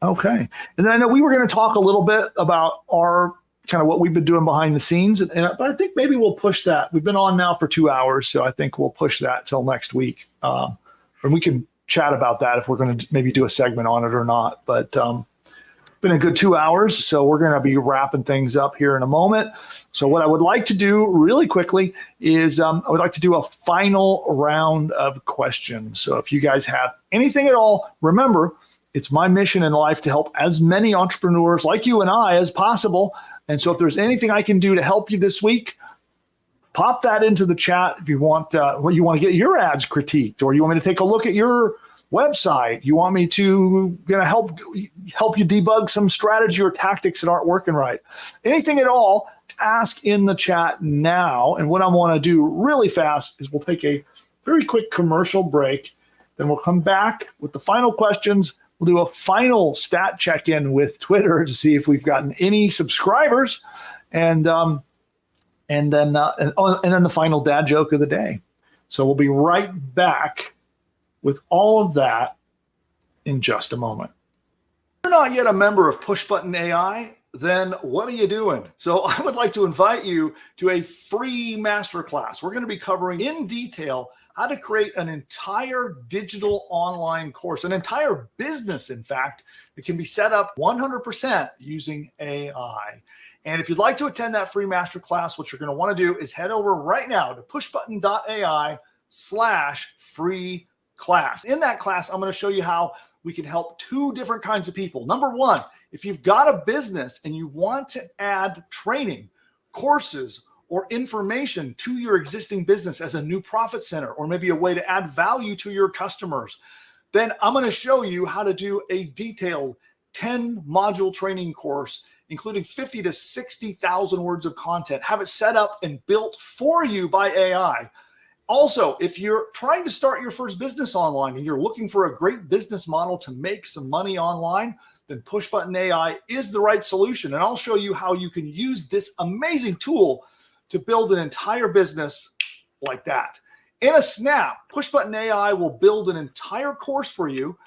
Okay. And then I know we were going to talk a little bit about our kind of what we've been doing behind the scenes. But I think maybe we'll push that. We've been on now for 2 hours, so I think we'll push that till next week. And we can chat about that if we're going to maybe do a segment on it or not. But been a good 2 hours, so we're going to be wrapping things up here in a moment. So what I would like to do really quickly is I would like to do a final round of questions. So if you guys have anything at all, remember, it's my mission in life to help as many entrepreneurs like you and I as possible. And so if there's anything I can do to help you this week, pop that into the chat if you want. You want to get your ads critiqued, or you want me to take a look at your website. You want me to help you debug some strategy or tactics that aren't working right. Anything at all, ask in the chat now. And what I want to do really fast is we'll take a very quick commercial break. Then we'll come back with the final questions. We'll do a final stat check-in with Twitter to see if we've gotten any subscribers, and then the final dad joke of the day. So we'll be right back with all of that in just a moment. If you're not yet a member of Push Button AI, then what are you doing? So I would like to invite you to a free masterclass. We're going to be covering in detail how to create an entire digital online course, an entire business, in fact, that can be set up 100% using AI. And if you'd like to attend that free masterclass, what you're going to want to do is head over right now to pushbutton.ai/free class. In that class, I'm going to show you how we can help two different kinds of people. Number one, if you've got a business and you want to add training, courses, or information to your existing business as a new profit center, or maybe a way to add value to your customers, then I'm going to show you how to do a detailed 10-module training course, including 50 to 60,000 words of content, have it set up and built for you by AI. Also, if you're trying to start your first business online and you're looking for a great business model to make some money online, then Push Button AI is the right solution. And I'll show you how you can use this amazing tool to build an entire business like that. In a snap, Push Button AI will build an entire course for you,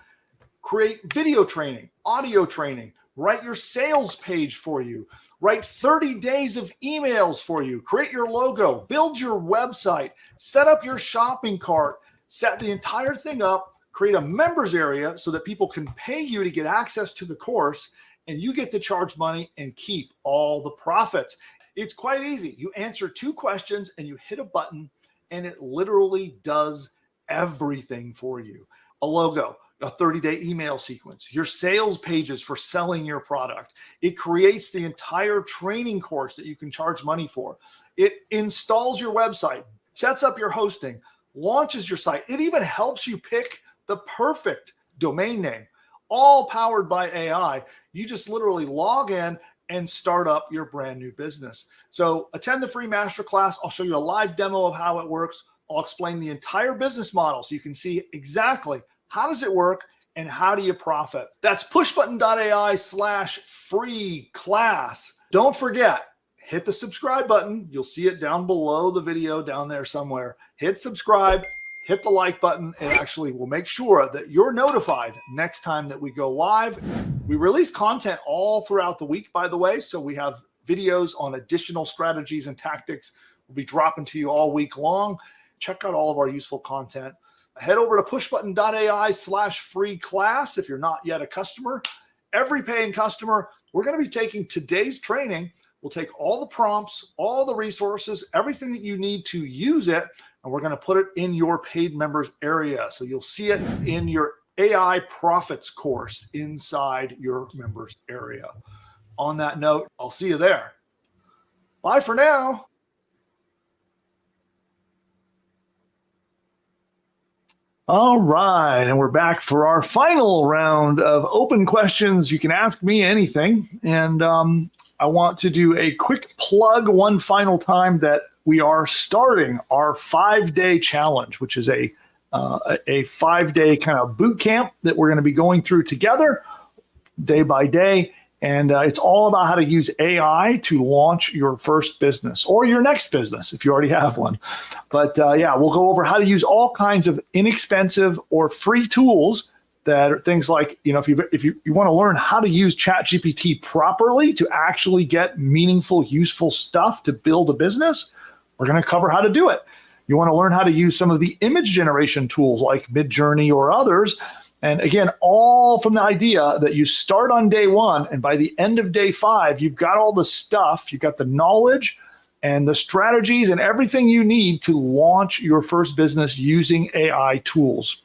create video training, audio training, write your sales page for you, write 30 days of emails for you, create your logo, build your website, set up your shopping cart, set the entire thing up, create a members area so that people can pay you to get access to the course, and you get to charge money and keep all the profits. It's quite easy. You answer 2 questions and you hit a button, and it literally does everything for you. A logo, a 30-day email sequence, your sales pages for selling your product. It creates the entire training course that you can charge money for. It installs your website, sets up your hosting, launches your site. It even helps you pick the perfect domain name, all powered by AI. You just literally log in and start up your brand new business. So attend the free masterclass. I'll show you a live demo of how it works. I'll explain the entire business model so you can see exactly how does it work and how do you profit. That's pushbutton.ai/free class. Don't forget, hit the subscribe button. You'll see it down below the video down there somewhere. Hit subscribe, hit the like button, and actually we'll make sure that you're notified next time that we go live. We release content all throughout the week, by the way, so we have videos on additional strategies and tactics we'll be dropping to you all week long. Check out all of our useful content. Head over to pushbutton.ai/free class if you're not yet a customer. Every paying customer, we're going to be taking today's training. We'll take all the prompts, all the resources, everything that you need to use it, and we're going to put it in your paid members area. So you'll see it in your AI profits course inside your members area. On that note, I'll see you there. Bye for now. All right, and we're back for our final round of open questions. You can ask me anything, and I want to do a quick plug one final time that we are starting our 5-day challenge, which is a 5-day kind of boot camp that we're going to be going through together day by day. And it's all about how to use AI to launch your first business or your next business if you already have one. But yeah, we'll go over how to use all kinds of inexpensive or free tools that are things like, if you want to learn how to use ChatGPT properly to actually get meaningful, useful stuff to build a business, we're going to cover how to do it. You want to learn how to use some of the image generation tools like Midjourney or others. And again, all from the idea that you start on day 1, and by the end of day 5, you've got all the stuff, you've got the knowledge and the strategies and everything you need to launch your first business using AI tools.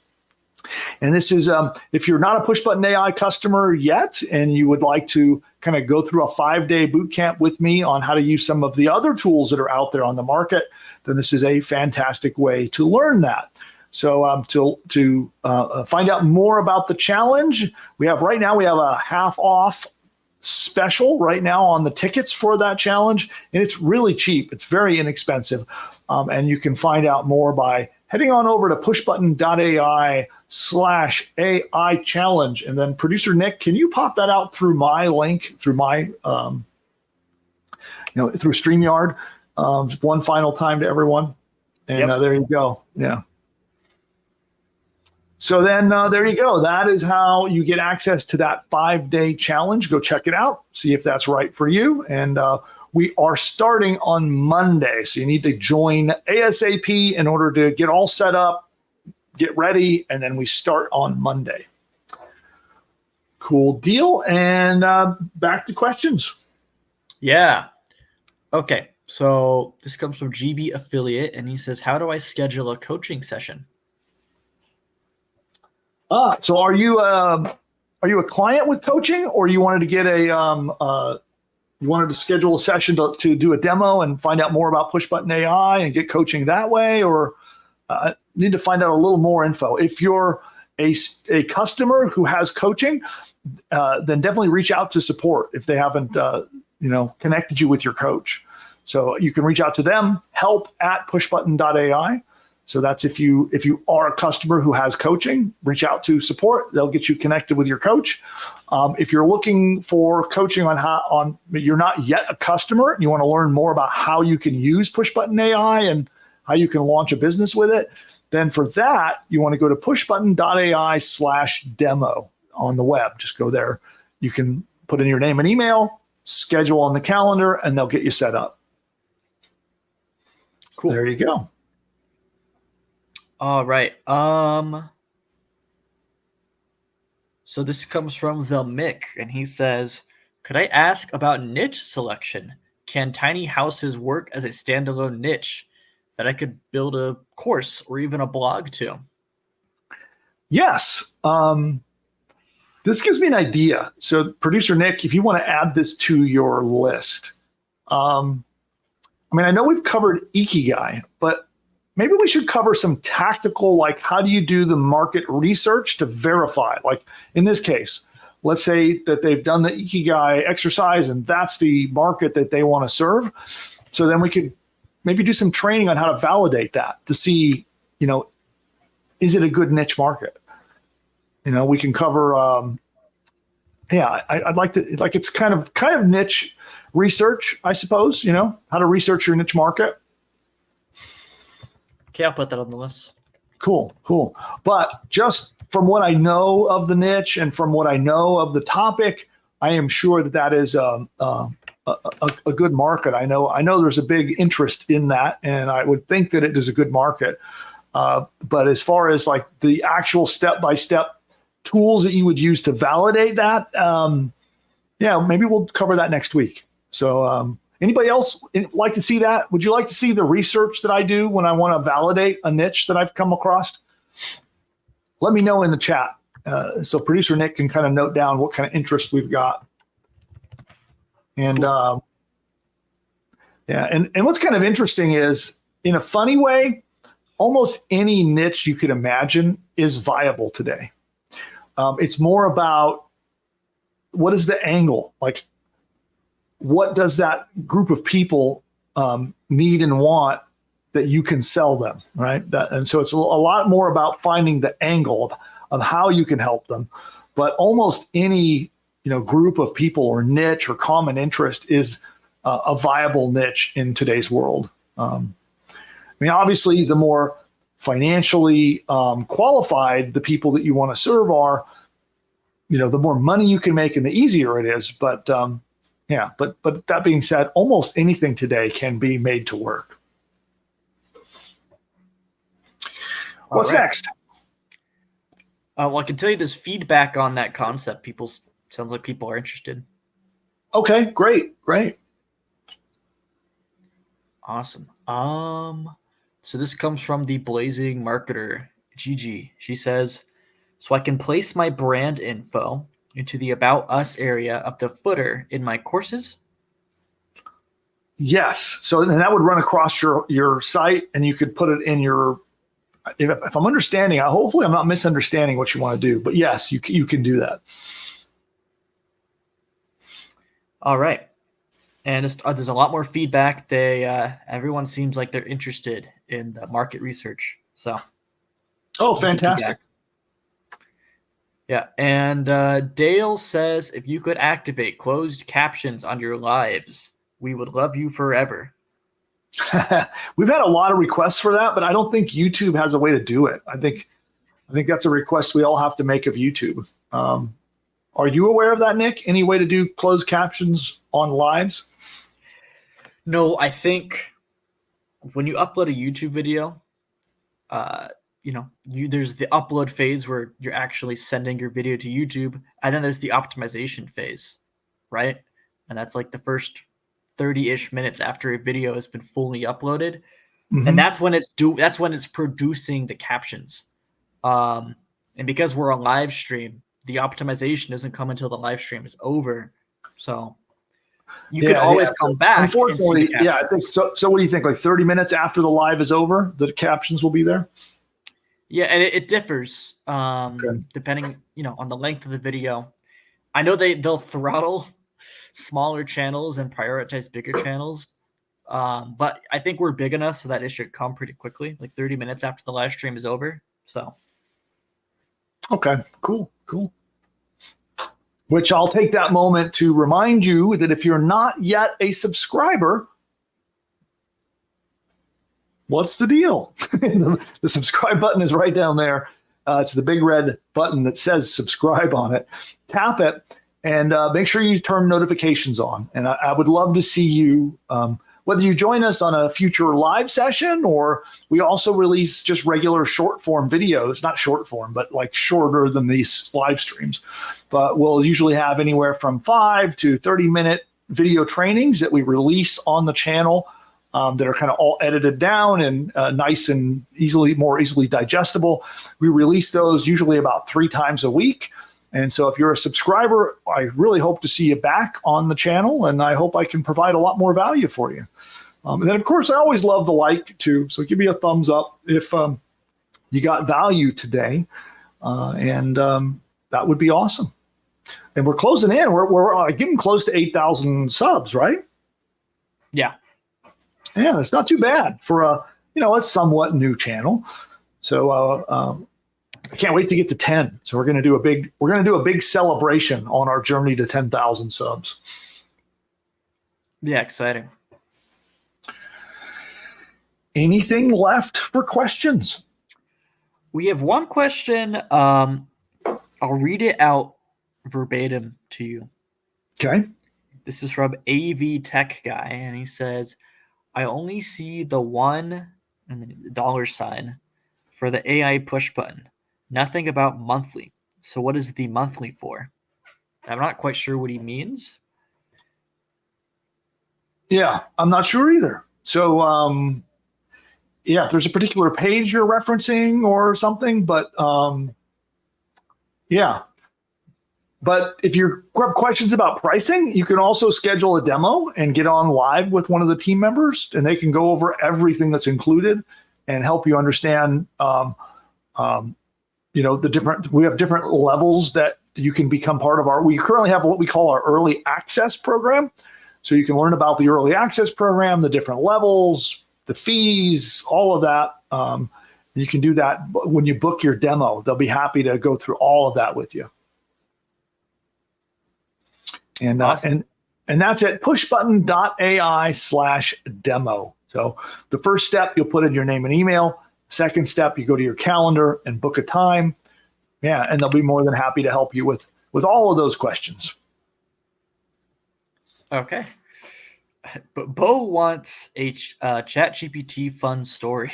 And this is if you're not a Push Button AI customer yet and you would like to kind of go through a 5-day boot camp with me on how to use some of the other tools that are out there on the market, then this is a fantastic way to learn that. So to find out more about the challenge, we have a half off special right now on the tickets for that challenge, and it's really cheap. It's very inexpensive, and you can find out more by heading on over to pushbutton.ai/AI challenge. And then producer Nick, can you pop that out through my link, through my, through StreamYard, one final time to everyone. And there you go. Yeah. So then there you go. That is how you get access to that 5-day challenge. Go check it out. See if that's right for you. And we are starting on Monday. So you need to join ASAP in order to get all set up, get ready, and then we start on Monday. Cool deal. And back to questions. Yeah. Okay. So this comes from GB Affiliate, and he says, how do I schedule a coaching session? So are you a client with coaching, or you wanted to get you wanted to schedule a session to do a demo and find out more about Push Button AI and get coaching that way, or need to find out a little more info? If you're a customer who has coaching, then definitely reach out to support if they haven't connected you with your coach. So you can reach out to them, help@pushbutton.ai. So that's if you are a customer who has coaching, reach out to support. They'll get you connected with your coach. If you're looking for coaching on you're not yet a customer and you want to learn more about how you can use Push Button AI and how you can launch a business with it, then for that, you want to go to pushbutton.ai/demo on the web. Just go there. You can put in your name and email, schedule on the calendar, and they'll get you set up. Cool. There you go. All right. So this comes from the Mick, and he says, could I ask about niche selection? Can tiny houses work as a standalone niche that I could build a course or even a blog to? Yes. This gives me an idea. So producer Nick, if you want to add this to your list, I know we've covered Ikigai, but maybe we should cover some tactical, like how do you do the market research to verify? Like in this case, let's say that they've done the Ikigai exercise and that's the market that they want to serve. So then we could maybe do some training on how to validate that to see, is it a good niche market? We can cover, I'd like to, it's kind of niche research, I suppose, how to research your niche market. Okay, I'll put that on the list. Cool. But just from what I know of the niche and from what I know of the topic, I am sure that is a good market. I know there's a big interest in that, and I would think that it is a good market. But as far as like the actual step-by-step tools that you would use to validate that, maybe we'll cover that next week. So anybody else like to see that? Would you like to see the research that I do when I want to validate a niche that I've come across? Let me know in the chat. So producer Nick can kind of note down what kind of interest we've got. And and what's kind of interesting is, in a funny way, almost any niche you could imagine is viable today. It's more about what is the angle? Like, what does that group of people need and want that you can sell them, right? And so it's a lot more about finding the angle of how you can help them. But almost any group of people or niche or common interest is a viable niche in today's world. Obviously, the more financially qualified the people that you want to serve are, the more money you can make and the easier it is. But but that being said, almost anything today can be made to work. What's next? Well, I can tell you there's feedback on that concept. Sounds like people are interested. Okay, great. Awesome. So this comes from the Blazing Marketer, Gigi. She says, so I can place my brand info into the About Us area of the footer in my courses? Yes. So then that would run across your site, and you could put it in your. If I'm understanding, hopefully I'm not misunderstanding what you want to do, but yes, you can do that. All right. And there's a lot more feedback. Everyone seems like they're interested in the market research. So, oh, fantastic! Yeah, and Dale says if you could activate closed captions on your lives, we would love you forever. We've had a lot of requests for that, but I don't think YouTube has a way to do it. I think that's a request we all have to make of YouTube. Are you aware of that, Nick? Any way to do closed captions on lives? No, I think when you upload a YouTube video, there's the upload phase where you're actually sending your video to YouTube, and then there's the optimization phase, right? And that's like the first 30-ish minutes after a video has been fully uploaded, and that's when it's producing the captions. And because we're on live stream, the optimization doesn't come until the live stream is over. So you can always come back. Unfortunately, I think so. So what do you think? Like 30 minutes after the live is over, the captions will be there? Yeah, and it differs depending, on the length of the video. I know they'll throttle smaller channels and prioritize bigger channels. But I think we're big enough so that it should come pretty quickly, like 30 minutes after the live stream is over. So. Okay, cool. Which I'll take that moment to remind you that if you're not yet a subscriber, what's the deal? The subscribe button is right down there. It's the big red button that says subscribe on it. Tap it and make sure you turn notifications on. And I would love to see you, whether you join us on a future live session, or we also release just regular short form videos, not short form, but like shorter than these live streams. But we'll usually have anywhere from 5 to 30-minute video trainings that we release on the channel that are kind of all edited down and nice and more easily digestible. We release those usually about 3 times a week. And so if you're a subscriber, I really hope to see you back on the channel, and I hope I can provide a lot more value for you. And then, of course, I always love the like, too. So give me a thumbs up if you got value today, and that would be awesome. And we're closing in. We're getting close to 8,000 subs, right? Yeah. Yeah, that's not too bad for a somewhat new channel. So I can't wait to get to 10. So we're going to do a big celebration on our journey to 10,000 subs. Yeah, exciting. Anything left for questions? We have one question. I'll read it out verbatim to you. Okay. This is from AV Tech Guy, and he says, I only see the $1 and the $sign for the AI push button. Nothing about monthly. So what is the monthly for? I'm not quite sure what he means. Yeah, I'm not sure either. So, if there's a particular page you're referencing or something, but yeah. But if you have questions about pricing, you can also schedule a demo and get on live with one of the team members, and they can go over everything that's included and help you understand we have different levels that you can become part of we currently have what we call our early access program. So you can learn about the early access program, the different levels, the fees, all of that. You can do that when you book your demo. They'll be happy to go through all of that with you. And, awesome. and that's at pushbutton.ai/demo. So the first step, you'll put in your name and email. Second step, you go to your calendar and book a time. Yeah, and they'll be more than happy to help you with all of those questions. Okay. But Bo wants a ChatGPT fun story.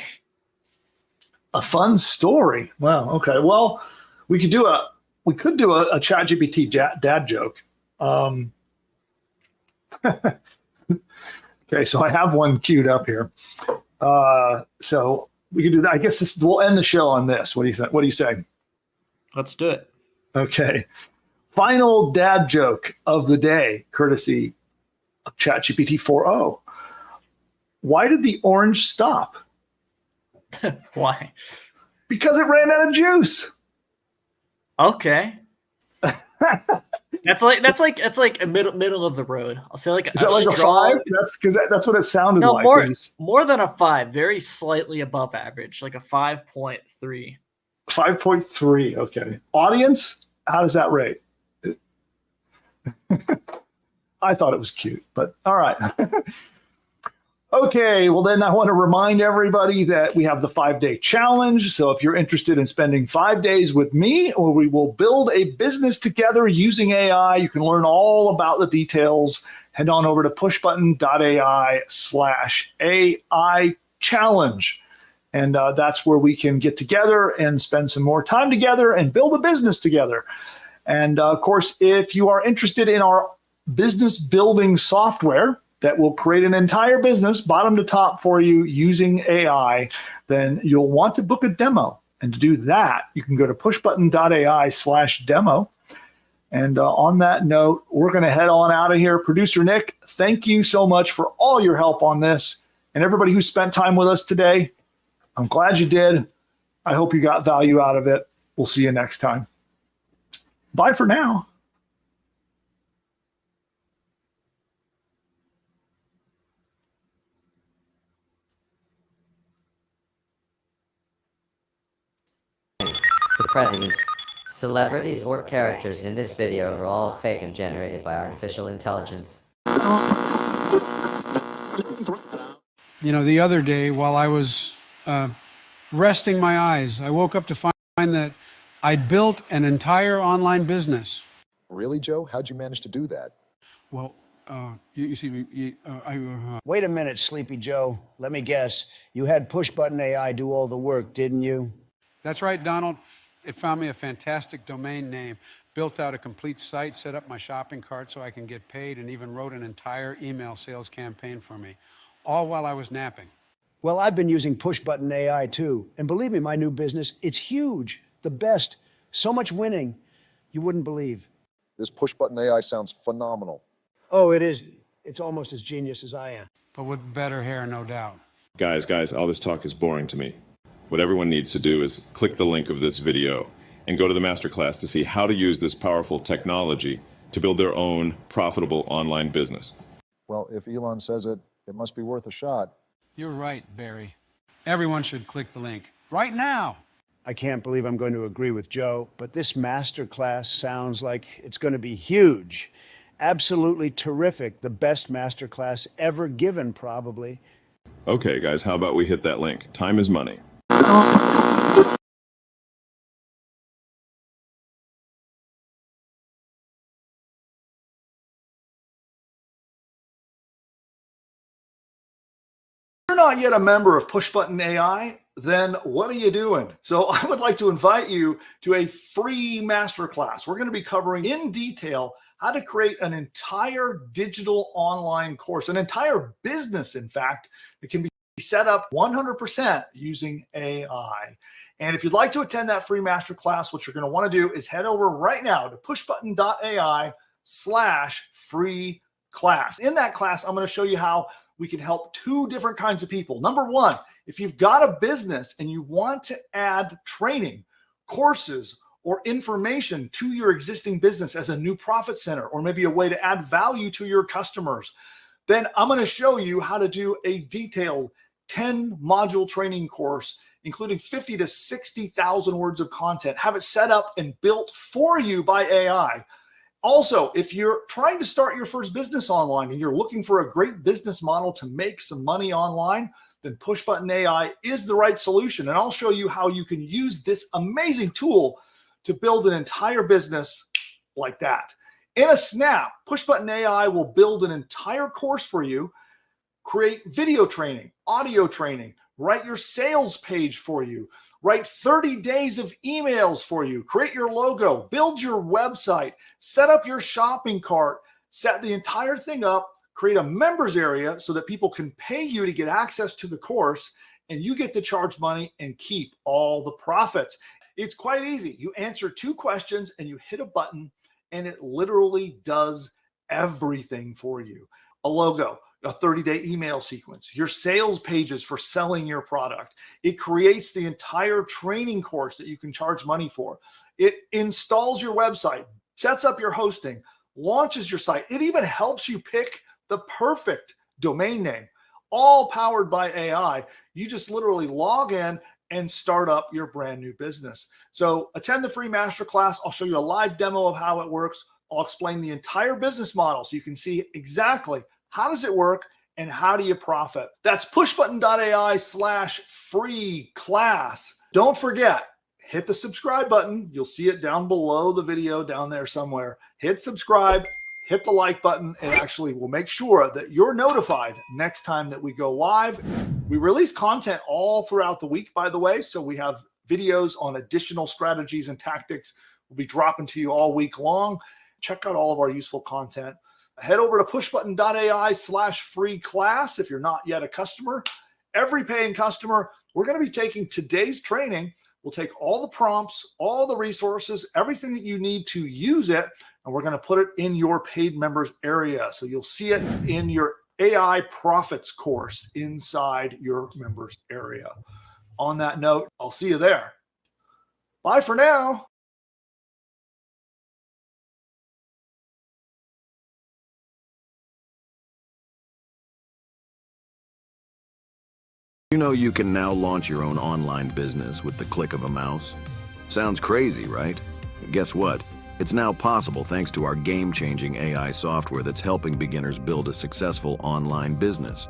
A fun story? Wow. Okay. Well, we could do a ChatGPT dad joke. Okay, so I have one queued up here. So we can do that. I guess we'll end the show on this. What do you think? What do you say? Let's do it. Okay. Final dad joke of the day, courtesy of ChatGPT 4.0. Why did the orange stop? Why? Because it ran out of juice. Okay. That's like a middle of the road. I'll say like Is that like strong, a 5? That's because that's what it sounded no, like. more than a 5, very slightly above average, like a 5.3. 5.3. Okay. Audience, how does that rate? I thought it was cute, but all right. Okay, well then I want to remind everybody that we have the 5-day challenge. So if you're interested in spending 5 days with me, or we will build a business together using AI, you can learn all about the details. Head on over to pushbutton.ai/AI challenge. And that's where we can get together and spend some more time together and build a business together. And of course, if you are interested in our business building software that will create an entire business bottom to top for you using AI, then you'll want to book a demo. And to do that, you can go to pushbutton.ai/demo. And on that note, we're going to head on out of here. Producer Nick, thank you so much for all your help on this. And everybody who spent time with us today, I'm glad you did. I hope you got value out of it. We'll see you next time. Bye for now. The presidents, celebrities, or characters in this video are all fake and generated by artificial intelligence. You know, the other day while I was resting my eyes, I woke up to find that I'd built an entire online business. Really, Joe? How'd you manage to do that? Well, you see, Wait a minute, Sleepy Joe. Let me guess. You had Push Button AI do all the work, didn't you? that's right, Donald. It found me a fantastic domain name, built out a complete site, set up my shopping cart so I can get paid, and even wrote an entire email sales campaign for me, all while I was napping. Well, I've been using Push Button AI too. And believe me, my new business, it's huge. The best. So much winning, you wouldn't believe. This push button AI sounds phenomenal. Oh, it is. It's almost as genius as I am. But with better hair, no doubt. Guys, all this talk is boring to me. What everyone needs to do is click the link of this video and go to the masterclass to see how to use this powerful technology to build their own profitable online business. Well, if Elon says it, it must be worth a shot. You're right, Barry. Everyone should click the link right now. I can't believe I'm going to agree with Joe, but this master class sounds like it's going to be huge. Absolutely terrific. The best master class ever given, probably. Okay, guys, how about we hit that link? Time is money. If you're not yet a member of Push Button AI, then what are you doing? So I would like to invite you to a free masterclass. We're going to be covering in detail how to create an entire digital online course, an entire business, in fact, that can be set up 100% using AI. And if you'd like to attend that free masterclass, what you're going to want to do is head over right now to pushbutton.ai/free class. In that class, I'm going to show you how we can help 2 different kinds of people. Number one, if you've got a business and you want to add training, courses, or information to your existing business as a new profit center, or maybe a way to add value to your customers, then I'm going to show you how to do a detailed 10-module training course, including 50 to 60,000 words of content. Have it set up and built for you by AI. Also, if you're trying to start your first business online and you're looking for a great business model to make some money online, then Push Button AI is the right solution. And I'll show you how you can use this amazing tool to build an entire business like that. In a snap, Push Button AI will build an entire course for you, create video training, audio training, write your sales page for you, write 30 days of emails for you, create your logo, build your website, set up your shopping cart, set the entire thing up, create a members area so that people can pay you to get access to the course, and you get to charge money and keep all the profits. It's quite easy. You answer 2 questions and you hit a button, and it literally does everything for you. A logo, a 30-day email sequence, your sales pages for selling your product. It creates the entire training course that you can charge money for. It installs your website, sets up your hosting, launches your site. It even helps you pick the perfect domain name, all powered by AI. You just literally log in and start up your brand new business. So attend the free masterclass. I'll show you a live demo of how it works. I'll explain the entire business model so you can see exactly how does it work and how do you profit. That's pushbutton.ai/free class. Don't forget, hit the subscribe button. You'll see it down below the video down there somewhere. Hit subscribe, hit the like button. It actually will make sure that you're notified next time that we go live. We release content all throughout the week, by the way. So we have videos on additional strategies and tactics we'll be dropping to you all week long. Check out all of our useful content. Head over to pushbutton.ai/free class if you're not yet a customer. Every paying customer, we're going to be taking today's training. We'll take all the prompts, all the resources, everything that you need to use it, and we're going to put it in your paid members area. So you'll see it in your AI profits course inside your members area. On that note, I'll see you there. Bye for now. You know you can now launch your own online business with the click of a mouse? Sounds crazy, right? Guess what? It's now possible thanks to our game-changing AI software that's helping beginners build a successful online business.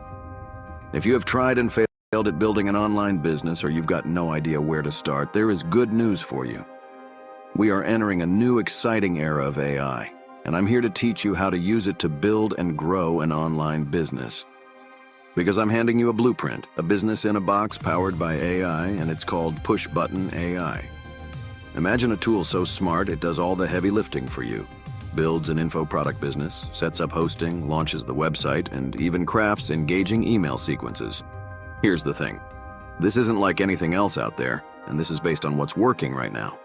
If you have tried and failed at building an online business, or you've got no idea where to start, there is good news for you. We are entering a new exciting era of AI, and I'm here to teach you how to use it to build and grow an online business. Because I'm handing you a blueprint, a business in a box powered by AI, and it's called Push Button AI. Imagine a tool so smart it does all the heavy lifting for you. Builds an info product business, sets up hosting, launches the website, and even crafts engaging email sequences. Here's the thing. This isn't like anything else out there, and this is based on what's working right now.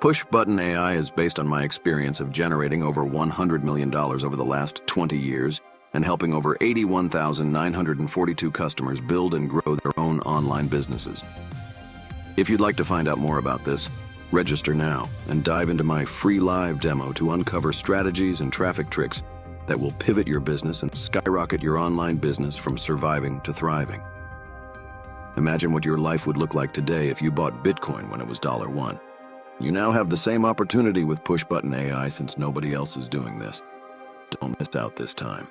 Push Button AI is based on my experience of generating over $100 million over the last 20 years and helping over 81,942 customers build and grow their own online businesses. If you'd like to find out more about this, register now and dive into my free live demo to uncover strategies and traffic tricks that will pivot your business and skyrocket your online business from surviving to thriving. Imagine what your life would look like today if you bought Bitcoin when it was $1. You now have the same opportunity with Push Button AI since nobody else is doing this. Don't miss out this time.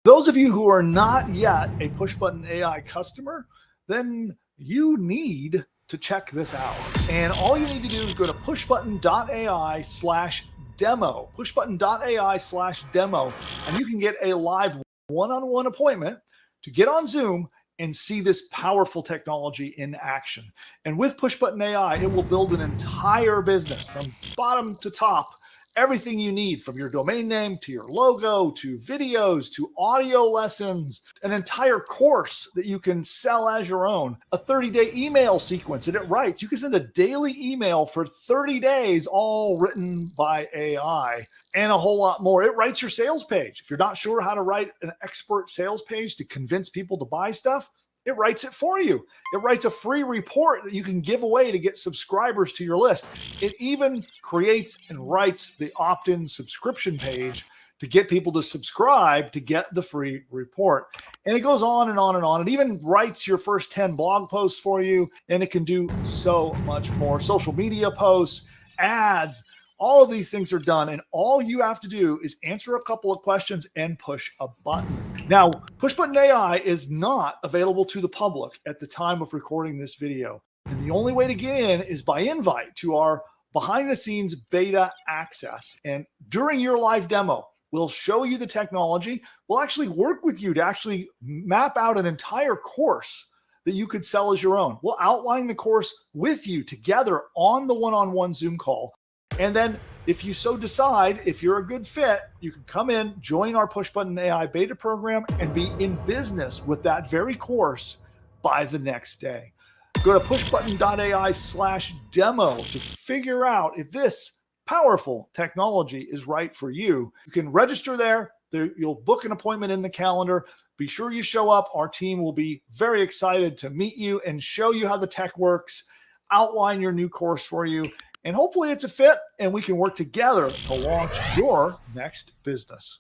Those of you who are not yet a Push Button AI customer, then you need to check this out. And all you need to do is go to pushbutton.ai/demo, pushbutton.ai/demo, and you can get a live one-on-one appointment to get on Zoom and see this powerful technology in action. And with Push Button AI, it will build an entire business from bottom to top. Everything you need, from your domain name to your logo to videos to audio lessons, an entire course that you can sell as your own, a 30-day email sequence that it writes. You can send a daily email for 30 days, all written by AI, and a whole lot more. It writes your sales page. If you're not sure how to write an expert sales page to convince people to buy stuff, it writes it for you. It writes a free report that you can give away to get subscribers to your list. It even creates and writes the opt-in subscription page to get people to subscribe to get the free report. And it goes on and on and on. It even writes your first 10 blog posts for you, and it can do so much more. Social media posts, ads, all of these things are done, and all you have to do is answer a couple of questions and push a button. Now, Push Button AI is not available to the public at the time of recording this video. And the only way to get in is by invite to our behind-the-scenes beta access. And during your live demo, we'll show you the technology. We'll actually work with you to actually map out an entire course that you could sell as your own. We'll outline the course with you together on the one-on-one Zoom call. And then if you so decide, if you're a good fit, you can come in, join our Push Button AI beta program, and be in business with that very course by the next day. Go to pushbutton.ai/demo to figure out if this powerful technology is right for you. You can register there. You'll book an appointment in the calendar. Be sure you show up. Our team will be very excited to meet you and show you how the tech works, outline your new course for you, and hopefully it's a fit and we can work together to launch your next business.